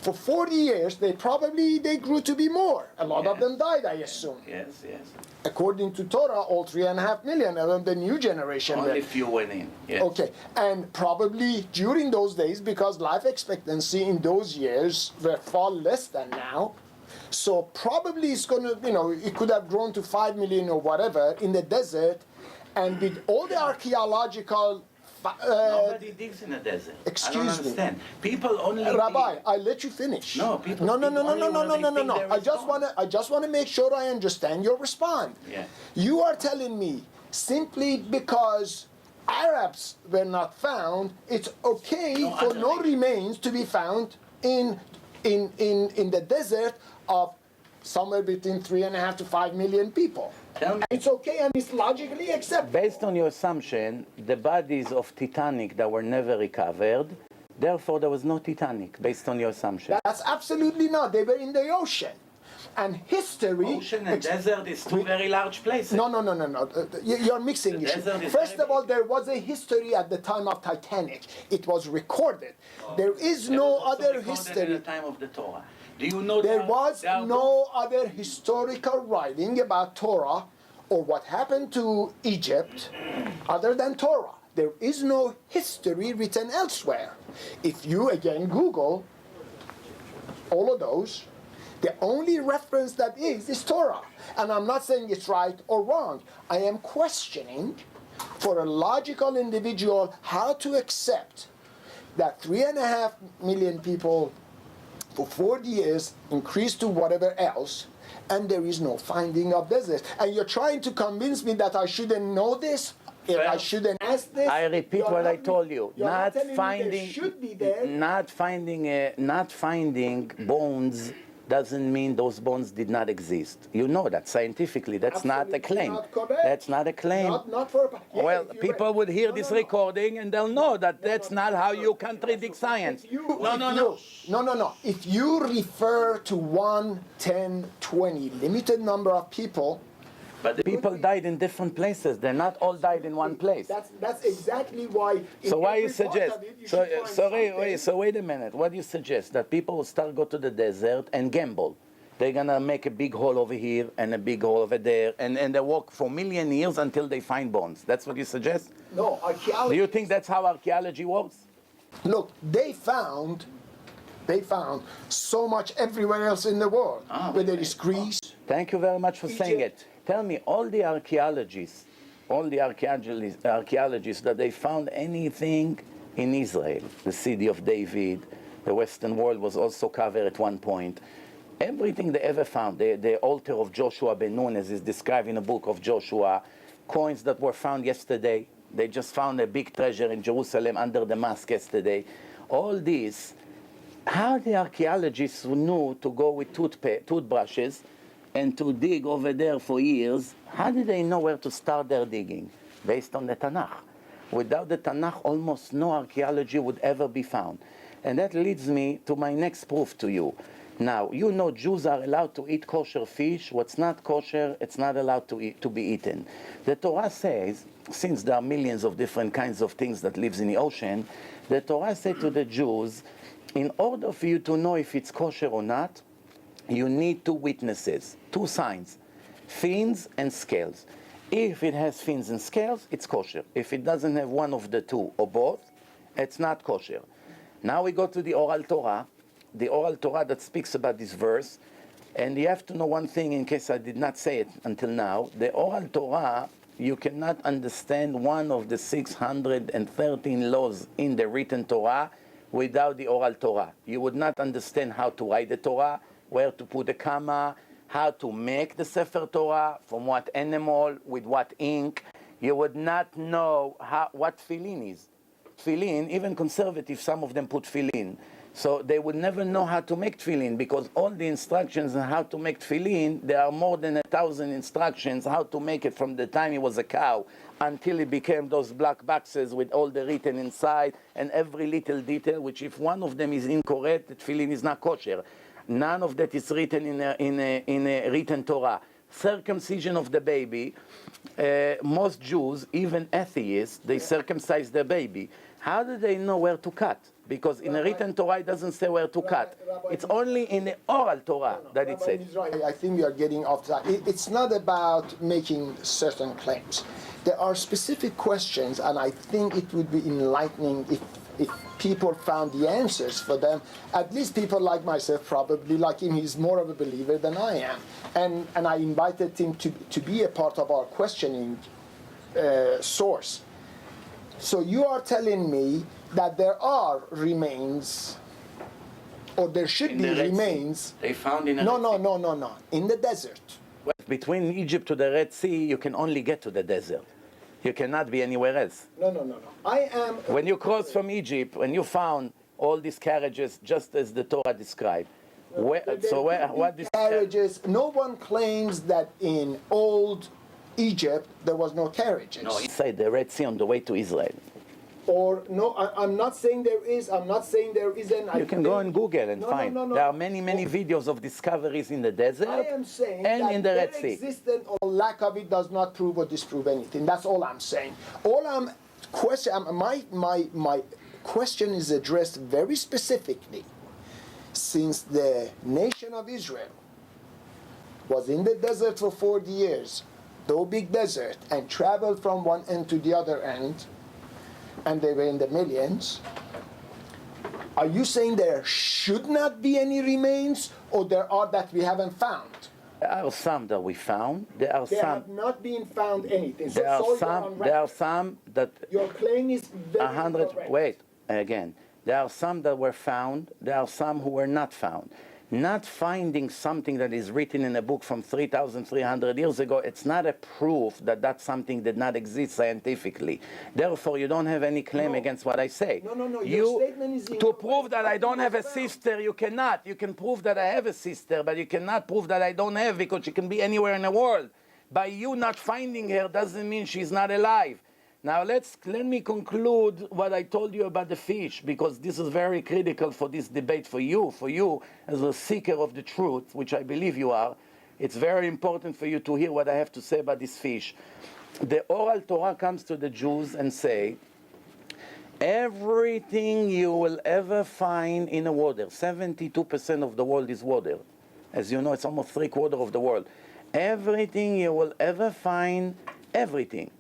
B: For 40 years, they grew to be more. A lot of them died, I assume.
A: Yes.
B: According to Torah, all 3.5 million, and the new generation.
A: Only few went in. Yes.
B: Okay, and probably during those days, because life expectancy in those years were far less than now, so probably it's going to, it could have grown to 5 million or whatever in the desert, and with all the archaeological
A: nobody digs in the desert.
B: Excuse
A: I don't
B: me.
A: understand. People only.
B: Rabbi, I let you finish.
A: No, people.
B: No.
A: I
B: I just want to make sure I understand your response.
A: Yeah.
B: You are telling me simply because Arabs were not found, it's okay for no remains to be found in the desert of somewhere between 3.5 to 5 million people. It's okay and it's logically acceptable.
A: Based on your assumption, the bodies of Titanic that were never recovered, therefore there was no Titanic, based on your assumption.
B: That's absolutely not. They were in the ocean. And history...
A: Ocean and desert is two very large places.
B: No. You're mixing issues. First of all, there was a history at the time of Titanic. It was recorded. There is no other history.
A: At the time of the Torah. Do you know
B: there was no other historical writing about Torah or what happened to Egypt other than Torah. There is no history written elsewhere. If you again Google all of those, the only reference that is Torah. And I'm not saying it's right or wrong. I am questioning for a logical individual how to accept that 3.5 million people for 40 years increased to whatever else, and there is no finding of desert. And you're trying to convince me that I shouldn't know this,
A: Well,
B: I shouldn't ask this.
A: I repeat
B: You're
A: what I
B: not-
A: told you.
B: you're
A: Not
B: telling me
A: finding,
B: there should be there.
A: not finding bones doesn't mean those bones did not exist. You know that scientifically. That's not a
B: Absolutely
A: claim.
B: not correct.
A: That's not a claim.
B: Not for. Yeah,
A: Well,
B: if you
A: people
B: read-
A: would hear
B: No,
A: this
B: no, no.
A: recording and they'll know that that's not how you contradict science.
B: No. If you refer to 1, 10, 20, limited number of people,
A: But the people died in different places. They're not all died in one place.
B: that's exactly why. in
A: So why you
B: every part
A: suggest?
B: of it, you
A: So,
B: should find
A: wait.
B: something.
A: So wait a minute. What do you suggest? That people will start go to the desert and gamble. They're gonna make a big hole over here and a big hole over there, and they walk for 1,000,000 years until they find bones. That's what you suggest?
B: No,
A: Do
B: archaeology.
A: you think that's how archaeology works?
B: Look, they found so much everywhere else in the world, whether it's Greece.
A: Thank you very much for saying it.
B: Egypt.
A: Tell me, all the archaeologists that they found anything in Israel, the city of David, the Western world was also covered at one point. Everything they ever found, the altar of Joshua ben Nun, as is described in the book of Joshua, coins that were found yesterday. They just found a big treasure in Jerusalem under the mosque yesterday. All this, how the archaeologists knew to go with toothbrushes and to dig over there for years, how did they know where to start their digging? Based on the Tanakh. Without the Tanakh, almost no archaeology would ever be found. And that leads me to my next proof to you. Now, you know Jews are allowed to eat kosher fish. What's not kosher, it's not allowed to be eaten. The Torah says, since there are millions of different kinds of things that lives in the ocean, the Torah said to the Jews, in order for you to know if it's kosher or not, you need 2 witnesses, 2 signs, fins and scales. If it has fins and scales, it's kosher. If it doesn't have one of the 2 or both, it's not kosher. Now we go to the Oral Torah that speaks about this verse. And you have to know one thing in case I did not say it until now. The Oral Torah, you cannot understand one of the 613 laws in the written Torah without the Oral Torah. You would not understand how to write the Torah, where to put the comma, how to make the Sefer Torah, from what animal, with what ink. You would not know what tefillin is. Tefillin, even conservative, some of them put tefillin. So they would never know how to make tefillin, because all the instructions on how to make tefillin, there are more than 1,000 instructions how to make it from the time it was a cow until it became those black boxes with all the written inside and every little detail, which if one of them is incorrect, the tefillin is not kosher. None of that is written in a written Torah. Circumcision of the baby, most Jews, even atheists, they circumcise their baby. How do they know where to cut? Because in a written Torah, it doesn't say where to cut. It's only in the oral Torah that it says.
B: I think we are getting off track. It's not about making certain claims. There are specific questions, and I think it would be enlightening if people found the answers for them. At least people like myself, probably like him, he's more of a believer than I am. And I invited him to be a part of our questioning source. So you are telling me that there are remains, or there should
A: In
B: be
A: the Red Sea.
B: remains.
A: They found in a
B: No,
A: Red Sea.
B: no. In the desert.
A: Well, between Egypt to the Red Sea, you can only get to the desert. You cannot be anywhere else.
B: No. I am.
A: When you crossed from Egypt, when you found all these carriages, just as the Torah described, what is
B: carriages? No one claims that in old Egypt there was no carriages.
A: No, inside the Red Sea on the way to Israel.
B: Or no, I'm not saying there is. I'm not saying there isn't.
A: You can go on Google and find.
B: No.
A: There are many videos of discoveries in the desert
B: I am saying
A: and
B: that
A: in the Red
B: their
A: Sea.
B: existence or lack of it does not prove or disprove anything. That's all I'm saying. My question is addressed very specifically. Since the nation of Israel was in the desert for 40 years, the big desert and traveled from one end to the other end, and they were in the millions, are you saying there should not be any remains, or there are that we haven't found?
A: There are some that we found. There are
B: There
A: some.
B: have not been found anything. So,
A: There are
B: so you're
A: some.
B: on
A: There are
B: record.
A: some that
B: Your claim is very
A: 100.
B: correct.
A: Wait, again. There are some that were found. There are some who were not found. Not finding something that is written in a book from 3,300 years ago, it's not a proof that that something did not exist scientifically. Therefore, you don't have any claim against what I say.
B: No. Your statement is
A: To
B: incorrect.
A: prove that I don't have a
B: Nothing was
A: sister, you cannot. You can prove that I have a sister, but you cannot prove that I don't have, because she can be anywhere in the world. By you not finding her doesn't mean she's not alive. Now let me conclude what I told you about the fish, because this is very critical for this debate for you as a seeker of the truth, which I believe you are. It's very important for you to hear what I have to say about this fish. The oral Torah comes to the Jews and say, everything you will ever find in the water, 72% of the world is water. As you know, it's almost 3/4 of the world. Everything you will ever find, everything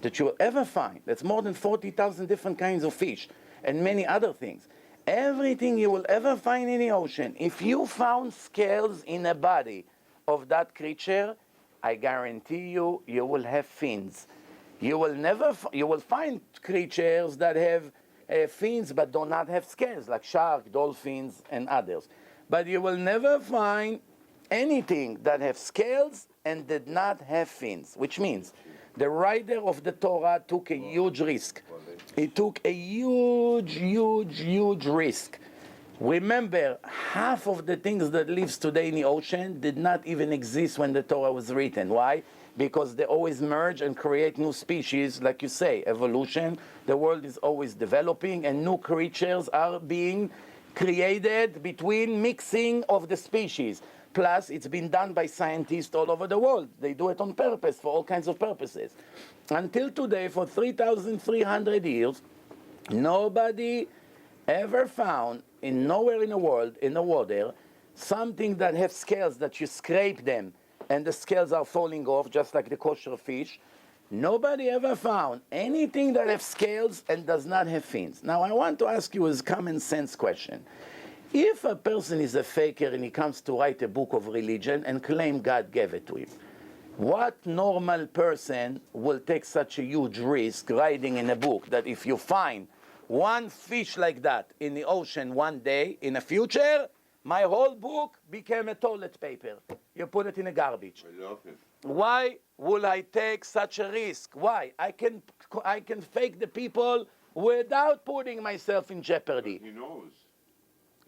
A: that you will ever find, that's more than 40,000 different kinds of fish and many other things. Everything you will ever find in the ocean, if you found scales in a body of that creature, I guarantee you, you will have fins. You will never, you will find creatures that have fins but do not have scales, like shark, dolphins, and others. But you will never find anything that have scales and did not have fins, which means the writer of the Torah took a huge risk. He took a huge risk. Remember, half of the things that lives today in the ocean did not even exist when the Torah was written. Why? Because they always merge and create new species, like you say, evolution. The world is always developing, and new creatures are being created between mixing of the species. Plus, it's been done by scientists all over the world. They do it on purpose, for all kinds of purposes. Until today, for 3,300 years, nobody ever found, nowhere in the world, in the water, something that has scales that you scrape them and the scales are falling off, just like the kosher fish. Nobody ever found anything that has scales and does not have fins. Now, I want to ask you a common sense question. If a person is a faker and he comes to write a book of religion and claim God gave it to him, what normal person will take such a huge risk writing in a book that if you find one fish like that in the ocean one day in the future, my whole book became a toilet paper. You put it in the garbage.
C: I love it.
A: Why would I take such a risk? Why? I can fake the people without putting myself in jeopardy.
C: He knows.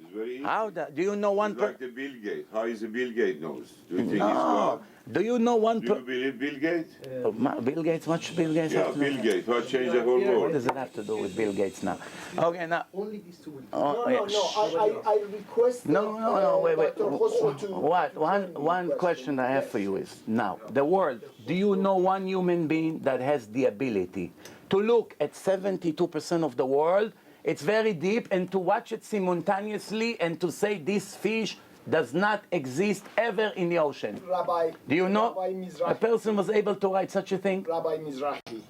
C: It's very easy.
A: How do you know one
C: It's like
A: person?
C: the Bill Gates. How is the Bill Gates knows? Do you think he's
A: No.
C: God?
A: Do you know one
C: Do you
A: person?
C: believe Bill Gates?
A: Bill Gates, what should Bill Gates
C: Yeah,
A: have to
C: Bill
A: do?
C: Gates. What changed the whole
A: What
C: world?
A: does it have to do with Bill Gates now? Okay, now.
E: Only these two will.
A: Oh, yeah, shh.
B: I request.
A: No, wait.
B: Dr. Khosrow to
A: What? One
B: question.
A: question I have for you is, now, the world, do you know one human being that has the ability to look at 72% of the world, it's very deep, and to watch it simultaneously and to say this fish does not exist ever in the ocean?
B: Rabbi,
A: Do you know
B: Rabbi
A: a
B: Mizrachi,
A: person was able to write such a thing?
B: Rabbi Mizrachi,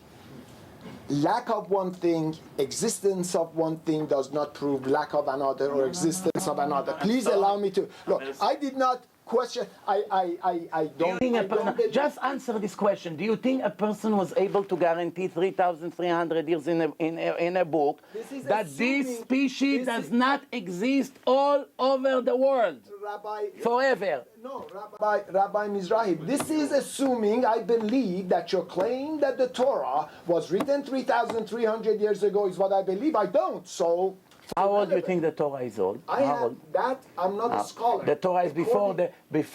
B: lack of one thing, existence of one thing does not prove lack of another or existence of another. Please allow me to look. I did not question. I don't.
A: Just answer this question. Do you think a person was able to guarantee 3,300 years in a book
B: This is
A: that
B: assuming-
A: this species
B: this
A: does
B: is-
A: not exist all over the world
B: Rabbi,
A: forever?
B: no, Rabbi Mizrahi, this is assuming, I believe, that your claim that the Torah was written 3,300 years ago is what I believe. I don't, so...
A: How old do you think the Torah is old?
B: I
A: How
B: have
A: old?
B: that, I'm not a scholar.
A: The Torah is before
B: According-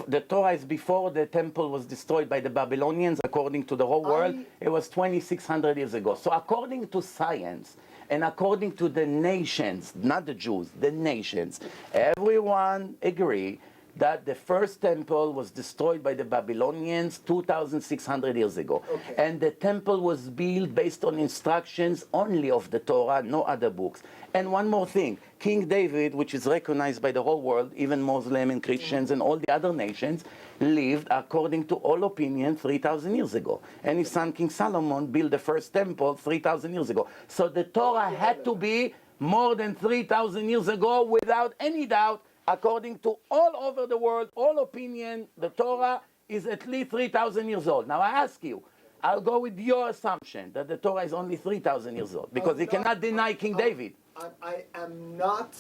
A: the Torah is before the temple was destroyed by the Babylonians. According to the whole world, it was 2,600 years ago. So according to science and according to the nations, not the Jews, the nations, everyone agree that the first temple was destroyed by the Babylonians 2,600 years ago.
B: Okay.
A: And the temple was built based on instructions only of the Torah, no other books. And one more thing, King David, which is recognized by the whole world, even Muslim and Christians and all the other nations, lived according to all opinion 3,000 years ago. And his son King Solomon built the first temple 3,000 years ago. So the Torah had to be more than 3,000 years ago without any doubt. According to all over the world, all opinion, the Torah is at least 3,000 years old. Now I ask you, I'll go with your assumption that the Torah is only 3,000 years old, because you cannot deny King David.
B: I am not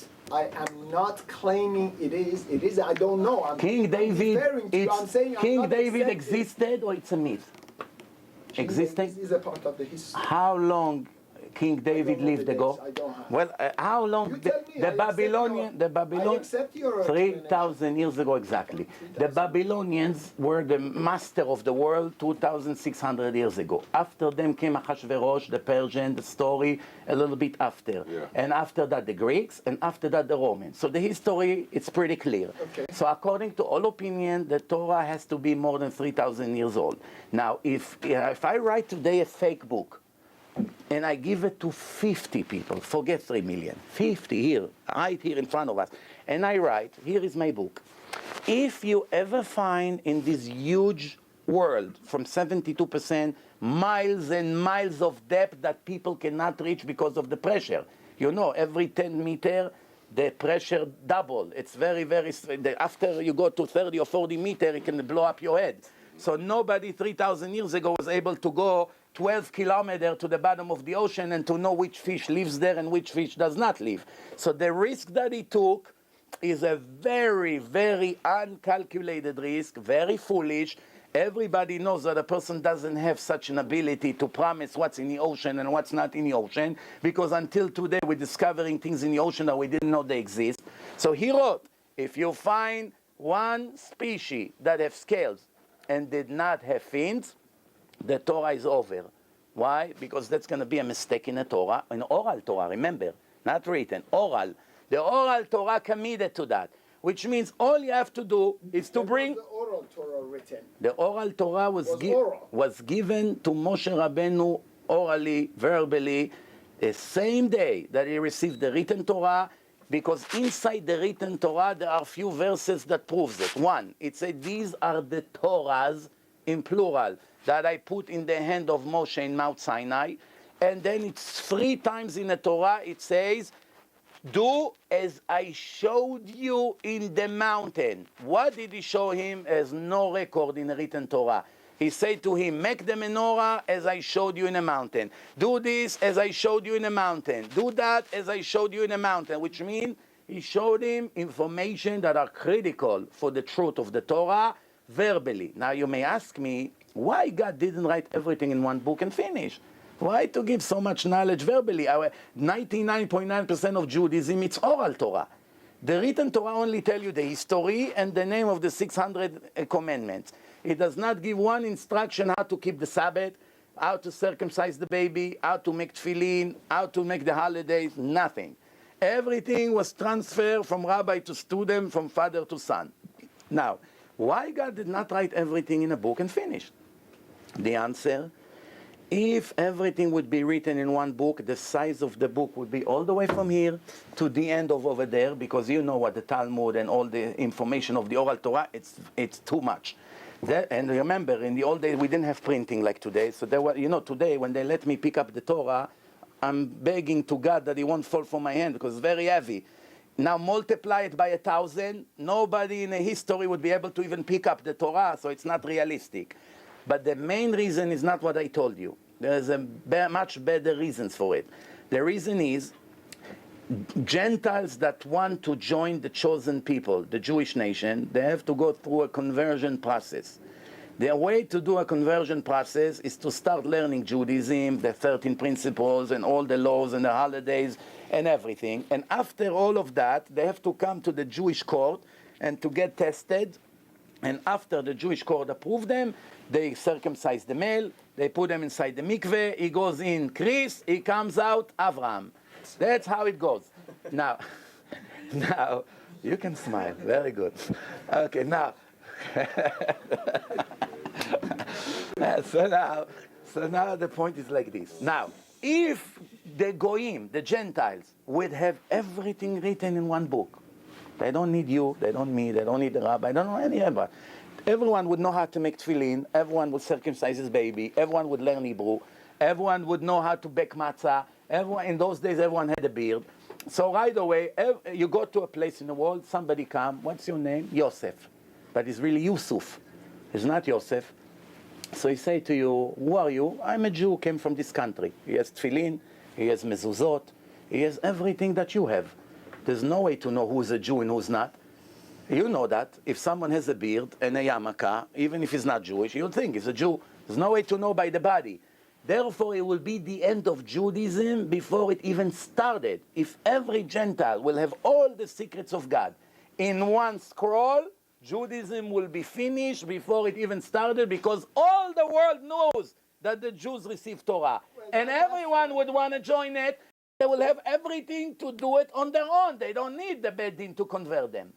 B: claiming it is. It is. I don't know.
A: King David,
B: I'm saying I'm
A: King
B: not
A: David
B: accepting.
A: existed, or it's a myth? Existing?
B: This is a part of the history.
A: How long King David
B: know
A: lived
B: the
A: ago?
B: dates. I don't have.
A: Well, how long?
B: You tell me, I
A: The Babylonian,
B: I accept your
A: 3,000 years ago exactly. The Babylonians were the master of the world 2,600 years ago. After them came Ahasuerus, the Persian, the story a little bit after.
C: Yeah.
A: And after that the Greeks, and after that the Romans. So the history, it's pretty clear.
B: Okay.
A: So according to all opinion, the Torah has to be more than 3,000 years old. Now, if I write today a fake book, and I give it to 50 people, forget 3 million, 50 here, right here in front of us, and I write, here is my book. If you ever find in this huge world, from 72%, miles and miles of depth that people cannot reach because of the pressure. You know, every 10 meter, the pressure double. It's very, very, after you go to 30 or 40 meter, it can blow up your head. So nobody 3,000 years ago was able to go 12 kilometers to the bottom of the ocean and to know which fish lives there and which fish does not live. So the risk that he took is a very, very uncalculated risk, very foolish. Everybody knows that a person doesn't have such an ability to promise what's in the ocean and what's not in the ocean, because until today we're discovering things in the ocean that we didn't know they exist. So he wrote, if you find one species that have scales and did not have fins, the Torah is over. Why? Because that's going to be a mistake in the Torah, in oral Torah, remember, not written, oral. The oral Torah committed to that, which means all you have to do is to bring...
B: The oral Torah written.
A: The oral Torah was given to Moshe Rabbeinu orally, verbally, the same day that he received the written Torah, because inside the written Torah there are few verses that proves it. One, it said, these are the Torahs, in plural, that I put in the hand of Moshe in Mount Sinai. And then it's 3 times in the Torah, it says, do as I showed you in the mountain. What did he show him? There's no record in the written Torah. He said to him, make the menorah as I showed you in the mountain. Do this as I showed you in the mountain. Do that as I showed you in the mountain, which means he showed him information that are critical for the truth of the Torah verbally. Now you may ask me, why God didn't write everything in one book and finish? Why to give so much knowledge verbally? 99.9% of Judaism, it's oral Torah. The written Torah only tell you the history and the name of the 600 commandments. It does not give one instruction how to keep the Sabbath, how to circumcise the baby, how to make tefillin, how to make the holidays, nothing. Everything was transferred from rabbi to student, from father to son. Now, why God did not write everything in a book and finish? The answer, if everything would be written in one book, the size of the book would be all the way from here to the end of over there, because you know what the Talmud and all the information of the oral Torah, it's too much. And remember, in the old days, we didn't have printing like today. So there were, today, when they let me pick up the Torah, I'm begging to God that it won't fall from my hand, because it's very heavy. Now multiply it by 1,000. Nobody in the history would be able to even pick up the Torah, so it's not realistic. But the main reason is not what I told you. There's a much better reasons for it. The reason is, Gentiles that want to join the chosen people, the Jewish nation, they have to go through a conversion process. The way to do a conversion process is to start learning Judaism, the 13 principles and all the laws and the holidays and everything. And after all of that, they have to come to the Jewish court and to get tested. And after the Jewish court approve them, they circumcise the male, they put them inside the mikveh, he goes in Chris, he comes out Avram. That's how it goes. Now, You can smile. Very good. Okay, now. So now the point is like this. Now, if the Goyim, the Gentiles, would have everything written in one book, they don't need you, they don't me, they don't need the rabbi, they don't know any rabbi. Everyone would know how to make tefillin, everyone would circumcise his baby, everyone would learn Hebrew, everyone would know how to bake matzah. Everyone, in those days, everyone had a beard. So right away, you go to a place in the world, somebody come, what's your name? Yosef. But it's really Yusuf. It's not Yosef. So he say to you, who are you? I'm a Jew, came from this country. He has tefillin, he has mezuzot, he has everything that you have. There's no way to know who's a Jew and who's not. You know that if someone has a beard and a yarmulke, even if he's not Jewish, you'll think he's a Jew. There's no way to know by the body. Therefore, it will be the end of Judaism before it even started. If every Gentile will have all the secrets of God in one scroll, Judaism will be finished before it even started, because all the world knows that the Jews received Torah. And everyone would want to join it. They will have everything to do it on their own. They don't need the Beit Din to convert them.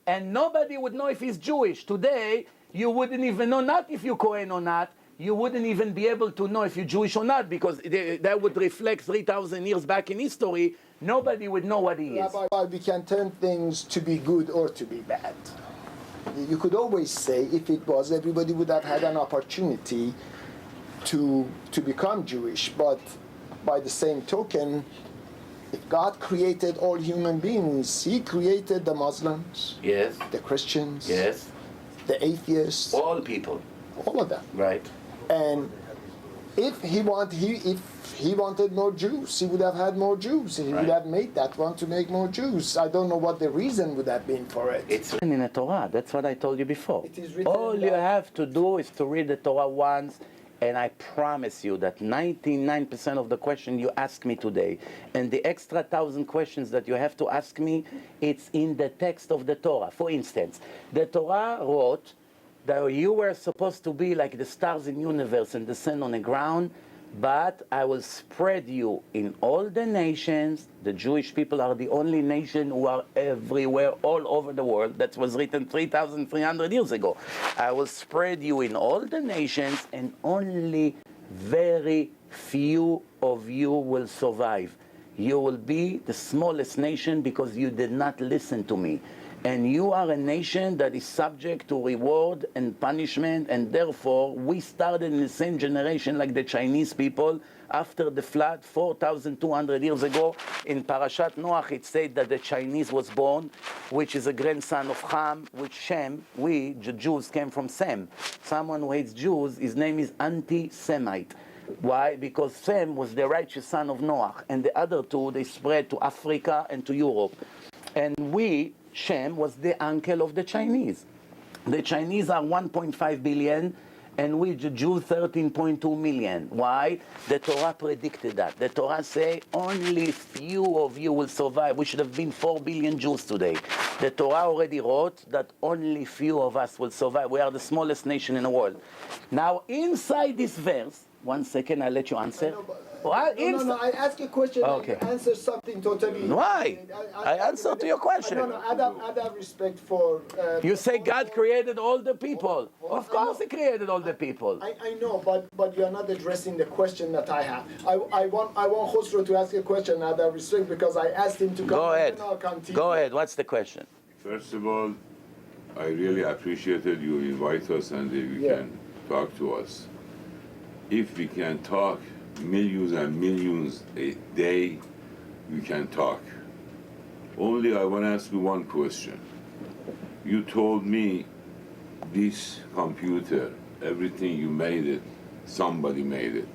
A: And nobody would know if he's Jewish. Today, you wouldn't even know, not if you're Kohen or not, you wouldn't even be able to know if you're Jewish or not, because that would reflect 3,000 years back in history. Nobody would know what he is.
B: Rabbi, we can turn things to be good or to be bad. You could always say, if it was, everybody would have had an opportunity to become Jewish. But by the same token, if God created all human beings, He created the Muslims,
A: Yes.
B: the Christians,
A: Yes.
B: the atheists,
A: All people.
B: all of them.
A: Right.
B: And if he wanted more Jews, he would have had more Jews. He would have made that one to make more Jews. I don't know what the reason would have been for it.
A: It's written in the Torah. That's what I told you before.
B: It is written
A: All
B: in
A: you
B: that.
A: have to do is to read the Torah once, and I promise you that 99% of the questions you ask me today, and the extra 1,000 questions that you have to ask me, it's in the text of the Torah. For instance, the Torah wrote that you were supposed to be like the stars in the universe and the sand on the ground, but I will spread you in all the nations. The Jewish people are the only nation who are everywhere, all over the world. That was written 3,300 years ago. I will spread you in all the nations, and only very few of you will survive. You will be the smallest nation because you did not listen to me. And you are a nation that is subject to reward and punishment, and therefore we started in the same generation like the Chinese people after the flood 4,200 years ago. In Parashat Noach it said that the Chinese was born, which is a grandson of Ham, which Shem, we, the Jews, came from Sem. Someone who hates Jews, his name is anti-Semite. Why? Because Sem was the righteous son of Noach, and the other two, they spread to Africa and to Europe. And we, Shem, was the uncle of the Chinese. The Chinese are 1.5 billion, and we, the Jews, 13.2 million. Why? The Torah predicted that. The Torah say only few of you will survive. We should have been 4 billion Jews today. The Torah already wrote that only few of us will survive. We are the smallest nation in the world. Now, inside this verse, one second, I'll let you answer. Well,
B: No, I ask a question
A: Okay.
B: and you answer something totally.
A: Why? I answer to your question.
B: No, out of respect for...
A: You say God created all the people. Of course He created all the people.
B: I know, but you're not addressing the question that I have. I want Khosrow to ask a question out of respect, because I asked him to come.
A: Go ahead.
B: And I'll continue.
A: Go ahead. What's the question?
C: First of all, I really appreciated you invite us and you can talk to us. If we can talk millions and millions a day, we can talk. Only I want to ask you one question. You told me this computer, everything you made it, somebody made it.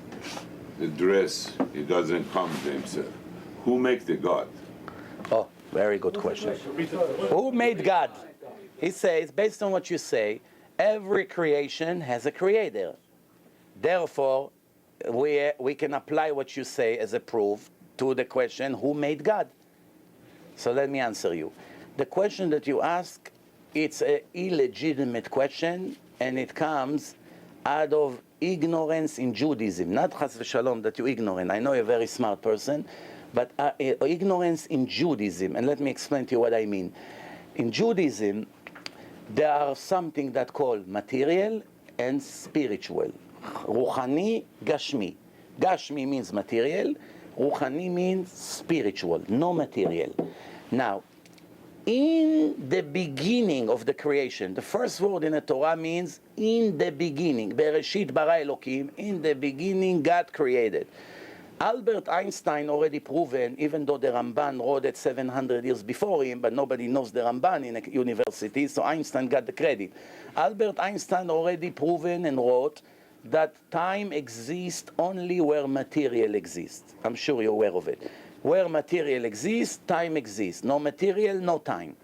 C: The dress, it doesn't come themselves. Who make the God?
A: Oh, very good question. Who made God? He says, based on what you say, every creation has a creator. Therefore, we can apply what you say as a proof to the question, who made God? So let me answer you. The question that you ask, it's an illegitimate question, and it comes out of ignorance in Judaism. Not chas v'shalom that you're ignorant. I know you're a very smart person, but ignorance in Judaism. And let me explain to you what I mean. in Judaism, there are something that called material and spiritual. Ruchani, Gashmi. Gashmi means material, Ruchani means spiritual, no material. Now, in the beginning of the creation, the first word in the Torah means in the beginning. Bereshit bara Elokim, in the beginning God created. Albert Einstein already proven, even though the Ramban wrote it 700 years before him, but nobody knows the Ramban in a university, so Einstein got the credit. Albert Einstein already proven and wrote that time exists only where material exists. I'm sure you're aware of it. Where material exists, time exists. No material, no time.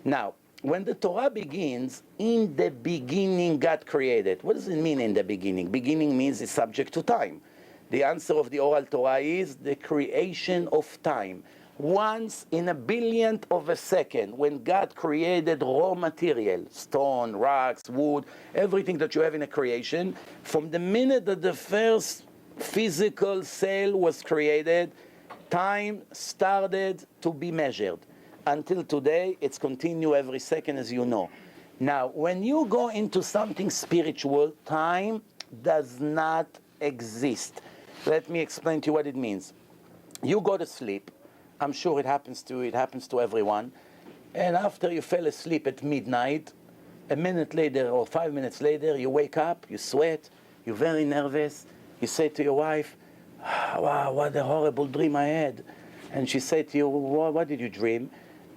A: Now, when the Torah begins, in the beginning God created. What does it mean in the beginning? Beginning means it's subject to time. The answer of the oral Torah is the creation of time. Once in a billionth of a second, when God created raw material, stone, rocks, wood, everything that you have in a creation, from the minute that the first physical cell was created, time started to be measured. Until today, it's continued every second, as you know. Now, when you go into something spiritual, time does not exist. Let me explain to you what it means. You go to sleep. I'm sure it happens to you, it happens to everyone. And after you fell asleep at midnight, a minute later or 5 minutes later, you wake up, you sweat, you're very nervous. You say to your wife, wow, what a horrible dream I had. And she said to you, what did you dream?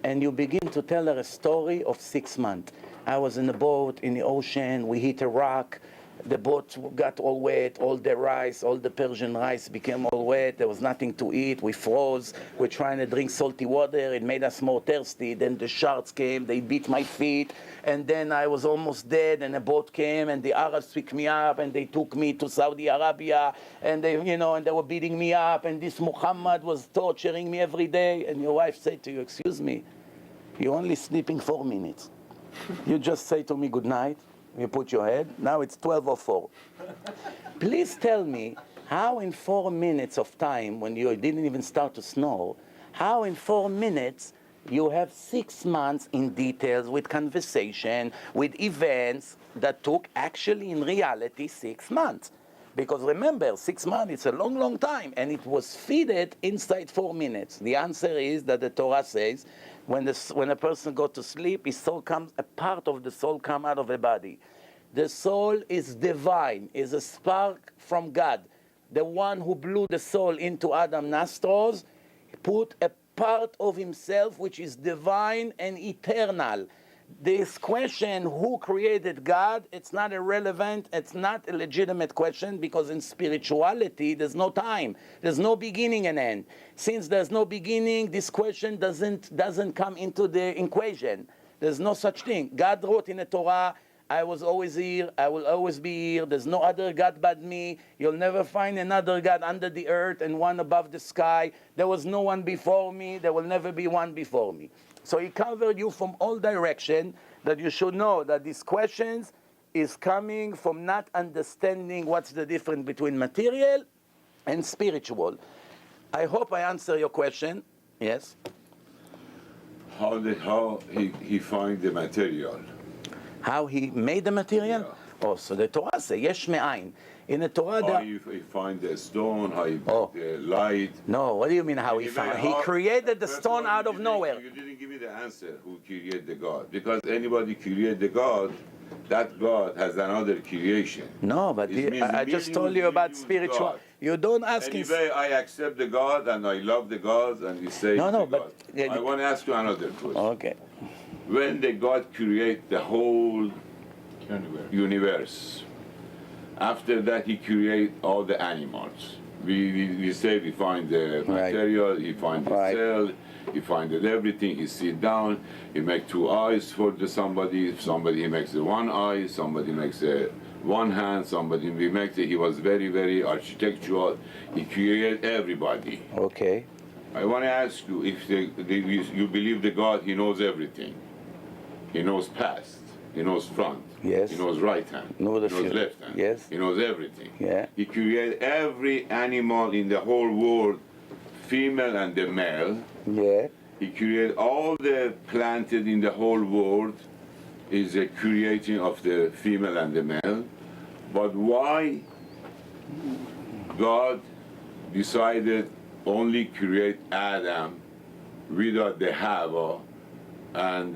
A: And you begin to tell her a story of 6 months. I was in a boat in the ocean, we hit a rock, the boat got all wet, all the rice, all the Persian rice became all wet, there was nothing to eat, we froze, we're trying to drink salty water, it made us more thirsty, then the sharks came, they beat my feet, and then I was almost dead, and a boat came, and the Arabs picked me up, and they took me to Saudi Arabia, and they, and they were beating me up, and this Muhammad was torturing me every day, and your wife said to you, excuse me, you're only sleeping 4 minutes. You just say to me good night, you put your head, now it's 12:04. Please tell me how in 4 minutes of time, when you didn't even start to snore, how in 4 minutes you have 6 months in details with conversation, with events that took actually in reality 6 months. Because remember, 6 months, it's a long, long time, and it was fed inside 4 minutes. The answer is that the Torah says, when a person goes to sleep, his soul comes, a part of the soul comes out of the body. The soul is divine, is a spark from God. The one who blew the soul into Adam's nostrils put a part of himself which is divine and eternal. This question, who created God, it's not irrelevant, it's not a legitimate question, because in spirituality there's no time, there's no beginning and end. Since there's no beginning, this question doesn't come into the equation. There's no such thing. God wrote in the Torah, I was always here, I will always be here, there's no other God but me, you'll never find another God under the earth and one above the sky, there was no one before me, there will never be one before me. So he covered you from all directions, that you should know that these questions is coming from not understanding what's the difference between material and spiritual. I hope I answer your question. Yes?
C: How he find the material?
A: How he made the material?
C: Yeah.
A: Oh, so the Torah says, yesh me'ayin. In the Torah,
C: How he find the stone, how he make the light.
A: No, what do you mean how he found? He created the stone out of nowhere.
C: You didn't give me the answer, who created the God. Because anybody create the God, that God has another creation.
A: No, but I just told you about spiritual.
C: God.
A: You don't ask him.
C: Anyway, I accept the God and I love the God and you say
A: No,
C: but I want to ask you another question.
A: Okay.
C: When the God create the whole universe, after that he create all the animals. We say we find the material, he find the cell, he finded everything, he sit down, he make 2 eyes for somebody he makes the 1 eye, somebody makes a 1 hand, somebody he was very, very architectural, he created everybody.
A: Okay.
C: I want to ask you, if you believe the God, he knows everything. He knows past, he knows front,
A: yes.
C: He knows right hand, he knows left hand,
A: yes.
C: He knows everything.
A: Yeah.
C: He created every animal in the whole world, female and the male.
A: Yeah.
C: He created all the planted in the whole world is a creating of the female and the male. But why God decided only create Adam without the Hava, and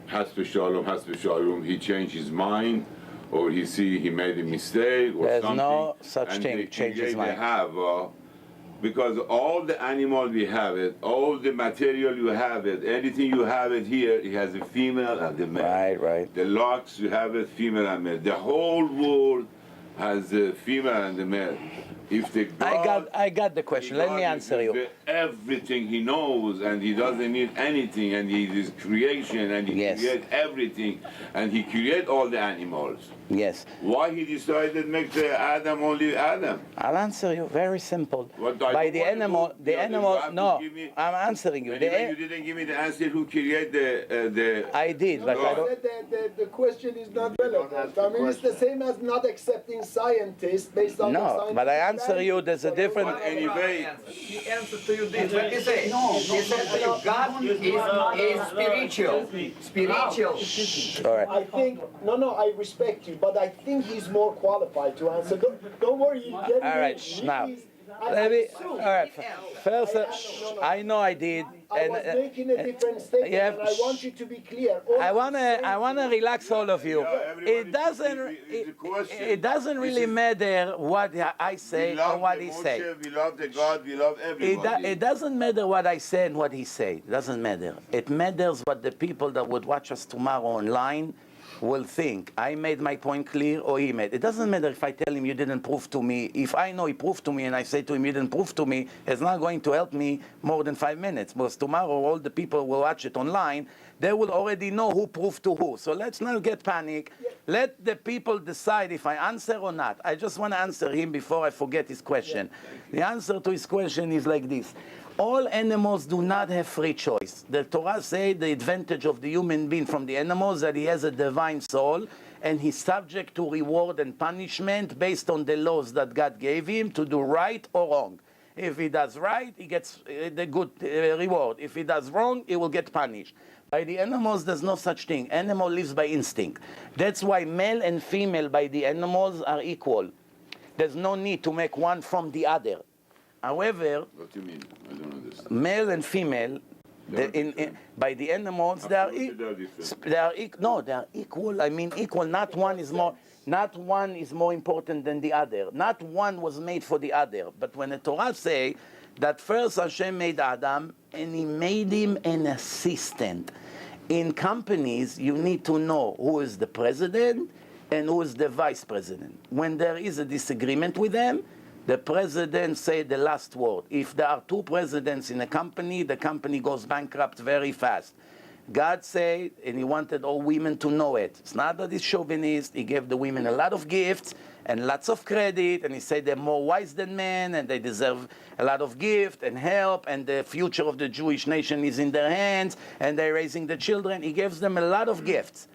C: hasbe shalom, he changed his mind, or he made a mistake, or
A: There's
C: something.
A: no such
C: and
A: thing,
C: they
A: change his
C: create
A: mind.
C: the Hava, because all the animal we have it, all the material you have it, anything you have it here, it has a female and a male.
A: Right, right.
C: The locks you have it, female and male. The whole world has a female and a male. If the God,
A: I got the question. Let me answer you.
C: Everything he knows, and he doesn't need anything, and he is creation, and he
A: Yes.
C: create everything, and he create all the animals.
A: Yes.
C: Why he decided make the Adam only Adam?
A: I'll answer you. Very simple.
C: What, I
A: By
C: don't
A: the
C: want to
A: animal,
C: go-
A: the
C: you
A: animal.
C: have to
A: No,
C: give me-
A: I'm answering you.
C: Anyway, you didn't give me the answer. Who create the?
A: I did, but I
B: I
A: don't.
B: said the question is not
C: don't
B: relevant.
C: have the
B: I mean, it's the same as not accepting scientists based on the
A: No,
B: scientific
A: but I answer you.
B: value.
A: There's a different.
C: But anyway,
D: He answered to you this. Let me say. He said to you, God is spiritual. Spiritual.
A: All right.
B: I think, no, I respect you, but I think he's more qualified to answer. Don't worry, you get
A: All right, now. Let me. All right. First, I know I did,
B: I was making a different statement,
A: yeah,
B: and I want you to be clear.
A: I wanna relax all of you. It doesn't.
C: It's a question.
A: It doesn't really matter what I say or what he say.
C: We love the God. We love everybody.
A: It doesn't matter what I say and what he say. It doesn't matter. It matters what the people that would watch us tomorrow online will think. I made my point clear or he made. It doesn't matter if I tell him you didn't prove to me. If I know he proved to me and I say to him you didn't prove to me, it's not going to help me more than 5 minutes. Because tomorrow all the people will watch it online. They will already know who proved to who. So let's not get panic. Let the people decide if I answer or not. I just want to answer him before I forget his question. The answer to his question is like this. All animals do not have free choice. The Torah says the advantage of the human being from the animals that he has a divine soul and he's subject to reward and punishment based on the laws that God gave him to do right or wrong. If he does right, he gets the good reward. If he does wrong, he will get punished. By the animals, there's no such thing. Animal lives by instinct. That's why male and female by the animals are equal. There's no need to make one from the other. However,
C: What do you mean? I don't understand.
A: male and female, by the animals, they are equal. I mean equal. Not one is more important than the other. Not one was made for the other. But when the Torah say that first Hashem made Adam and he made him an assistant. In companies, you need to know who is the president and who is the vice president. When there is a disagreement with them, the president say the last word. If there are two presidents in a company, the company goes bankrupt very fast. God said, and he wanted all women to know it. It's not that he's chauvinist. He gave the women a lot of gifts and lots of credit, and he said they're more wise than men, and they deserve a lot of gift and help, and the future of the Jewish nation is in their hands, and they're raising the children. He gives them a lot of gifts.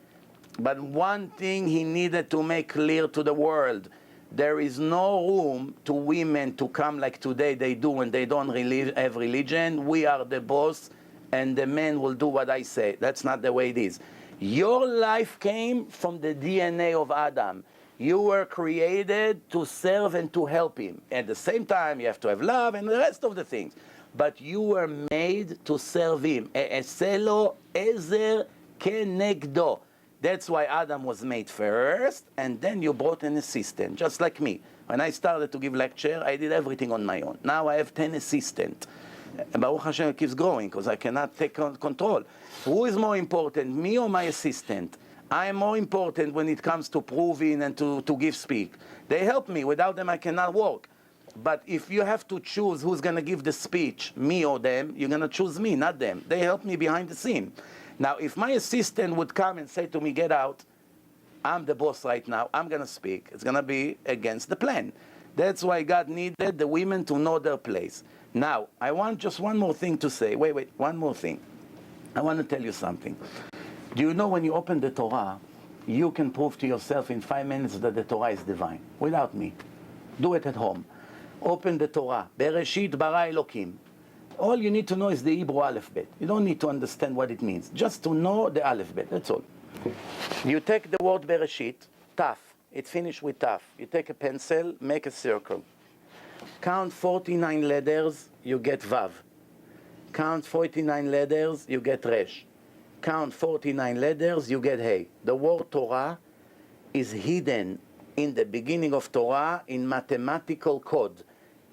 A: But one thing he needed to make clear to the world, there is no room to women to come like today they do when they don't really have religion. We are the boss, and the men will do what I say. That's not the way it is. Your life came from the DNA of Adam. You were created to serve and to help him. At the same time, you have to have love and the rest of the things. But you were made to serve him. E'eselo ezer kenegdo. That's why Adam was made first, and then you brought an assistant, just like me. When I started to give lecture, I did everything on my own. Now I have 10 assistants. And Baruch Hashem keeps growing, because I cannot take control. Who is more important, me or my assistant? I am more important when it comes to proving and to give speak. They help me. Without them, I cannot work. But if you have to choose who's going to give the speech, me or them, you're going to choose me, not them. They help me behind the scene. Now, if my assistant would come and say to me, get out, I'm the boss right now, I'm going to speak, it's going to be against the plan. That's why God needed the women to know their place. Now, I want just one more thing to say. Wait, one more thing. I want to tell you something. Do you know when you open the Torah, you can prove to yourself in 5 minutes that the Torah is divine, without me. Do it at home. Open the Torah. Bereshit bara Elokim. All you need to know is the Hebrew alphabet. You don't need to understand what it means. Just to know the alphabet, that's all. You take the word Bereshit, Taf. It's finished with Taf. You take a pencil, make a circle. Count 49 letters, you get Vav. Count 49 letters, you get Resh. Count 49 letters, you get Hey. The word Torah is hidden in the beginning of Torah in mathematical code.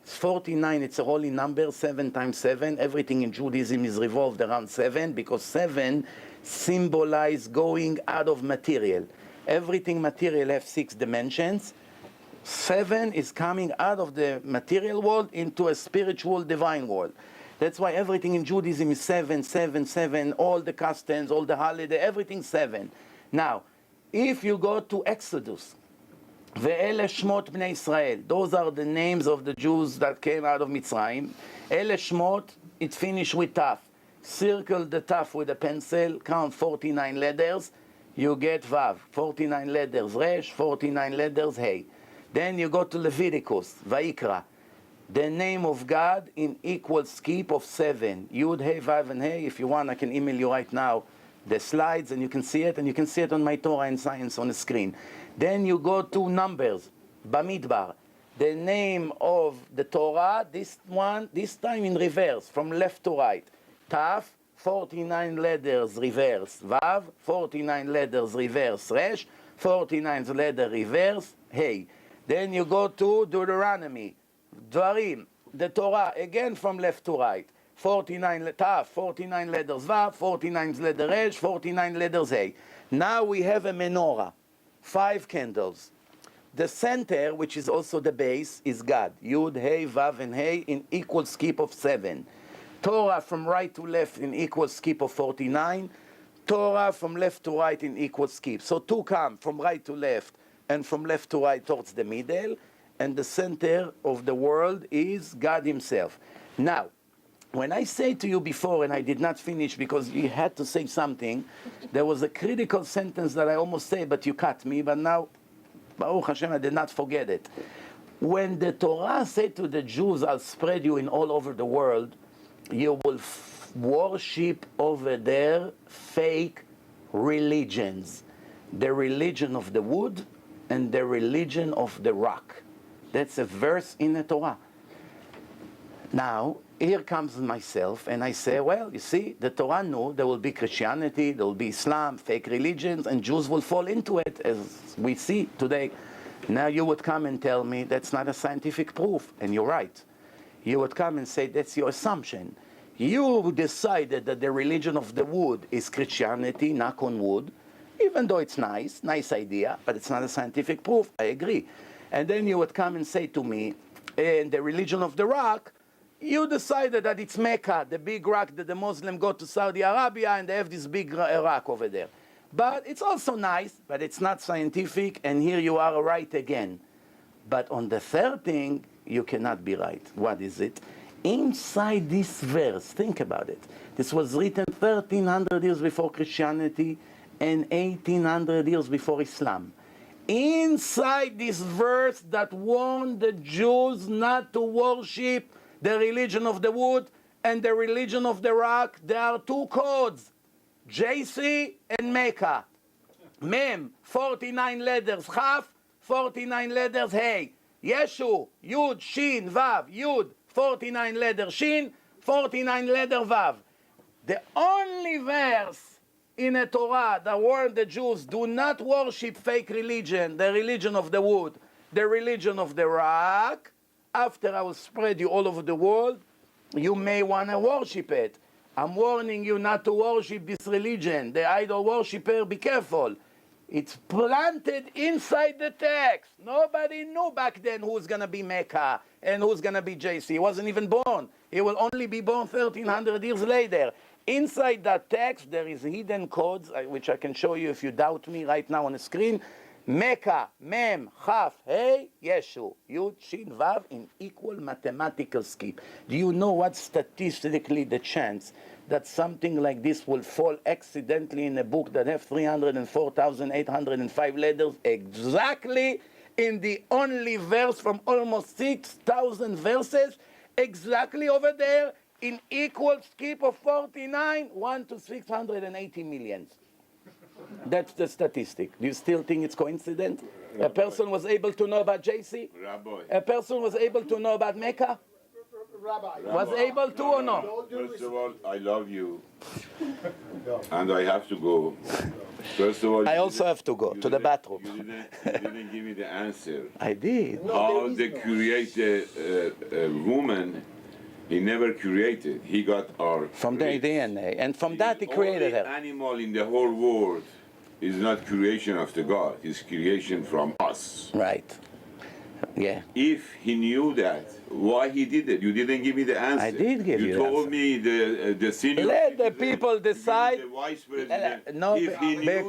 A: It's 49, it's a holy number, 7 times 7. Everything in Judaism is revolved around 7 because 7 symbolizes going out of material. Everything material has 6 dimensions. 7 is coming out of the material world into a spiritual divine world. That's why everything in Judaism is 7, 7, 7, all the customs, all the holiday, everything 7. Now, if you go to Exodus, Ve'ele Shmot Bnei Israel, those are the names of the Jews that came out of Mitzrayim. Ele Shmot, it finished with Taf. Circle the Taf with a pencil, count 49 letters, you get Vav. 49 letters Resh, 49 letters Hey. Then you go to Leviticus, Vaikra. The name of God in equal skip of 7. Yud, Hey, Vav, and Hey. If you want, I can email you right now the slides, and you can see it, and you can see it on my Torah and Science on the screen. Then you go to Numbers, Bamidbar. The name of the Torah, this one, this time in reverse, from left to right. Taf, 49 letters reverse. Vav, 49 letters reverse. Resh, 49 letter reverse. Hey. Then you go to Deuteronomy, Dvarim, the Torah, again from left to right. 49 Taf, 49 letters Vav, 49 letters Resh, 49 letters Hey. Now we have a menorah, 5 candles. The center, which is also the base, is God. Yud, Hey, Vav, and Hey in equal skip of 7. Torah from right to left in equal skip of 49. Torah from left to right in equal skip. So 2 come from right to left and from left to right towards the middle. And the center of the world is God Himself. Now, when I say to you before, and I did not finish because you had to say something, there was a critical sentence that I almost said, but you cut me, but now, Baruch Hashem, I did not forget it. When the Torah said to the Jews, I'll spread you in all over the world, you will worship over there fake religions. The religion of the wood and the religion of the rock. That's a verse in the Torah. Now, here comes myself, and I say, well, you see, the Torah knew there will be Christianity, there will be Islam, fake religions, and Jews will fall into it, as we see today. Now you would come and tell me that's not a scientific proof, and you're right. You would come and say that's your assumption. You decided that the religion of the wood is Christianity, knock on wood, even though it's nice idea, but it's not a scientific proof. I agree. And then you would come and say to me, in the religion of the rock, you decided that it's Mecca, the big rock that the Muslims go to Saudi Arabia and they have this big rock over there. But it's also nice, but it's not scientific, and here you are right again. But on the third thing, you cannot be right. What is it? Inside this verse, think about it. This was written 1,300 years before Christianity and 1,800 years before Islam. Inside this verse that warned the Jews not to worship the religion of the wood and the religion of the rock, there are 2 codes, JC and Mecca. Mem, 49 letters Chaf, 49 letters Hey. Yeshu, Yud, Shin, Vav, Yud, 49 letter Shin, 49 letter Vav. The only verse in a Torah that warned the Jews, do not worship fake religion, the religion of the wood, the religion of the rock. After I will spread you all over the world, you may want to worship it. I'm warning you not to worship this religion. The idol worshiper, be careful. It's planted inside the text. Nobody knew back then who's going to be Mecca and who's going to be JC. He wasn't even born. He will only be born 1,300 years later. Inside that text, there is hidden codes, which I can show you if you doubt me right now on the screen. Mecca, Mem, Chaf, Hey, Yeshu, Yud, Shin, Vav in equal mathematical skip. Do you know what statistically the chance that something like this will fall accidentally in a book that have 304,805 letters exactly in the only verse from almost 6,000 verses, exactly over there in equal skip of 49, 1 to 680 millions. That's the statistic. Do you still think it's coincidence? A person was able to know about JC?
C: Rabbi.
A: A person was able to know about Mecca?
B: Rabbi.
A: Was able to or no?
C: First of all, I love you, and I have to go. First of all,
A: I also have to go to the bathroom.
C: You didn't give me the answer.
A: I did.
C: How they create a woman, he never created. He got our
A: From the
C: race.
A: DNA. And from that he created
C: Only
A: her.
C: animal in the whole world is not creation of the God. It's creation from us.
A: Right. Yeah.
C: If he knew that, why he did it? You didn't give me the answer.
A: I did give you the
C: told
A: answer.
C: me the senior.
A: Let the
C: citizen,
A: people decide.
C: The vice president.
A: No,
C: if he knew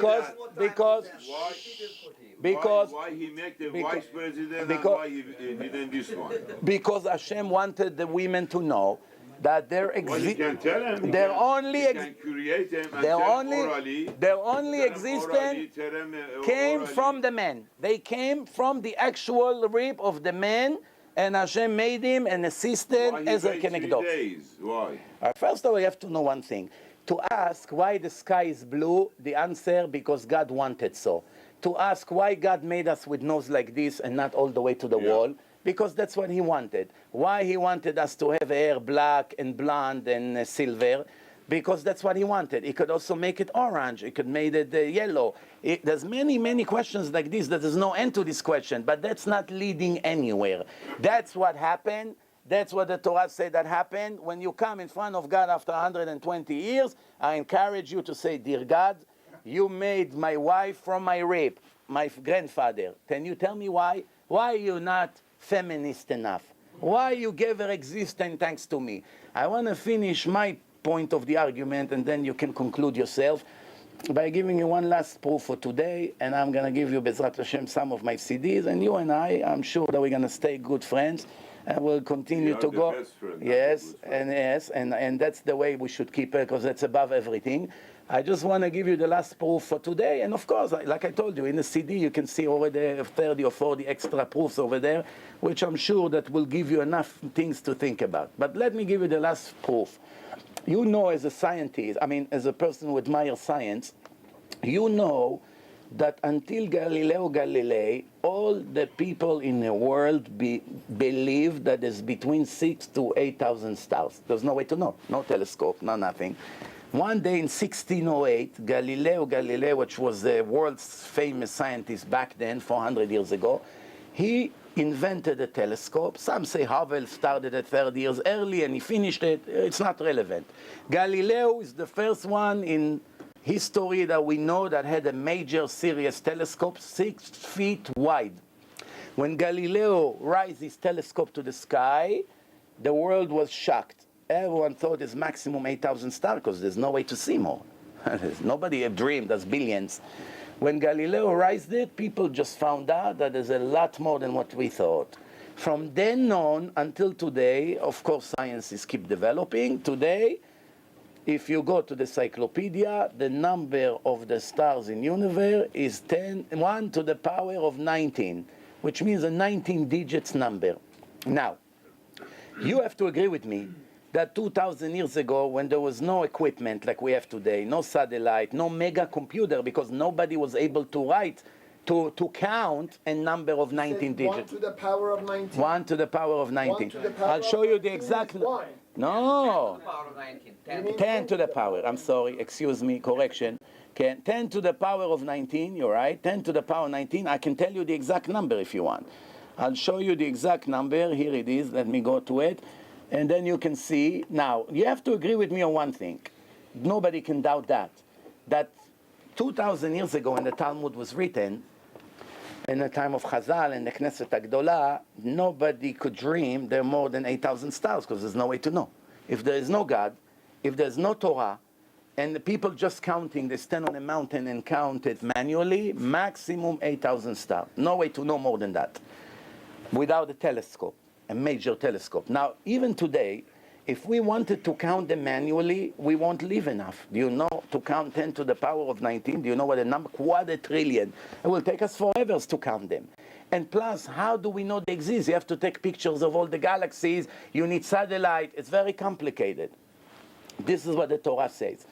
A: because
C: why he make the
A: because-
C: vice president
A: because-
C: and why he didn't this one?
A: because Hashem wanted the women to know that they're
C: Well, you can tell him.
A: they're only
C: you can create them and
A: their
C: tell
A: only
C: orally.
A: their only
C: tell him
A: existence
C: orally, tell him,
A: came
C: orally.
A: from the man. They came from the actual rib of the man, and Hashem made him an assistant
C: Why he
A: as a
C: wait 3
A: kenegdo.
C: days? Why?
A: First of all, you have to know one thing. To ask why the sky is blue, the answer, because God wanted so. To ask why God made us with nose like this and not all the way to the
C: Yeah.
A: wall, because that's what he wanted. Why he wanted us to have hair black and blonde and silver, because that's what he wanted. He could also make it orange. He could make it yellow. There's many questions like this. There's no end to this question, but that's not leading anywhere. That's what happened. That's what the Torah said that happened. When you come in front of God after 120 years, I encourage you to say, Dear God, you made my wife from my rib, my grandfather. Can you tell me why? Why are you not feminist enough? Why you gave her existence thanks to me? I want to finish my point of the argument, and then you can conclude yourself by giving you one last proof for today, and I'm going to give you, Bezrat Hashem, some of my CDs, and you and I'm sure that we're going to stay good friends, and we'll continue
C: You are
A: to
C: the
A: go.
C: best friend, not
A: Yes,
C: the good
A: and and that's the way we should keep it, because that's above everything. I just want to give you the last proof for today, and of course, like I told you, in the CD you can see over there 30 or 40 extra proofs over there, which I'm sure that will give you enough things to think about. But let me give you the last proof. You know, as a scientist, as a person who admires science, you know that until Galileo Galilei, all the people in the world believe that there's between 6,000 to 8,000 stars. There's no way to know. No telescope, no nothing. One day in 1608, Galileo Galilei, which was the world's famous scientist back then, 400 years ago, he invented a telescope. Some say Hubble started it 30 years early and he finished it. It's not relevant. Galileo is the first one in history that we know that had a major serious telescope 6 feet wide. When Galileo raised his telescope to the sky, the world was shocked. Everyone thought it's maximum 8,000 stars because there's no way to see more. Nobody had dreamed there's billions. When Galileo raised it, people just found out that there's a lot more than what we thought. From then on until today, of course, sciences keep developing. Today, if you go to the encyclopedia, the number of the stars in universe is 1 to the power of 19, which means a 19 digits number. Now, you have to agree with me that 2,000 years ago, when there was no equipment like we have today, no satellite, no mega computer, because nobody was able to write, to count a number of 19 digits.
B: 1 to the power of 19.
A: 1 to the power of 19.
B: 1 to the power
A: I'll show you the
B: 19
A: exact.
B: is why?
A: No.
D: Power of 19.
B: You mean
A: 10 to the power, I'm sorry, excuse me, correction. Okay, 10 to the power of 19, you're right, 10 to the power of 19, I can tell you the exact number if you want. I'll show you the exact number, here it is, let me go to it, and then you can see. Now, you have to agree with me on one thing, nobody can doubt that 2,000 years ago when the Talmud was written, in the time of Chazal and the Knesset Agdolah, nobody could dream there are more than 8,000 stars because there's no way to know. If there is no God, if there's no Torah, and the people just counting, they stand on a mountain and count it manually, maximum 8,000 stars. No way to know more than that without a telescope, a major telescope. Now, even today, if we wanted to count them manually, we won't live enough. Do you know, to count 10 to the power of 19, do you know what the number? Quadrillion. It will take us forever to count them. And plus, how do we know they exist? You have to take pictures of all the galaxies. You need satellite. It's very complicated. This is what the Torah says.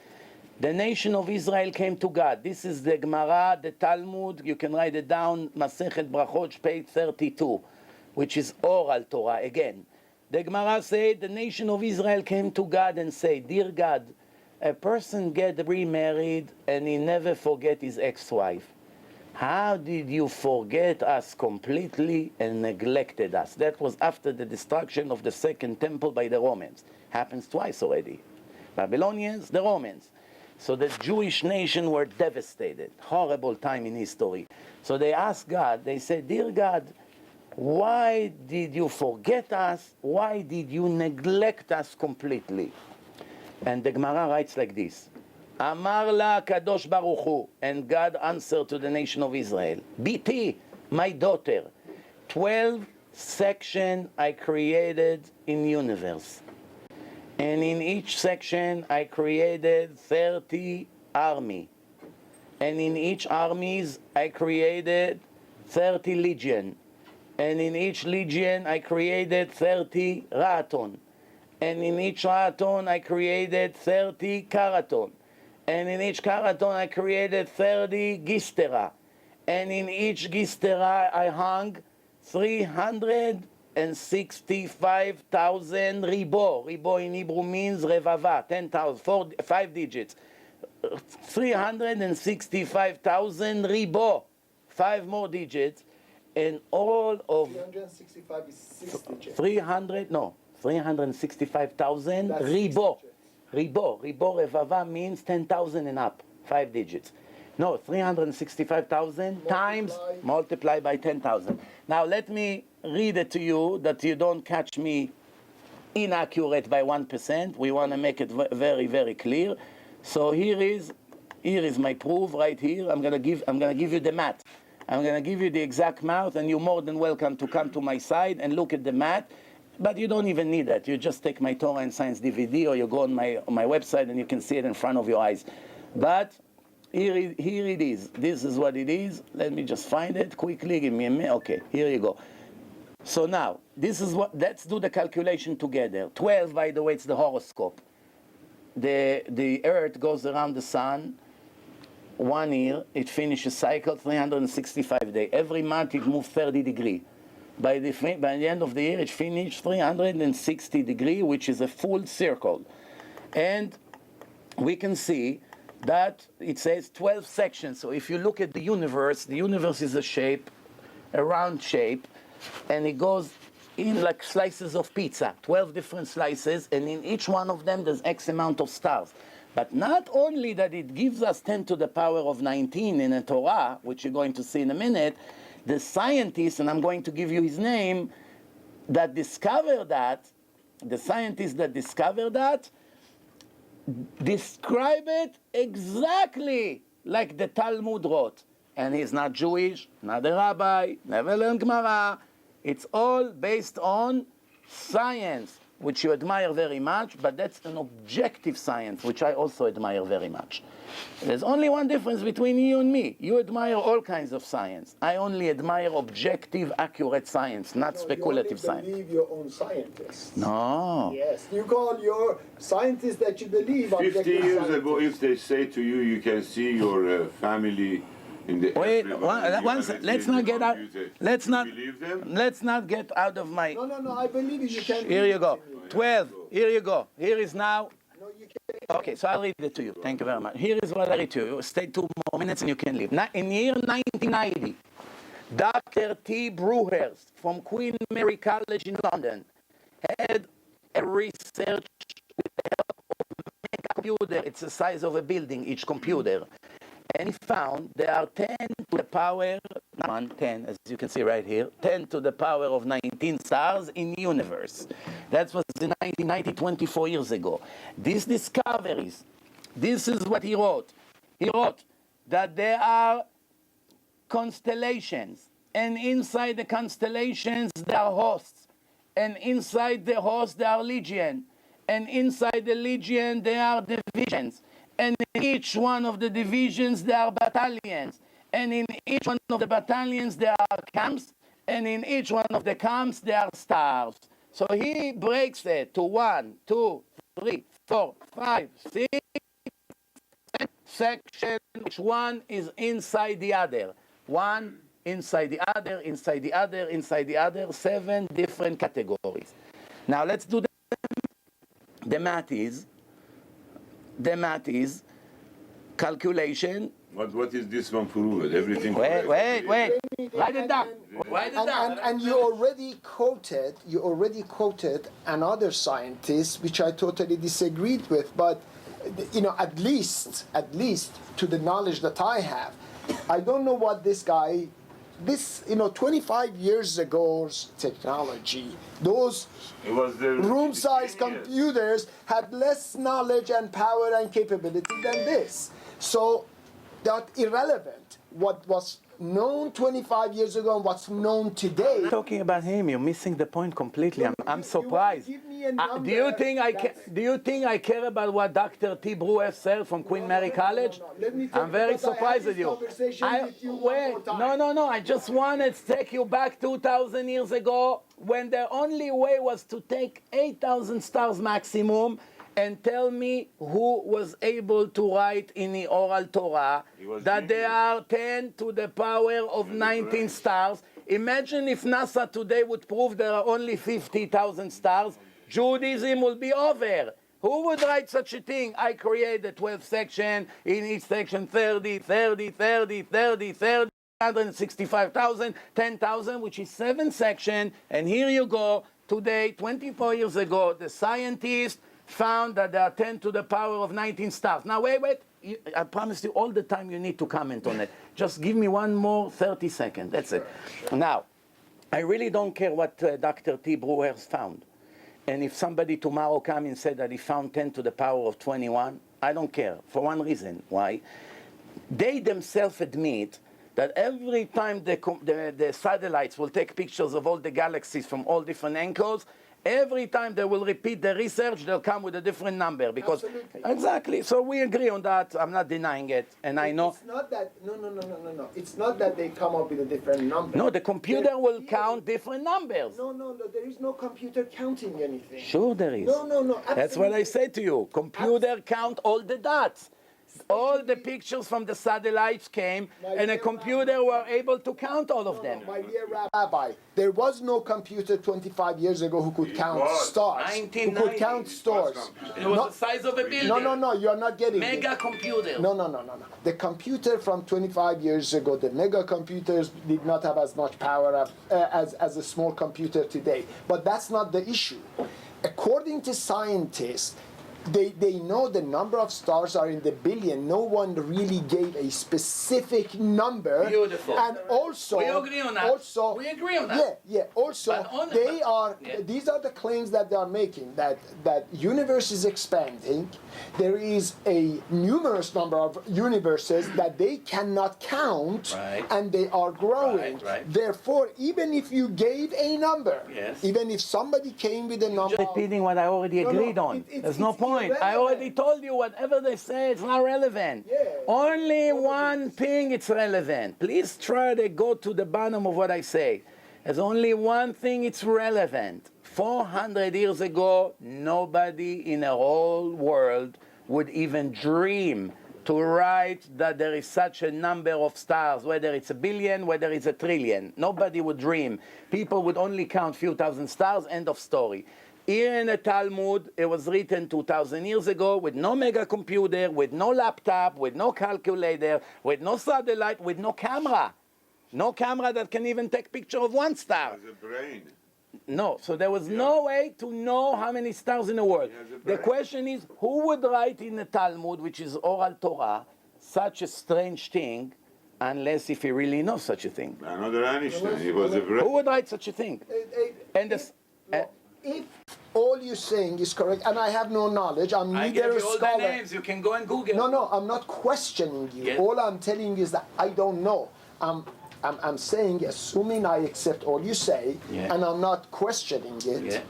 A: The nation of Israel came to God. This is the Gemara, the Talmud. You can write it down, Masechet Brachot, page 32, which is oral Torah again. The Gemara said the nation of Israel came to God and said, Dear God, a person get remarried and he never forget his ex-wife. How did you forget us completely and neglected us? That was after the destruction of the second temple by the Romans. Happens twice already. Babylonians, the Romans. So the Jewish nation were devastated. Horrible time in history. So they asked God, they said, Dear God, why did you forget us? Why did you neglect us completely? And the Gemara writes like this. Amar la Kadosh Baruch Hu, and God answered to the nation of Israel, Biti, my daughter, 12 sections I created in universe. And in each section I created 30 army. And in each armies I created 30 legion. And in each legion I created 30 raton. And in each raton I created 30 karaton. And in each karaton I created 30 gistera. And in each gistera I hung 365,000 ribo. Ribo in Hebrew means revava, 10,000, 5 digits. 365,000 ribo, 5 more digits. And all of
B: 365 is 6 digits.
A: 365,000
B: That's
A: ribo.
B: 6 digits.
A: Ribo revava means 10,000 and up, 5 digits. No, 365,000 times multiply by 10,000. Now let me read it to you that you don't catch me inaccurate by 1%. We want to make it very, very clear. So here is my proof right here. I'm gonna give you the math. I'm gonna give you the exact math, and you're more than welcome to come to my side and look at the math. But you don't even need that. You just take my Torah and Science DVD, or you go on my website and you can see it in front of your eyes. But here it is. This is what it is. Let me just find it quickly. Give me a minute. Okay, here you go. So now, this is what. Let's do the calculation together. 12, by the way, it's the horoscope. The Earth goes around the sun 1 year. It finishes cycle 365 days. Every month it moves 30 degrees. By the end of the year, it finished 360 degrees, which is a full circle. And we can see that it says 12 sections. So if you look at the universe is a round shape, and it goes in like slices of pizza, 12 different slices, and in each one of them there's X amount of stars. But not only that it gives us 10 to the power of 19 in the Torah, which you're going to see in a minute, the scientist, and I'm going to give you his name, the scientist that discovered that, describe it exactly like the Talmud wrote. And he's not Jewish, not a rabbi, never learned Gemara. It's all based on science, which you admire very much, but that's an objective science, which I also admire very much. There's only one difference between you and me. You admire all kinds of science. I only admire objective, accurate science, not speculative science.
B: You only believe your own scientists.
A: No.
B: Yes, you call your scientists that you believe
C: 50
B: objective
C: years
B: scientists.
C: ago, if they say to you, you can see your family in the
A: Wait,
C: let's not get out.
A: Let's not.
C: Believe them?
A: Let's not get out of my.
B: No, I believe you. You can.
A: Here you go.
B: believe in me.
A: 12. Here you go. Here is now.
B: No, you can't.
A: Okay, so I'll read it to you. Thank you very much. Here is what I read to you. Stay 2 more minutes and you can leave. Now, in the year 1990, Dr. T. Brewhurst from Queen Mary College in London had a research with the help of a computer. It's the size of a building, each computer. And he found there are 10 to the power, 10, as you can see right here, 10 to the power of 19 stars in the universe. That was in 1990, 24 years ago. These discoveries, this is what he wrote. He wrote that there are constellations, and inside the constellations there are hosts, and inside the hosts there are legion, and inside the legion there are divisions. And in each one of the divisions, there are battalions. And in each one of the battalions, there are camps. and in each one of the camps there are stars. So he breaks it to 1, 2, 3, 4, 5, 6 sections. Each one is inside the other. One inside the other, inside the other, inside the other. 7 different categories. Now let's do the math is calculation.
C: What is this one proved? Everything.
A: Wait. Write it down.
B: And you already quoted another scientist, which I totally disagreed with. But at least to the knowledge that I have, I don't know what this 25 years ago's technology, those room-sized computers had less knowledge and power and capability than this. So that's irrelevant. What was known 25 years ago and what's known today.
A: I'm talking about him. You're missing the point completely. I'm surprised.
B: Give me a number
A: Do you think I care about what Dr. T. Brewer said from Queen Mary College? I'm very surprised at you. No. I just wanted to take you back 2,000 years ago when the only way was to take 8,000 stars maximum and tell me who was able to write in the oral Torah that there are 10 to the power of 19 stars. Imagine if NASA today would prove there are only 50,000 stars. Judaism will be over. Who would write such a thing? I create a 12 section, in each section 30, 165,000, 10,000, which is 7 sections. And here you go. Today, 24 years ago, the scientists found that there are 10 to the power of 19 stars. Now, wait. I promise you all the time you need to comment on it. Just give me one more 30 seconds. That's it. Now, I really don't care what Dr. T. Brewer found. And if somebody tomorrow come and said that he found 10 to the power of 21, I don't care. For one reason. Why? They themselves admit that every time the satellites will take pictures of all the galaxies from all different angles, every time they will repeat the research, they'll come with a different number. Because exactly. So we agree on that. I'm not denying it. And I know.
B: It's not that. No. It's not that they come up with a different number.
A: No, the computer will count different numbers.
B: No. There is no computer counting anything.
A: Sure there is.
B: No.
A: That's what I said to you. Computer count all the dots. All the pictures from the satellites came, and a computer were able to count all of them.
B: My dear Rabbi, there was no computer 25 years ago who could count stars. Who could count stars.
A: It was the size of a building.
B: No, you are not getting
A: Mega
B: it.
A: computer.
B: No. The computer from 25 years ago, the mega computers did not have as much power as a small computer today. But that's not the issue. According to scientists, they know the number of stars are in the billion. No one really gave a specific number.
A: Beautiful.
B: And also,
A: we agree on that. We agree on that.
B: Yeah. Also, these are the claims that they are making, that universe is expanding. There is a numerous number of universes that they cannot count, and they are growing.
A: Right.
B: Therefore, even if you gave a number, even if somebody came with a number,
A: just repeating what I already agreed on. There's no point. I already told you whatever they say, it's not relevant. Only one thing it's relevant. Please try to go to the bottom of what I say. There's only one thing it's relevant. 400 years ago, nobody in the whole world would even dream to write that there is such a number of stars, whether it's a billion, whether it's a trillion. Nobody would dream. People would only count few thousand stars, end of story. Here in the Talmud, it was written 2,000 years ago with no mega computer, with no laptop, with no calculator, with no satellite, with no camera. No camera that can even take picture of one star.
C: Has a brain.
A: No, so there was no way to know how many stars in the world. The question is, who would write in the Talmud, which is oral Torah, such a strange thing, unless if he really knows such a thing?
C: Another Einstein, he was a brain.
A: Who would write such a thing?
B: If all you're saying is correct, and I have no knowledge, I'm neither a scholar.
A: All the names. You can go and Google.
B: No, I'm not questioning you. All I'm telling you is that I don't know. I'm saying, assuming I accept all you say, and I'm not questioning it.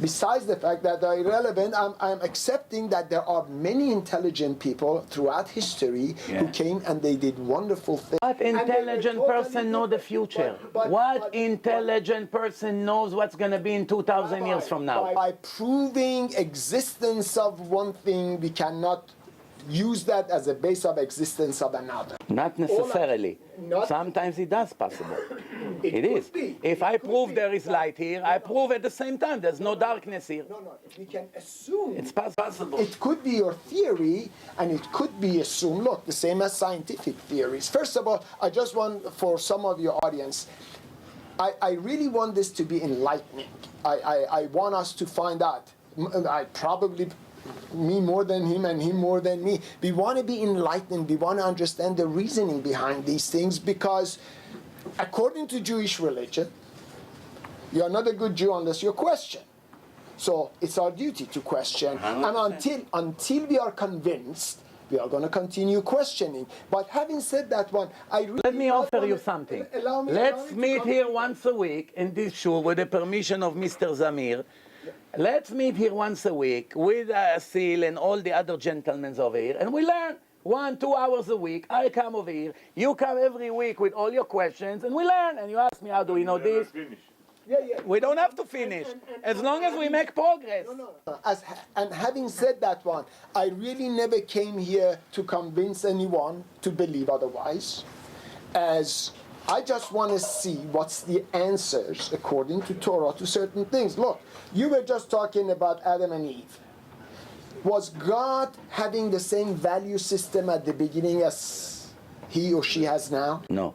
B: Besides the fact that they're irrelevant, I'm accepting that there are many intelligent people throughout history who came and they did wonderful things.
A: What intelligent person know the future? What intelligent person knows what's going to be in 2,000 years from now?
B: By proving existence of one thing, we cannot use that as a base of existence of another.
A: Not necessarily. Sometimes it does possible. It is. If I prove there is light here, I prove at the same time there's no darkness here.
B: No, we can assume.
A: It's possible.
B: It could be your theory, and it could be assumed. Look, the same as scientific theories. First of all, I just want, for some of your audience, I really want this to be enlightening. I want us to find out. Me more than him and him more than me. We want to be enlightened. We want to understand the reasoning behind these things, because according to Jewish religion, you're not a good Jew unless you question. So it's our duty to question. And until we are convinced, we are going to continue questioning. But having said that one,
A: Let me offer you something. Let's meet here once a week in this shul with the permission of Mr. Zamir. Let's meet here once a week with Asil and all the other gentlemen over here, and we learn 1-2 hours a week. I come over here, you come every week with all your questions, and we learn. And you ask me, how do we know this? We don't have to finish, as long as we make progress.
B: And having said that one, I really never came here to convince anyone to believe otherwise, as I just want to see what's the answers according to Torah to certain things. Look, you were just talking about Adam and Eve. Was God having the same value system at the beginning as he or she has now?
A: No.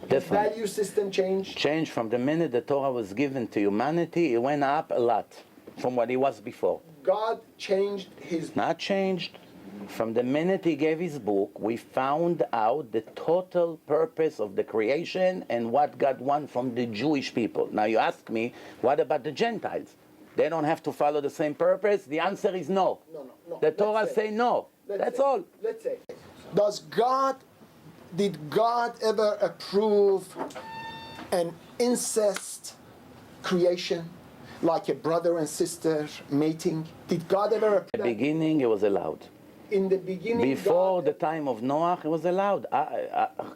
B: The value system changed?
A: Changed from the minute the Torah was given to humanity. It went up a lot from what it was before.
B: God changed his...
A: Not changed. From the minute he gave his book, we found out the total purpose of the creation and what God wants from the Jewish people. Now you ask me, what about the Gentiles? They don't have to follow the same purpose? The answer is no.
B: No.
A: The Torah say no. That's all.
B: Let's say, did God ever approve an incest creation, like a brother and sister mating? Did God ever approve that?
A: In the beginning, it was allowed.
B: In the beginning,
A: before the time of Noah, it was allowed.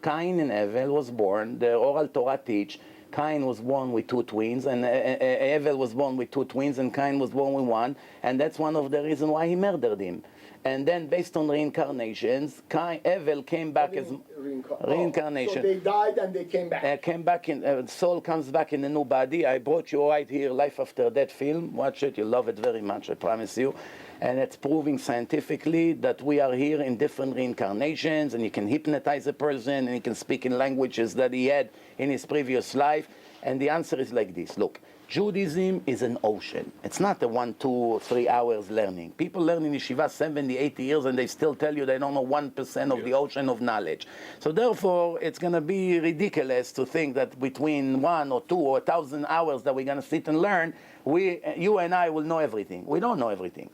A: Cain and Abel was born. The oral Torah teach. Cain was born with 2 twins, and Abel was born with 2 twins, and Cain was born with 1, and that's one of the reasons why he murdered him. And then, based on reincarnations, Abel came back as reincarnation.
B: So they died and they came back.
A: Came back in. Soul comes back in a new body. I brought you right here, Life After Death film. Watch it. You love it very much. I promise you. And it's proving scientifically that we are here in different reincarnations, and you can hypnotize a person, and he can speak in languages that he had in his previous life. And the answer is like this. Look, Judaism is an ocean. It's not a 1, 2, 3 hours learning. People learn in yeshiva 70, 80 years, and they still tell you they don't know 1% of the ocean of knowledge. So therefore, it's going to be ridiculous to think that between 1 or 2 or 1,000 hours that we're going to sit and learn, you and I will know everything. We don't know everything.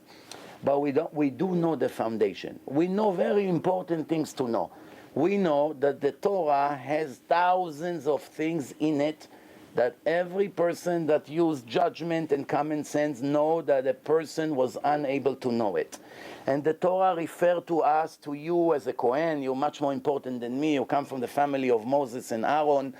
A: But we do know the foundation. We know very important things to know. We know that the Torah has thousands of things in it that every person that used judgment and common sense know that a person was unable to know it. And the Torah referred to us, to you as a Kohen. You're much more important than me. You come from the family of Moses and Aaron.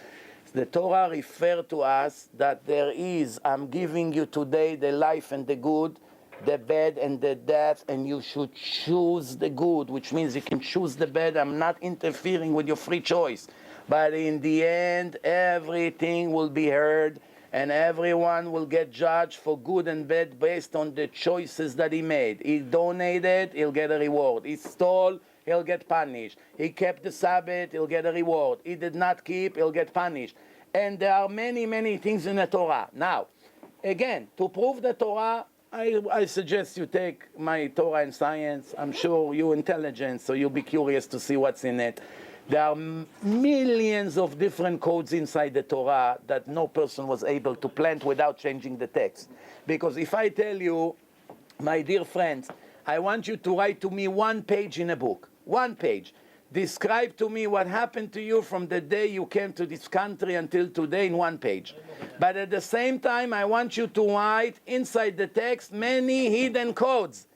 A: The Torah referred to us that there is, I'm giving you today the life and the good, the bad and the death, and you should choose the good, which means you can choose the bad. I'm not interfering with your free choice. But in the end, everything will be heard, and everyone will get judged for good and bad based on the choices that he made. He donated, he'll get a reward. He stole, he'll get punished. He kept the Sabbath, he'll get a reward. He did not keep, he'll get punished. And there are many, many things in the Torah. Now, again, to prove the Torah, I suggest you take my Torah and Science. I'm sure you're intelligent, so you'll be curious to see what's in it. There are millions of different codes inside the Torah that no person was able to plant without changing the text. Because if I tell you, my dear friends, I want you to write to me 1 page in a book, 1 page. Describe to me what happened to you from the day you came to this country until today in 1 page. But at the same time, I want you to write inside the text many hidden codes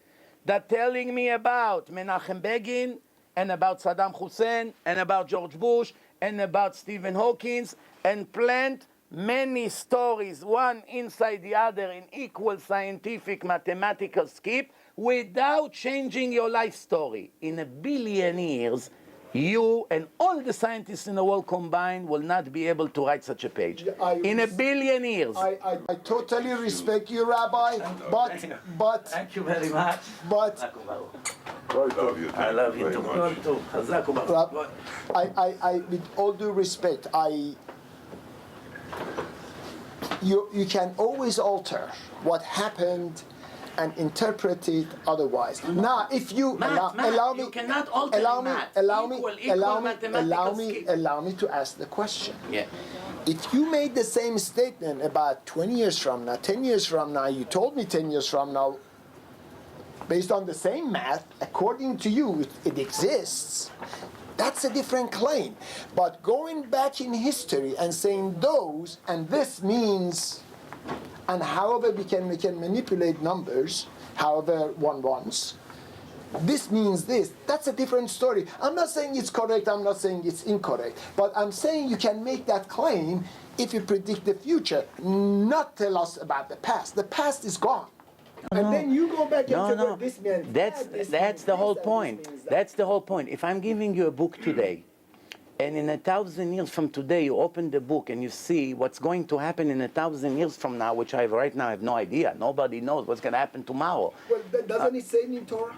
A: that telling me about Menachem Begin and about Saddam Hussein and about George Bush and about Stephen Hawking, and plant many stories, one inside the other in equal scientific mathematical skip, without changing your life story. In 1 billion years, you and all the scientists in the world combined will not be able to write such a page. In 1 billion years.
B: I totally respect you, Rabbi, but
A: Thank you very much.
B: but
C: Love you.
A: I love you
C: very
A: too.
C: much.
B: I with all due respect, you can always alter what happened and interpret it otherwise. Now, if you allow me,
A: you cannot alter
B: allow me to ask the question.
A: Yeah.
B: If you made the same statement about 20 years from now, 10 years from now, you told me 10 years from now, based on the same math, according to you, it exists. That's a different claim. But going back in history and saying those, and this means, and however we can manipulate numbers, however one wants, this means this. That's a different story. I'm not saying it's correct, I'm not saying it's incorrect, but I'm saying you can make that claim if you predict the future, not tell us about the past. The past is gone. And then you go back and say, well, this means
A: That's the whole point. That's the whole point. If I'm giving you a book today, and in 1,000 years from today, you open the book and you see what's going to happen in 1,000 years from now, which I right now have no idea. Nobody knows what's going to happen tomorrow.
B: Well, doesn't it say in Torah?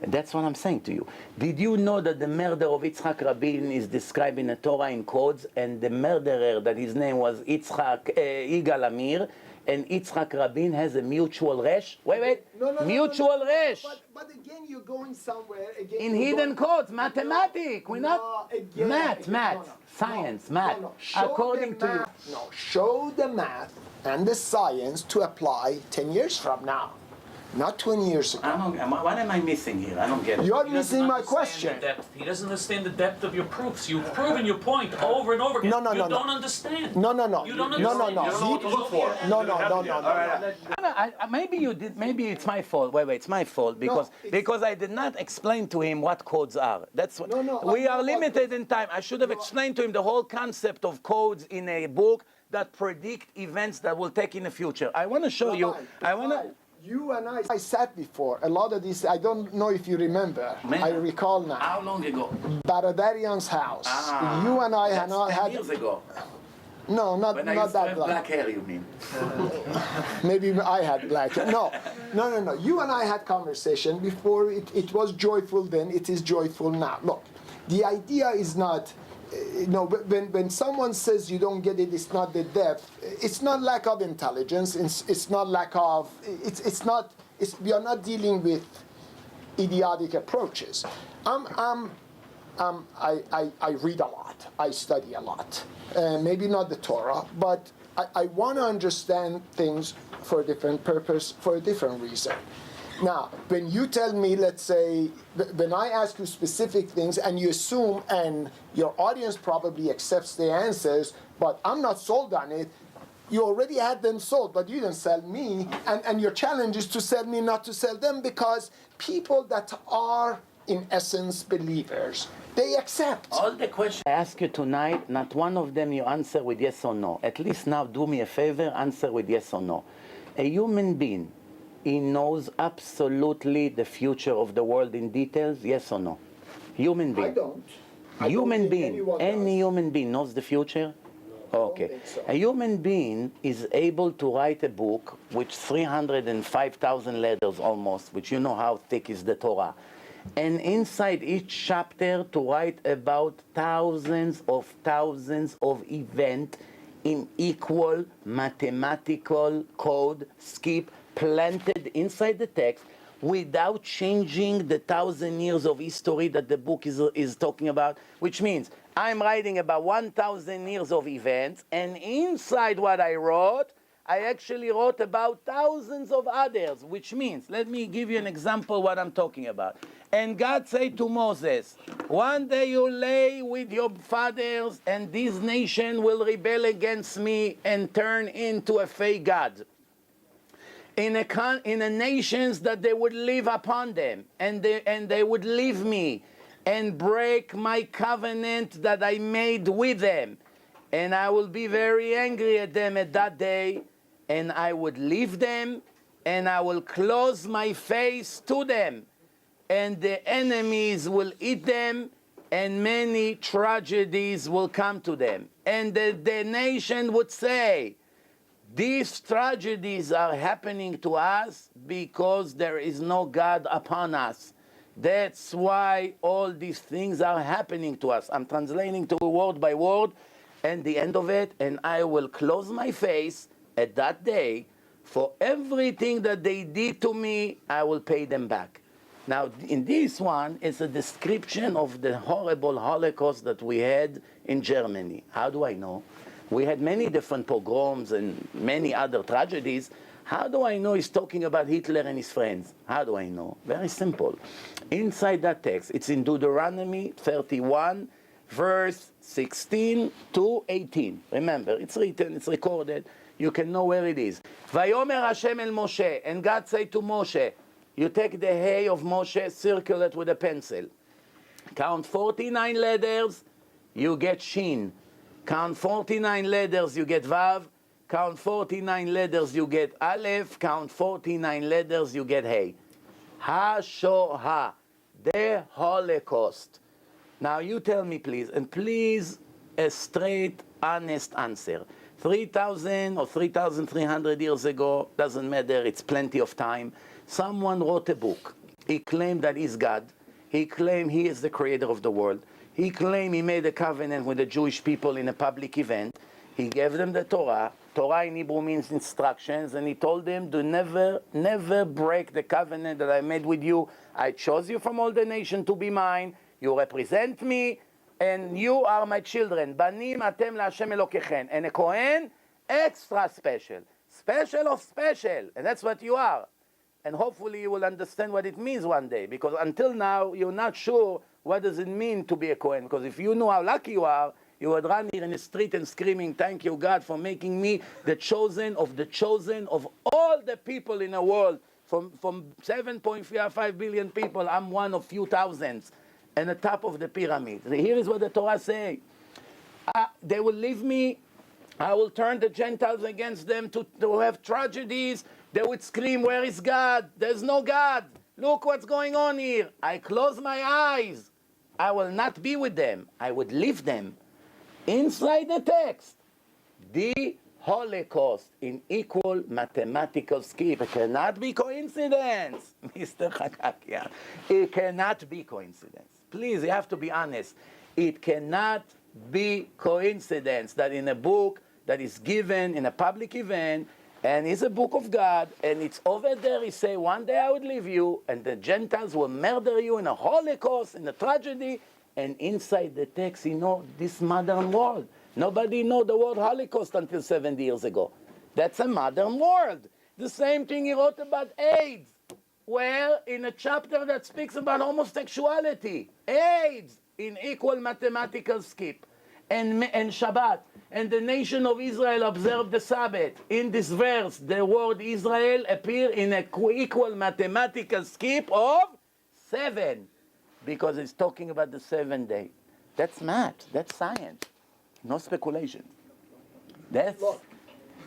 A: That's what I'm saying to you. Did you know that the murder of Yitzhak Rabin is described in the Torah in codes, and the murderer, that his name was Yigal Amir, and Yitzhak Rabin has a mutual resh? Wait. Mutual resh.
B: But again, you're going somewhere. Again,
A: In hidden codes, mathematics. We're not math, science, math. According to you.
B: No, show the math and the science to apply 10 years from now, not 20 years ago.
A: What am I missing here? I don't get it.
B: You're missing my question.
E: He doesn't understand the depth of your proofs. You've proven your point over and over again.
B: No.
E: You don't understand.
B: No.
E: You don't understand.
B: No.
E: You don't know what to look for.
B: No.
A: Maybe you did. Maybe it's my fault. Wait, it's my fault because I did not explain to him what codes are. That's what. We are limited in time. I should have explained to him the whole concept of codes in a book that predict events that will take in the future. I want to show you.
B: You and I sat before. A lot of these, I don't know if you remember. I recall now.
A: How long ago?
B: Baradarian's house. You and I had not had.
A: Years ago.
B: No, not
A: When I used to
B: that
A: have
B: long.
A: black hair, you mean?
B: Maybe I had black hair. No. You and I had conversation before. It was joyful then. It is joyful now. Look, the idea is not. When someone says you don't get it, it's not the depth. It's not lack of intelligence. It's not lack of. We are not dealing with idiotic approaches. I read a lot. I study a lot. Maybe not the Torah, but I want to understand things for a different purpose, for a different reason. Now, when you tell me, let's say, when I ask you specific things and you assume, and your audience probably accepts the answers, but I'm not sold on it, you already had them sold, but you didn't sell me, and your challenge is to sell me, not to sell them, because people that are, in essence, believers, they accept.
A: All the questions I ask you tonight, not one of them you answer with yes or no. At least now do me a favor, answer with yes or no. A human being, he knows absolutely the future of the world in details, yes or no? Human being.
B: I don't.
A: Human being. Any human being knows the future? Okay.
B: I don't think so.
A: A human being is able to write a book which 305,000 letters almost, which you know how thick is the Torah. And inside each chapter to write about thousands of events in equal mathematical code, skip, planted inside the text without changing the 1,000 years of history that the book is talking about, which means I'm writing about 1,000 years of events, and inside what I wrote, I actually wrote about thousands of others, which means, let me give you an example what I'm talking about. And God said to Moses, one day you lay with your fathers, and this nation will rebel against me and turn into a fake God. In a nations that they would live upon them, and they would leave me and break my covenant that I made with them. And I will be very angry at them at that day, and I would leave them, and I will close my face to them, and the enemies will eat them, and many tragedies will come to them. And the nation would say, these tragedies are happening to us because there is no God upon us. That's why all these things are happening to us. I'm translating to word by word, and the end of it, and I will close my face at that day. For everything that they did to me, I will pay them back. Now, in this one, it's a description of the horrible Holocaust that we had in Germany. How do I know? We had many different pogroms and many other tragedies. How do I know he's talking about Hitler and his friends? How do I know? Very simple. Inside that text, it's in Deuteronomy 31, verse 16 to 18. Remember, it's written, it's recorded. You can know where it is. Vayomer Hashem el Moshe, and God said to Moshe, you take the hay of Moshe, circle it with a pencil. Count 49 letters, you get Shin. Count 49 letters, you get Vav. Count 49 letters, you get Aleph. Count 49 letters, you get Hey. Ha-Shoah, the Holocaust. Now you tell me, please, and please a straight, honest answer. 3,000 or 3,300 years ago, doesn't matter, it's plenty of time. Someone wrote a book. He claimed that he's God. He claimed he is the creator of the world. He claimed he made a covenant with the Jewish people in a public event. He gave them the Torah. Torah in Hebrew means instructions, and he told them to never break the covenant that I made with you. I chose you from all the nation to be mine. You represent me, and you are my children. Banim atem laHashem Elokechem. And a Kohen, extra special. Special of special. And that's what you are. And hopefully you will understand what it means one day, because until now you're not sure what does it mean to be a Kohen. Because if you know how lucky you are, you would run here in the street and screaming, thank you God for making me the chosen of all the people in the world. From 7.5 billion people, I'm one of few thousands, and the top of the pyramid. Here is what the Torah says. They will leave me. I will turn the Gentiles against them to have tragedies. They would scream, where is God? There's no God. Look what's going on here. I close my eyes. I will not be with them. I would leave them. Inside the text, the Holocaust in equal mathematical scheme. It cannot be coincidence, Mr. Hakakian. It cannot be coincidence. Please, you have to be honest. It cannot be coincidence that in a book that is given in a public event, and it's a book of God, and it's over there, he say, one day I would leave you, and the Gentiles will murder you in a Holocaust, in a tragedy, and inside the text, you know, this modern world. Nobody know the word Holocaust until 70 years ago. That's a modern world. The same thing he wrote about AIDS, where in a chapter that speaks about homosexuality, AIDS, in equal mathematical skip, and Shabbat. And the nation of Israel observed the Sabbath. In this verse, the word Israel appears in an equal mathematical skip of 7, because it's talking about the 7th day. That's math. That's science. No speculation. That's...
B: Look,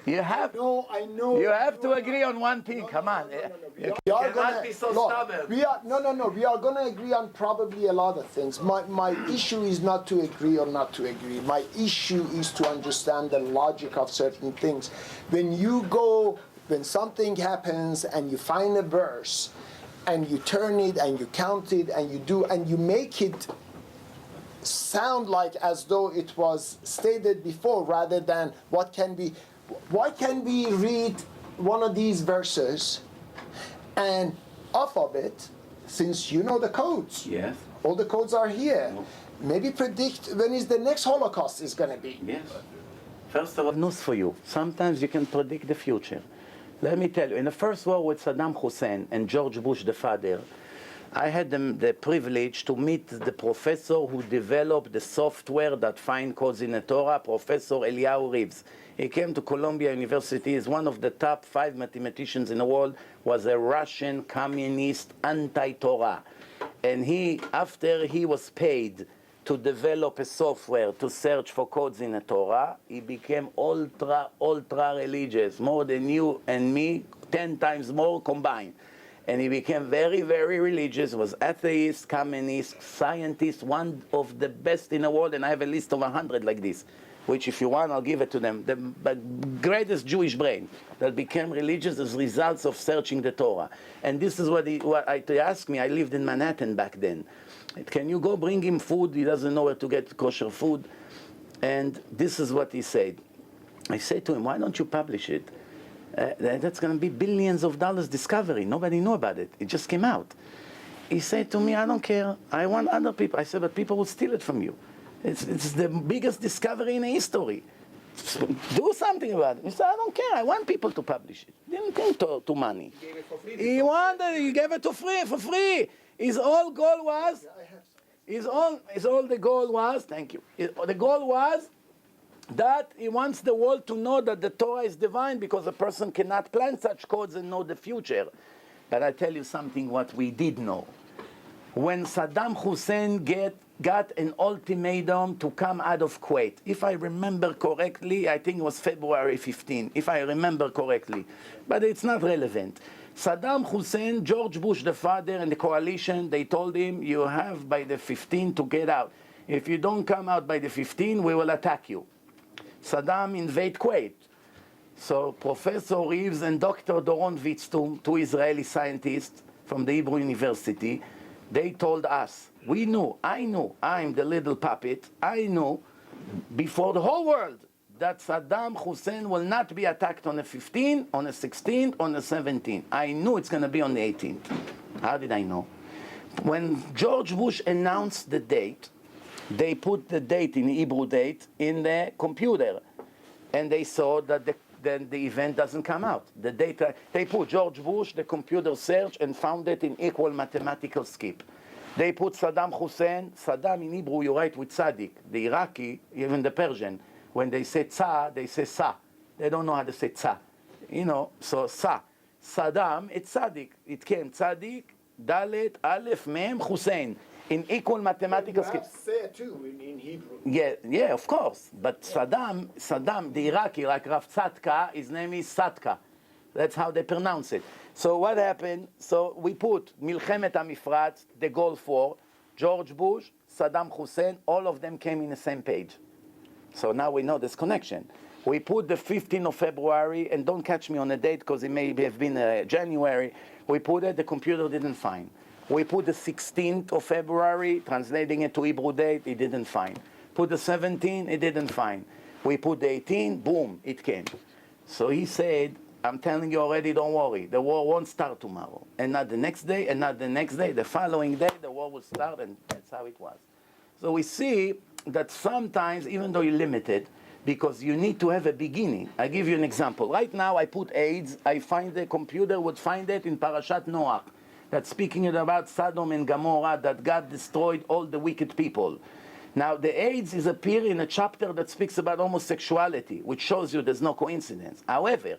A: you have,
B: I know.
A: you have to agree on one thing. Come on. You cannot be so stubborn.
B: We are going to agree on probably a lot of things. My issue is not to agree or not to agree. My issue is to understand the logic of certain things. When something happens and you find a verse and you turn it and you count it and you make it sound like as though it was stated before, rather than why can we read one of these verses and off of it, since you know the codes,
A: Yes.
B: all the codes are here, maybe predict when is the next Holocaust is going to be.
A: Yes. First of all, news for you. Sometimes you can predict the future. Let me tell you, in the first war with Saddam Hussein and George Bush the father, I had the privilege to meet the professor who developed the software that find codes in the Torah, Professor Eliyahu Reeves. He came to Columbia University, is one of the top 5 mathematicians in the world, was a Russian communist anti-Torah. And after he was paid to develop a software to search for codes in the Torah, he became ultra religious, more than you and me, 10 times more combined. And he became very, very religious, was atheist, communist, scientist, one of the best in the world, and I have a list of 100 like this, which if you want, I'll give it to them. The greatest Jewish brain that became religious as results of searching the Torah. And this is what they asked me. I lived in Manhattan back then. Can you go bring him food? He doesn't know where to get kosher food. And this is what he said. I said to him, why don't you publish it? That's going to be billions of dollars discovery. Nobody knew about it. It just came out. He said to me, I don't care. I want other people. I said, but people will steal it from you. It's the biggest discovery in history. Do something about it. He said, I don't care. I want people to publish it. He didn't think to money.
D: He gave it for free.
A: He gave it for free. His whole goal was, the goal was, thank you. The goal was that he wants the world to know that the Torah is divine, because a person cannot plan such codes and know the future. But I tell you something what we did know. When Saddam Hussein got an ultimatum to come out of Kuwait, if I remember correctly, I think it was February 15, if I remember correctly, but it's not relevant. Saddam Hussein, George Bush the father, and the coalition, they told him, you have by the 15th to get out. If you don't come out by the 15th, we will attack you. Saddam invade Kuwait. So Professor Reeves and Dr. Doron Witztum, 2 Israeli scientists from the Hebrew University, they told us, I knew, I'm the little puppet, I knew before the whole world that Saddam Hussein will not be attacked on the 15th, on the 16th, on the 17th. I knew it's going to be on the 18th. How did I know? When George Bush announced the date, they put the date in Hebrew date in the computer, and they saw that the event doesn't come out. The data, they put George Bush, the computer search, and found it in equal mathematical skip. They put Saddam Hussein. Saddam in Hebrew you write with Tzaddik. The Iraqi, even the Persian, when they say Tza, they say Sa. They don't know how to say Tza. So Sa. Saddam, it's Tzaddik. It came Tzaddik, Dalet, Aleph, Mem, Hussein. In equal mathematical skip.
B: Say too in Hebrew.
A: Yeah, of course. But Saddam, the Iraqi, like Rav Tzadka, his name is Sadka. That's how they pronounce it. So what happened? So we put Milchemet HaMifratz, the Gulf War, George Bush, Saddam Hussein, all of them came in the same page. So now we know this connection. We put the 15th of February, and don't catch me on the date because it may have been January. We put it, the computer didn't find. We put the 16th of February, translating it to Hebrew date, it didn't find. Put the 17th, it didn't find. We put the 18th, boom, it came. So he said, I'm telling you already, don't worry. The war won't start tomorrow. And not the next day, and not the next day. The following day, the war will start, and that's how it was. So we see that sometimes, even though you're limited, because you need to have a beginning. I give you an example. Right now, I put AIDS. I find the computer would find it in Parashat Noach. That's speaking about Sodom and Gomorrah, that God destroyed all the wicked people. Now, the AIDS is appearing in a chapter that speaks about homosexuality, which shows you there's no coincidence. However,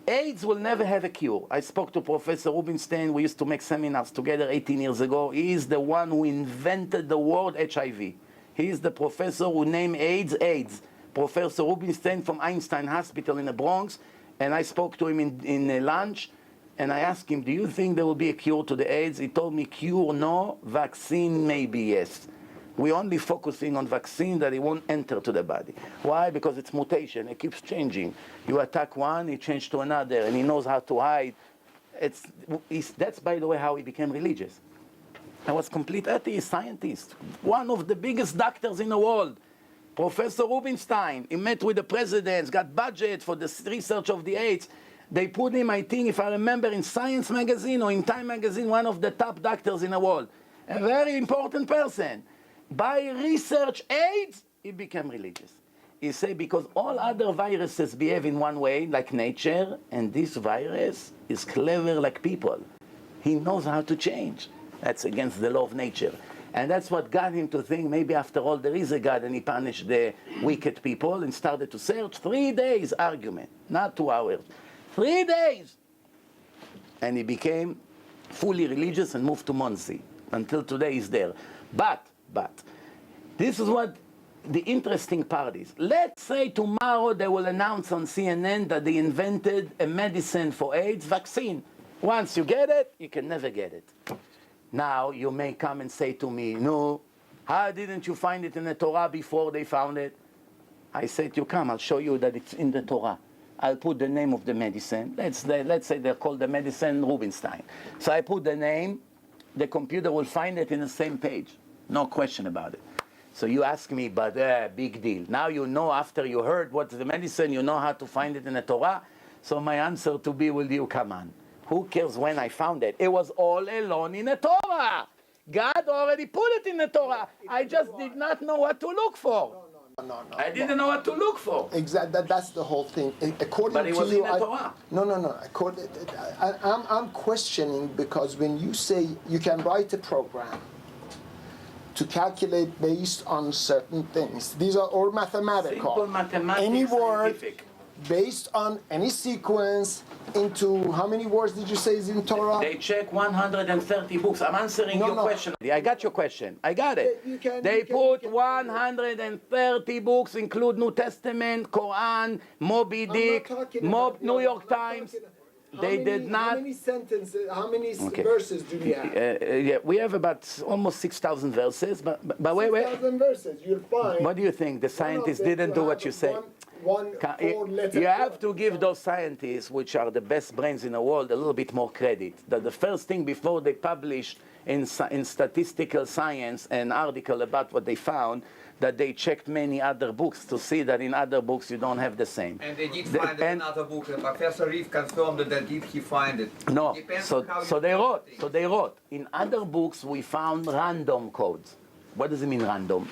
A: AIDS will never have a cure. I spoke to Professor Rubinstein. We used to make seminars together 18 years ago. He is the one who invented the word HIV. He is the professor who named AIDS. Professor Rubinstein from Einstein Hospital in the Bronx. And I spoke to him in lunch. And I asked him, do you think there will be a cure to the AIDS? He told me, cure no, vaccine maybe yes. We're only focusing on vaccine that it won't enter to the body. Why? Because it's mutation. It keeps changing. You attack one, it changes to another, and he knows how to hide. That's, by the way, how he became religious. I was complete atheist, scientist. One of the biggest doctors in the world. Professor Rubinstein. He met with the presidents, got budget for the research of the AIDS. They put him, I think, if I remember, in Science magazine or in Time magazine, one of the top doctors in the world. A very important person. By research AIDS, he became religious. He said because all other viruses behave in one way, like nature, and this virus is clever like people. He knows how to change. That's against the law of nature. And that's what got him to think maybe after all there is a God, and he punished the wicked people and started to search. 3 days argument, not 2 hours. 3 days. And he became fully religious and moved to Muncie. Until today he's there. But, this is what the interesting part is. Let's say tomorrow they will announce on CNN that they invented a medicine for AIDS vaccine. Once you get it, you can never get it. Now you may come and say to me, no, how didn't you find it in the Torah before they found it? I said, you come, I'll show you that it's in the Torah. I'll put the name of the medicine. Let's say they're called the medicine Rubinstein. So I put the name, the computer will find it in the same page. No question about it. So you ask me, but big deal. Now you know, after you heard what's the medicine, you know how to find it in the Torah. So my answer to be will you, come on. Who cares when I found it? It was all alone in the Torah. God already put it in the Torah. I just did not know what to look for.
B: No.
A: I didn't know what to look for.
B: Exactly. That's the whole thing. According
A: But it
B: to
A: was
B: you,
A: in the Torah.
B: No. I'm questioning because when you say you can write a program to calculate based on certain things, these are all mathematical.
A: Simple mathematics,
B: Any word
A: scientific.
B: based on any sequence into how many words did you say is in Torah?
A: They check 130 books. I'm answering your question. I got your question. I got it. They put 130 books, include New Testament, Quran, Moby Dick, New York Times. They did not.
B: How many sentences? How many verses do we have?
A: Yeah, we have about almost 6,000 verses. But wait.
B: 6,000 verses. You'll find.
A: What do you think? The scientists didn't do what you say.
B: One
A: You have to give those scientists, which are the best brains in the world, a little bit more credit. That the first thing before they published in statistical science an article about what they found, that they checked many other books to see that in other books you don't have the same.
D: And they did find it in another book. Professor Reeve confirmed that did he find it.
A: No,
D: Depends on how
A: so
D: you
A: they
D: count
A: wrote.
D: things.
A: In other books we found random codes. What does it mean, random?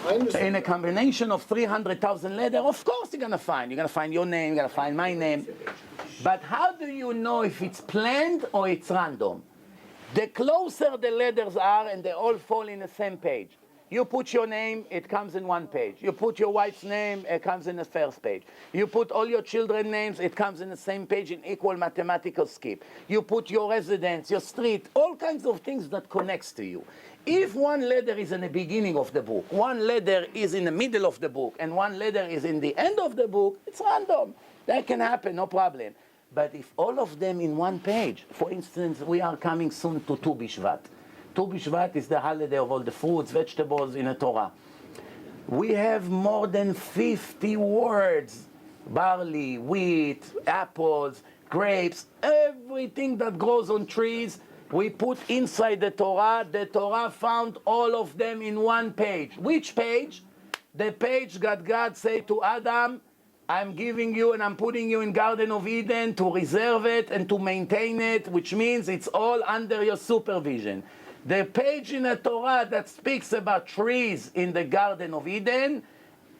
B: I understand.
A: In a combination of 300,000 letters, of course you're going to find. You're going to find your name, you're going to find my name. But how do you know if it's planned or it's random? The closer the letters are and they all fall in the same page. You put your name, it comes in one page. You put your wife's name, it comes in the first page. You put all your children's names, it comes in the same page in equal mathematical skip. You put your residence, your street, all kinds of things that connects to you. If one letter is in the beginning of the book, one letter is in the middle of the book, and one letter is in the end of the book, it's random. That can happen, no problem. But if all of them in one page, for instance, we are coming soon to Tu B'Shvat. Tu B'Shvat is the holiday of all the fruits, vegetables in the Torah. We have more than 50 words. Barley, wheat, apples, grapes, everything that grows on trees, we put inside the Torah. The Torah found all of them in one page. Which page? The page that God said to Adam, I'm giving you and I'm putting you in Garden of Eden to reserve it and to maintain it, which means it's all under your supervision. The page in the Torah that speaks about trees in the Garden of Eden,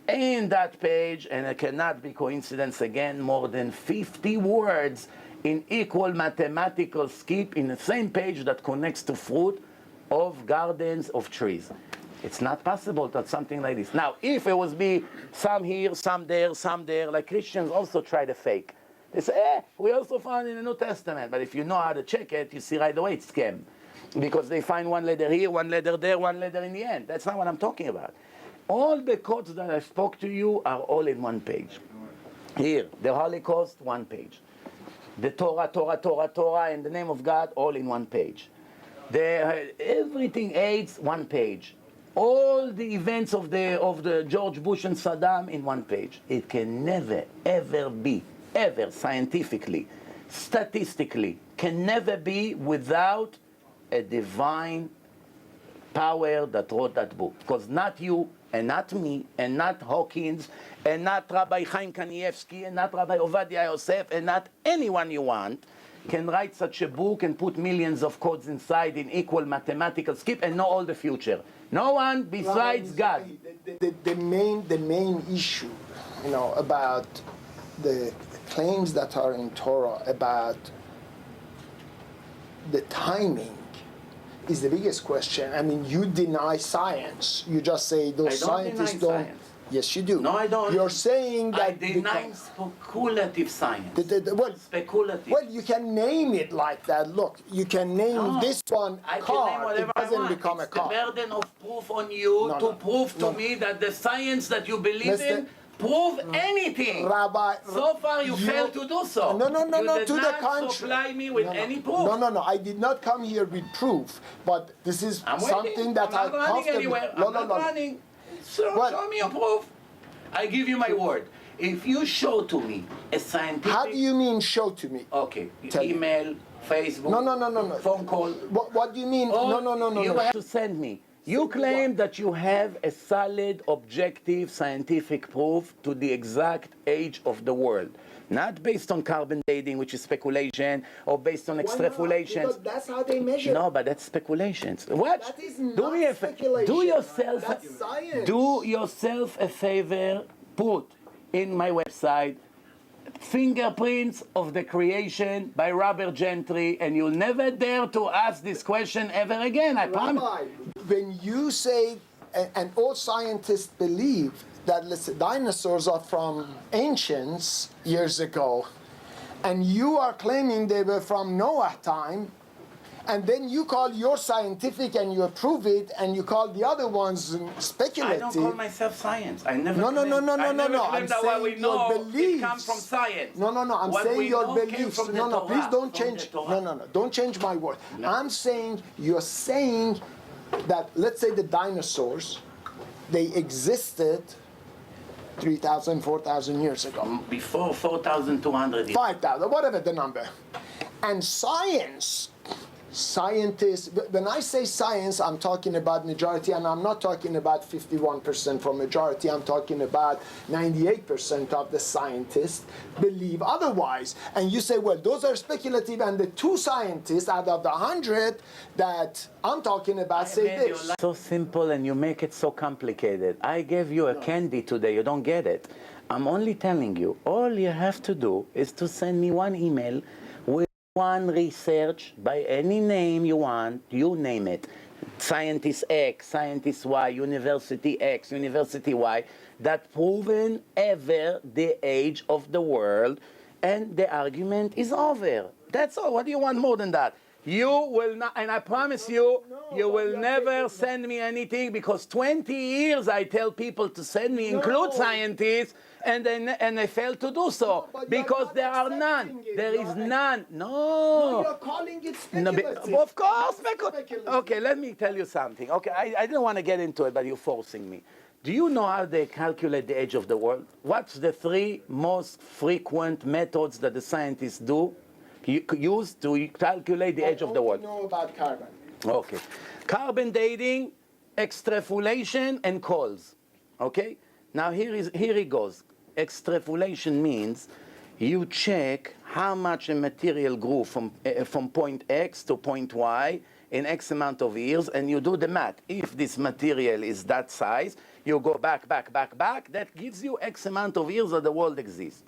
A: in that page, and it cannot be coincidence again, more than 50 words in equal mathematical skip in the same page that connects to fruit of gardens of trees. It's not possible that something like this. Now, if it was be some here, some there, like Christians also try to fake. They say, we also found in the New Testament. But if you know how to check it, you see right away it's scam. Because they find one letter here, one letter there, one letter in the end. That's not what I'm talking about. All the codes that I spoke to you are all in one page. Here, the Holocaust, one page. The Torah, in the name of God, all in one page. Everything AIDS, one page. All the events of the George Bush and Saddam in one page. It can never, ever be, ever scientifically, statistically, can never be without a divine power that wrote that book. Because not you, and not me, and not Hawkins, and not Rabbi Chaim Kanievsky, and not Rabbi Ovadia Yosef, and not anyone you want, can write such a book and put millions of codes inside in equal mathematical skip and know all the future. No one besides God.
B: The main issue, about the claims that are in Torah about the timing is the biggest question. I mean, you deny science. You just say those
A: I don't
B: scientists
A: deny
B: don't.
A: science.
B: Yes, you do.
A: No, I don't.
B: You're saying that
A: I deny
B: because-
A: speculative science.
B: well,
A: Speculative.
B: well, you can name it like that. Look, you can name
A: No,
B: this one
A: I can name
B: card.
A: whatever
B: It doesn't
A: I want.
B: become
A: It's
B: a card.
A: the burden of proof on you
B: No,
A: to
B: no.
A: prove to
B: No.
A: me that the science that you believe
B: Mr.
A: in prove anything.
B: Rabbi,
A: So far you failed to do so.
B: No, no, no,
A: you
B: no,
A: did
B: to the
A: not
B: contrary.
A: supply me with
B: No, no.
A: any proof.
B: No, no, no. I did not come here with proof, but this is
A: I'm
B: something
A: waiting.
B: that
A: I'm not running
B: comfortably.
A: anywhere.
B: No,
A: I'm
B: no,
A: not
B: no.
A: running. So
B: What?
A: show me your proof. I give you my word. If you show to me a scientific...
B: How do you mean show to me?
A: Okay,
B: Tell me.
A: email, Facebook,
B: No, no, no, no, no.
A: phone call.
B: What do you mean?
A: Or
B: No, no, no, no,
A: you
B: no.
A: have to send me. You claim that you have a solid, objective, scientific proof to the exact age of the world. Not based on carbon dating, which is speculation, or based on extrapolations.
B: Because that's how they measure.
A: No, but that's speculations. What?
B: That is
A: do
B: not
A: me a
B: speculation.
A: do yourself
B: That's science.
A: do yourself a favor. Put in my website fingerprints of the creation by Robert Gentry, and you'll never dare to ask this question ever again. I promise.
B: Rabbi, when you say, and all scientists believe that listen, dinosaurs are from ancients years ago, and you are claiming they were from Noah time, and then you call your scientific and you approve it, and you call the other ones speculative.
A: I don't call myself science. I never.
B: No, no, no,
A: claimed-
B: no, no,
A: I
B: no,
A: never
B: no.
A: claimed
B: I'm
A: that what we
B: saying your
A: know it
B: beliefs.
A: comes from science.
B: No, no, no. I'm
A: What
B: saying
A: we
B: your
A: know came
B: beliefs.
A: from the
B: No, no.
A: Torah,
B: Please don't
A: from
B: change.
A: the Torah.
B: No, no, no. Don't change my word. I'm saying you're saying that let's say the dinosaurs, they existed 3,000, 4,000 years ago.
A: Before 4,200 years.
B: 5,000, whatever the number. And scientists, when I say science, I'm talking about majority, and I'm not talking about 51% for majority, I'm talking about 98% of the scientists believe otherwise. And you say, well, those are speculative, and the 2 scientists out of the 100 that I'm talking about say
A: made your
B: this.
A: life so simple and you make it so complicated. I gave you a candy today, you don't get it. I'm only telling you, all you have to do is to send me one email with one research by any name you want, you name it. Scientist X, Scientist Y, University X, University Y, that proven ever the age of the world, and the argument is over. That's all. What do you want more than that? You will not, and I promise you, you will never send me anything, because 20 years I tell people to send me, include scientists, and they fail to do so,
B: but you're
A: because
B: not
A: there are none.
B: accepting it.
A: There is
B: You're-
A: none.
B: No, you're calling it
A: No,
B: speculative.
A: of course,
B: Speculative.
A: okay, let me tell you something. Okay, I didn't want to get into it, but you're forcing me. Do you know how they calculate the age of the world? What's the 3 most frequent methods that the scientists use to calculate the age of the world?
B: I only know about carbon.
A: Okay. Carbon dating, extrapolation, and calls. Okay? Now here it goes. Extrapolation means you check how much a material grew from point X to point Y in X amount of years, and you do the math. If this material is that size, you go back. That gives you X amount of years that the world exists.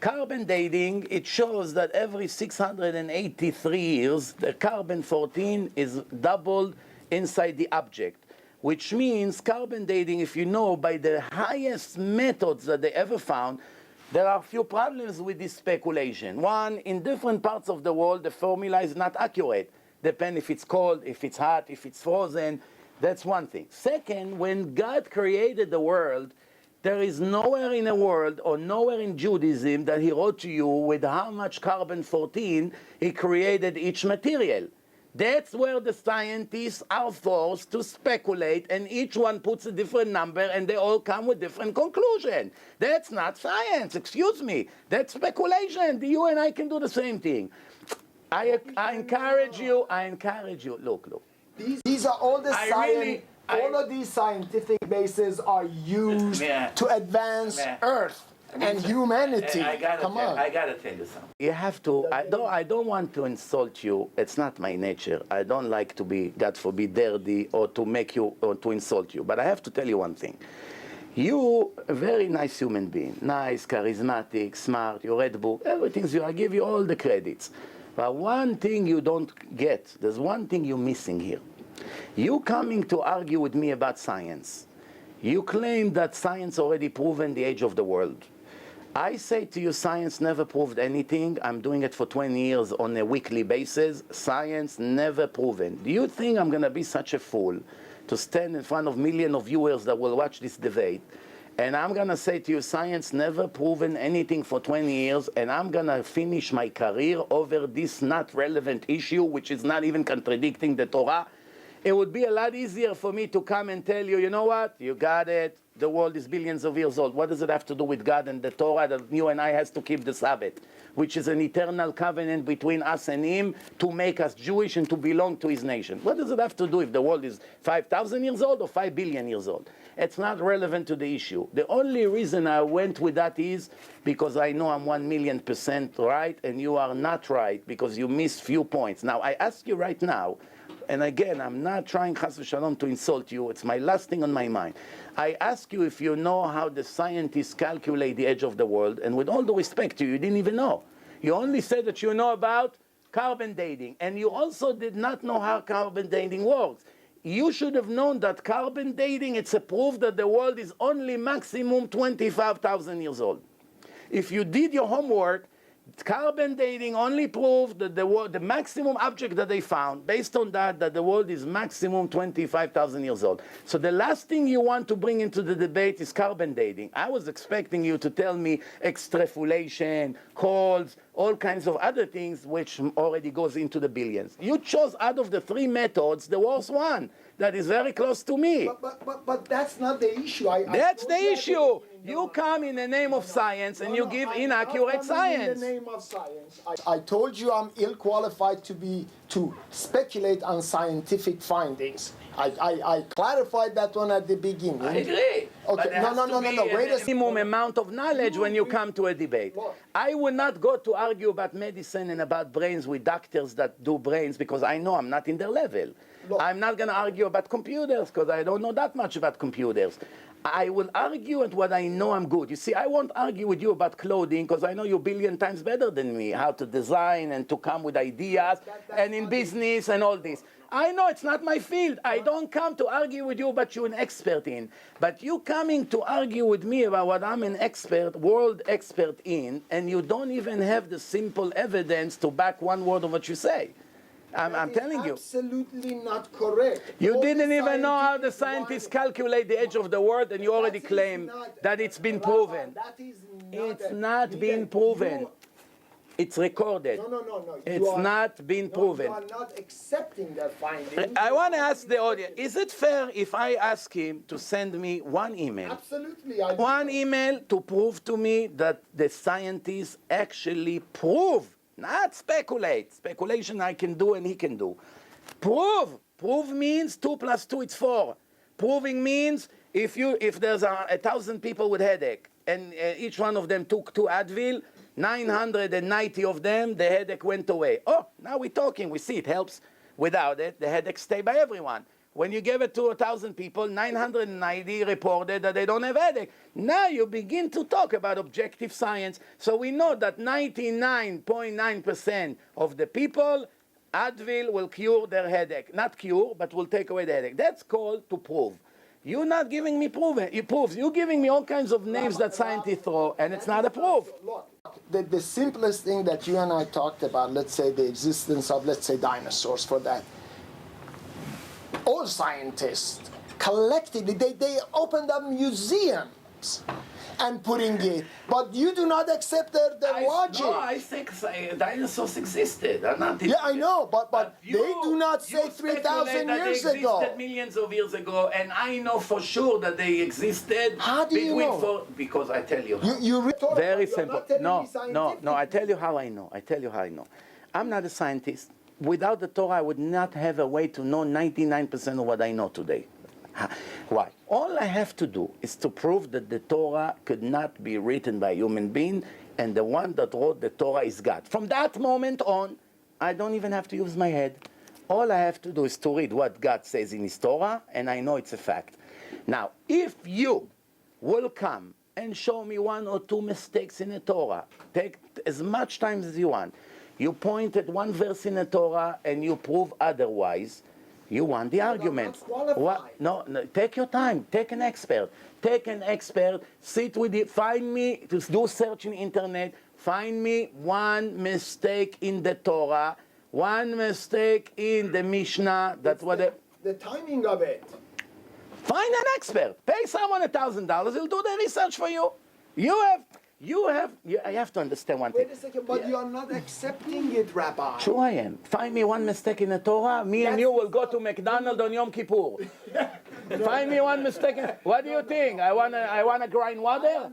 A: Carbon dating, it shows that every 683 years, the carbon-14 is doubled inside the object, which means carbon dating, if you know, by the highest methods that they ever found, there are a few problems with this speculation. One, in different parts of the world, the formula is not accurate. Depends if it's cold, if it's hot, if it's frozen. That's one thing. Second, when God created the world, there is nowhere in the world or nowhere in Judaism that he wrote to you with how much carbon-14 he created each material. That's where the scientists are forced to speculate, and each one puts a different number, and they all come with different conclusions. That's not science, excuse me. That's speculation. You and I can do the same thing. I encourage you, look.
B: These are all the all
A: I-
B: of these scientific bases are used
A: Yeah.
B: to advance
A: Yeah.
B: Earth and humanity.
A: I gotta tell you something. You have to. I don't want to insult you. It's not my nature. I don't like to be, God forbid, dirty or to make you or to insult you. But I have to tell you one thing. You a very nice human being, nice, charismatic, smart. You read book, everything's you. I give you all the credits. But one thing you don't get. There's one thing you're missing here. You coming to argue with me about science. You claim that science already proven the age of the world. I say to you, science never proved anything. I'm doing it for 20 years on a weekly basis. Science never proven. Do you think I'm going to be such a fool to stand in front of millions of viewers that will watch this debate, and I'm going to say to you, science never proven anything for 20 years, and I'm going to finish my career over this not relevant issue, which is not even contradicting the Torah? It would be a lot easier for me to come and tell you, you know what, you got it, the world is billions of years old. What does it have to do with God and the Torah that you and I has to keep the Sabbath, which is an eternal covenant between us and Him to make us Jewish and to belong to His nation? What does it have to do if the world is 5,000 years old or 5 billion years old? It's not relevant to the issue. The only reason I went with that is because I know I'm 1,000,000% right and you are not right because you missed few points. Now, I ask you right now, and again, I'm not trying, chas v'shalom, to insult you. It's my last thing on my mind. I ask you if you know how the scientists calculate the age of the world, and with all the respect to you, you didn't even know. You only said that you know about carbon dating, and you also did not know how carbon dating works. You should have known that carbon dating, it's a proof that the world is only maximum 25,000 years old. If you did your homework, carbon dating only proved that the maximum object that they found, based on that the world is maximum 25,000 years old. So the last thing you want to bring into the debate is carbon dating. I was expecting you to tell me extrapolation, calls, all kinds of other things, which already goes into the billions. You chose out of the three methods the worst one. That is very close to me.
B: But that's not the issue.
A: That's the issue. You come in the name of science and you give inaccurate science.
B: In the name of science, I told you I'm ill-qualified to speculate on scientific findings. I clarified that one at the beginning.
A: I agree.
B: Okay, no. Wait a
A: minimum amount of knowledge when you come to a debate.
B: Look.
A: I will not go to argue about medicine and about brains with doctors that do brains because I know I'm not in their level.
B: Look.
A: I'm not going to argue about computers because I don't know that much about computers. I will argue at what I know I'm good. You see, I won't argue with you about clothing because I know you 1 billion times better than me, how to design and to come with ideas and in business and all this. I know it's not my field. I don't come to argue with you about you're an expert in. But you coming to argue with me about what I'm an expert, world expert in, and you don't even have the simple evidence to back one word of what you say. I'm telling you.
B: Absolutely not correct.
A: You
B: All
A: didn't
B: the
A: even know how the
B: scientific
A: scientists calculate the age of the world, and you already claim that it's been proven.
B: That is
A: It's not been proven. It's recorded.
B: No.
A: It's not been proven.
B: You are not accepting that finding.
A: I want to ask the audience, is it fair if I ask him to send me one email?
B: Absolutely.
A: One email to prove to me that the scientists actually prove, not speculate. Speculation I can do and he can do. Prove. Prove means 2 + 2 is 4. Proving means if there's 1,000 people with headache and each one of them took 2 Advil, 990 of them, the headache went away. Oh, now we're talking. We see it helps. Without it, the headache stay by everyone. When you give it to 1,000 people, 990 reported that they don't have headache. Now you begin to talk about objective science. So we know that 99.9% of the people, Advil will cure their headache. Not cure, but will take away the headache. That's called to prove. You're not giving me proofs. You're giving me all kinds of names that scientists throw, and it's not a proof.
B: Look, the simplest thing that you and I talked about, let's say the existence of, let's say, dinosaurs for that. All scientists, collectively, they opened up museums and putting it, but you do not accept their logic.
A: No, I think dinosaurs existed.
B: Yeah, I know, but they do not say 3,000 years
A: they
B: ago.
A: existed millions of years ago, and I know for sure that they existed.
B: How do you know?
A: Because I tell you.
B: Very
A: simple. No, I tell you how I know. I'm not a scientist. Without the Torah, I would not have a way to know 99% of what I know today. Why? All I have to do is to prove that the Torah could not be written by a human being, and the one that wrote the Torah is God. From that moment on, I don't even have to use my head. All I have to do is to read what God says in His Torah, and I know it's a fact. Now, if you will come and show me 1 or 2 mistakes in the Torah, take as much time as you want. You point at one verse in the Torah and you prove otherwise, You want the argument.
B: not qualified.
A: No, take your time. Take an expert. Sit with it. Find me, just do search in the internet. Find me one mistake in the Torah, one mistake in the Mishnah. That's what
B: the timing of it.
A: Find an expert. Pay someone $1,000. He'll do the research for you. I have to understand one thing.
B: Wait a second, but you are not accepting it, Rabbi.
A: Sure I am. Find me one mistake in the Torah, me and you will go to McDonald's on Yom Kippur. Find me one mistake. What do you think? I wanna grind water?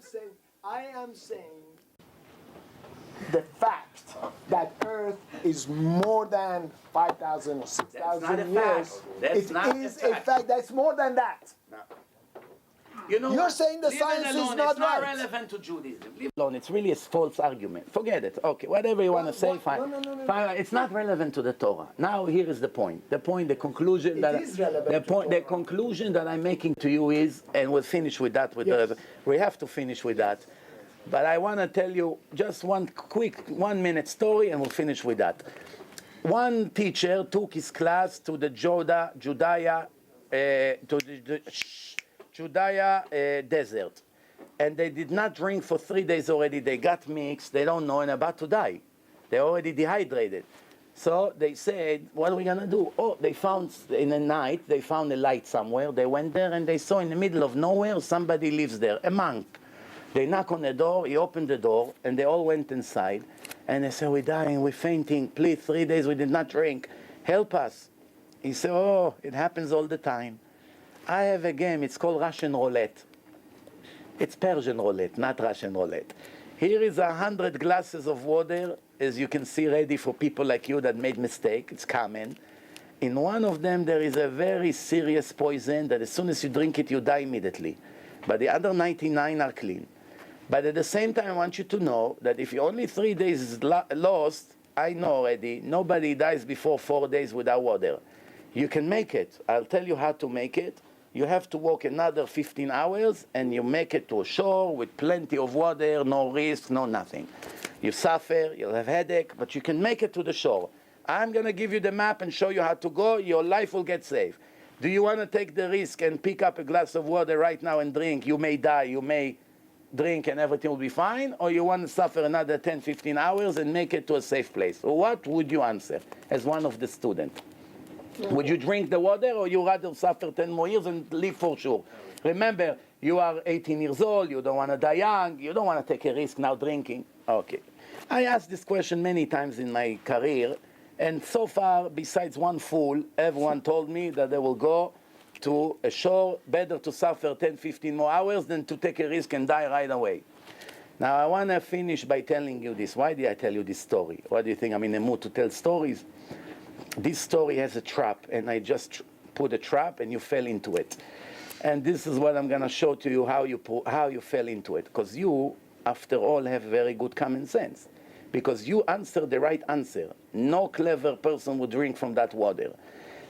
B: I am saying the fact that Earth is more than 5,000 or 6,000 years.
A: That's
B: It
A: not
B: is
A: a
B: a fact. That's more than that.
A: You know,
B: You're saying the
A: leave
B: science
A: it
B: is
A: alone.
B: not
A: It's not
B: right.
A: relevant to Judaism. Leave it alone. It's really a false argument. Forget it. Okay, whatever you want to say, fine.
B: No.
A: Fine. It's not relevant to the Torah. Now here is the point. The conclusion
B: It is relevant to
A: the
B: Torah.
A: conclusion that I'm making to you is, and we'll finish with that.
B: Yes.
A: We have to finish with that. But I want to tell you just one quick 1 minute story, and we'll finish with that. One teacher took his class to the Judea desert, and they did not drink for 3 days already. They got mixed. They don't know and about to die. They're already dehydrated. So they said, what are we going to do? Oh, they found in the night, they found a light somewhere. They went there and they saw in the middle of nowhere somebody lives there, a monk. They knock on the door, he opened the door, and they all went inside. And they said, we're dying, we're fainting. Please, 3 days we did not drink. Help us. He said, oh, it happens all the time. I have a game, it's called Russian roulette. It's Persian roulette, not Russian roulette. Here is 100 glasses of water, as you can see, ready for people like you that made mistake. It's common. In one of them, there is a very serious poison that as soon as you drink it, you die immediately. But the other 99 are clean. But at the same time, I want you to know that if you're only 3 days lost, I know already, nobody dies before 4 days without water. You can make it. I'll tell you how to make it. You have to walk another 15 hours, and you make it to a shore with plenty of water, no risk, no nothing. You suffer, you'll have headache, but you can make it to the shore. I'm going to give you the map and show you how to go. Your life will get saved. Do you want to take the risk and pick up a glass of water right now and drink? You may die, you may drink and everything will be fine, or you want to suffer another 10, 15 hours and make it to a safe place? What would you answer as one of the students? Would you drink the water, or you rather suffer 10 more years and live for sure? Remember, you are 18 years old, you don't want to die young, you don't want to take a risk now drinking. Okay. I asked this question many times in my career, and so far, besides one fool, everyone told me that they will go to a shore, better to suffer 10, 15 more hours than to take a risk and die right away. Now, I want to finish by telling you this. Why did I tell you this story? What do you think? I'm in the mood to tell stories? This story has a trap, and I just put a trap, and you fell into it. And this is what I'm going to show to you, how you fell into it. Because you, after all, have very good common sense. Because you answered the right answer. No clever person would drink from that water.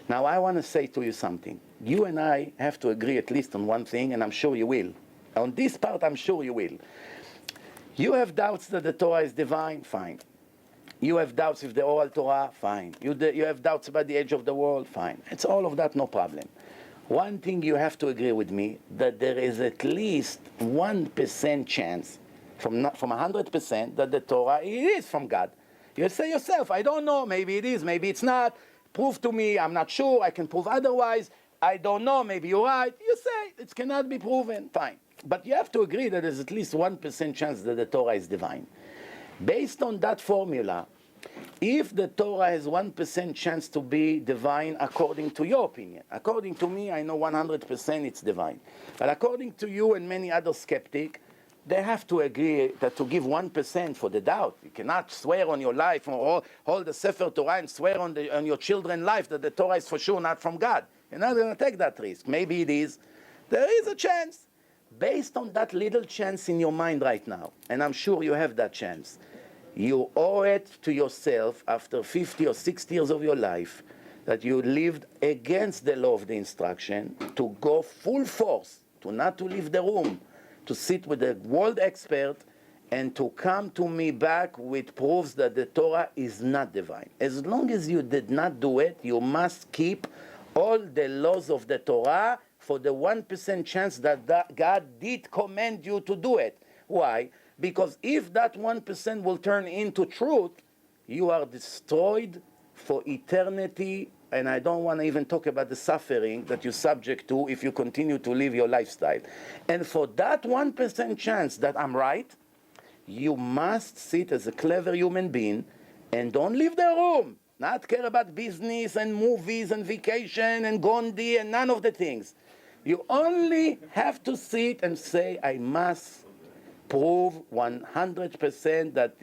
A: Now, I want to say to you something. You and I have to agree at least on one thing, and I'm sure you will. On this part, I'm sure you will. You have doubts that the Torah is divine? Fine. You have doubts if the oral Torah? Fine. You have doubts about the age of the world? Fine. It's all of that, no problem. One thing you have to agree with me, that there is at least 1% chance, from 100%, that the Torah is from God. You say yourself, I don't know, maybe it is, maybe it's not. Prove to me, I'm not sure, I can prove otherwise. I don't know, maybe you're right. You say, it cannot be proven, fine. But you have to agree that there's at least 1% chance that the Torah is divine. Based on that formula, if the Torah has 1% chance to be divine according to your opinion, according to me, I know 100% it's divine. But according to you and many other skeptics, they have to agree that to give 1% for the doubt. You cannot swear on your life or hold the Sefer Torah and swear on your children's life that the Torah is for sure not from God. You're not going to take that risk. Maybe it is. There is a chance. Based on that little chance in your mind right now, and I'm sure you have that chance, you owe it to yourself after 50 or 60 years of your life that you lived against the law of the instruction to go full force, to not to leave the room, to sit with a world expert and to come to me back with proofs that the Torah is not divine. As long as you did not do it, you must keep all the laws of the Torah for the 1% chance that God did command you to do it. Why? Because if that 1% will turn into truth, you are destroyed for eternity, and I don't want to even talk about the suffering that you're subject to if you continue to live your lifestyle. And for that 1% chance that I'm right, you must sit as a clever human being and don't leave the room. Not care about business and movies and vacation and Gandhi and none of the things. You only have to sit and say, I must prove 100% that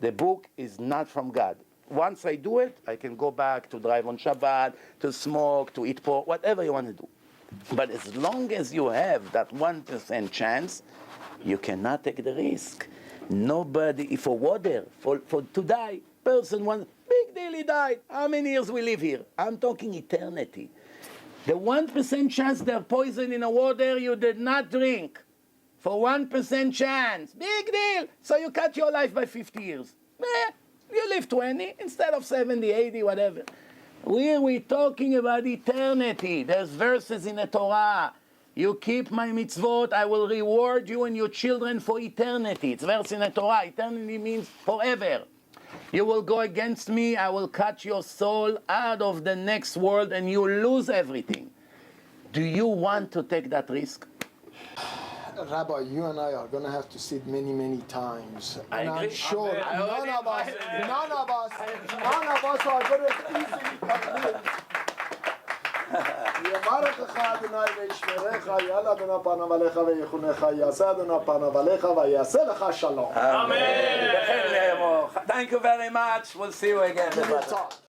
A: the book is not from God. Once I do it, I can go back to drive on Shabbat, to smoke, to eat pork, whatever you want to do. But as long as you have that 1% chance, you cannot take the risk. Nobody, for water, for to die, person wants, big deal, he died. How many years we live here? I'm talking eternity. The 1% chance they're poison in the water you did not drink. For 1% chance, big deal. So you cut your life by 50 years. You live 20 instead of 70, 80, whatever. We're talking about eternity. There's verses in the Torah. You keep my mitzvot, I will reward you and your children for eternity. It's verse in the Torah. Eternity means forever. You will go against me, I will cut your soul out of the next world and you lose everything. Do you want to take that risk?
B: Rabbi, you and I are going to have to sit many, many times. And I'm sure none of us are going to easily commit. יאמרך לך אדוני וישמרך, יעל אדוני פניו עליך ויחונך, יעשה אדוני פניו עליך ויעשה לך שלום.
A: Amen. Thank you very much. We'll see you again.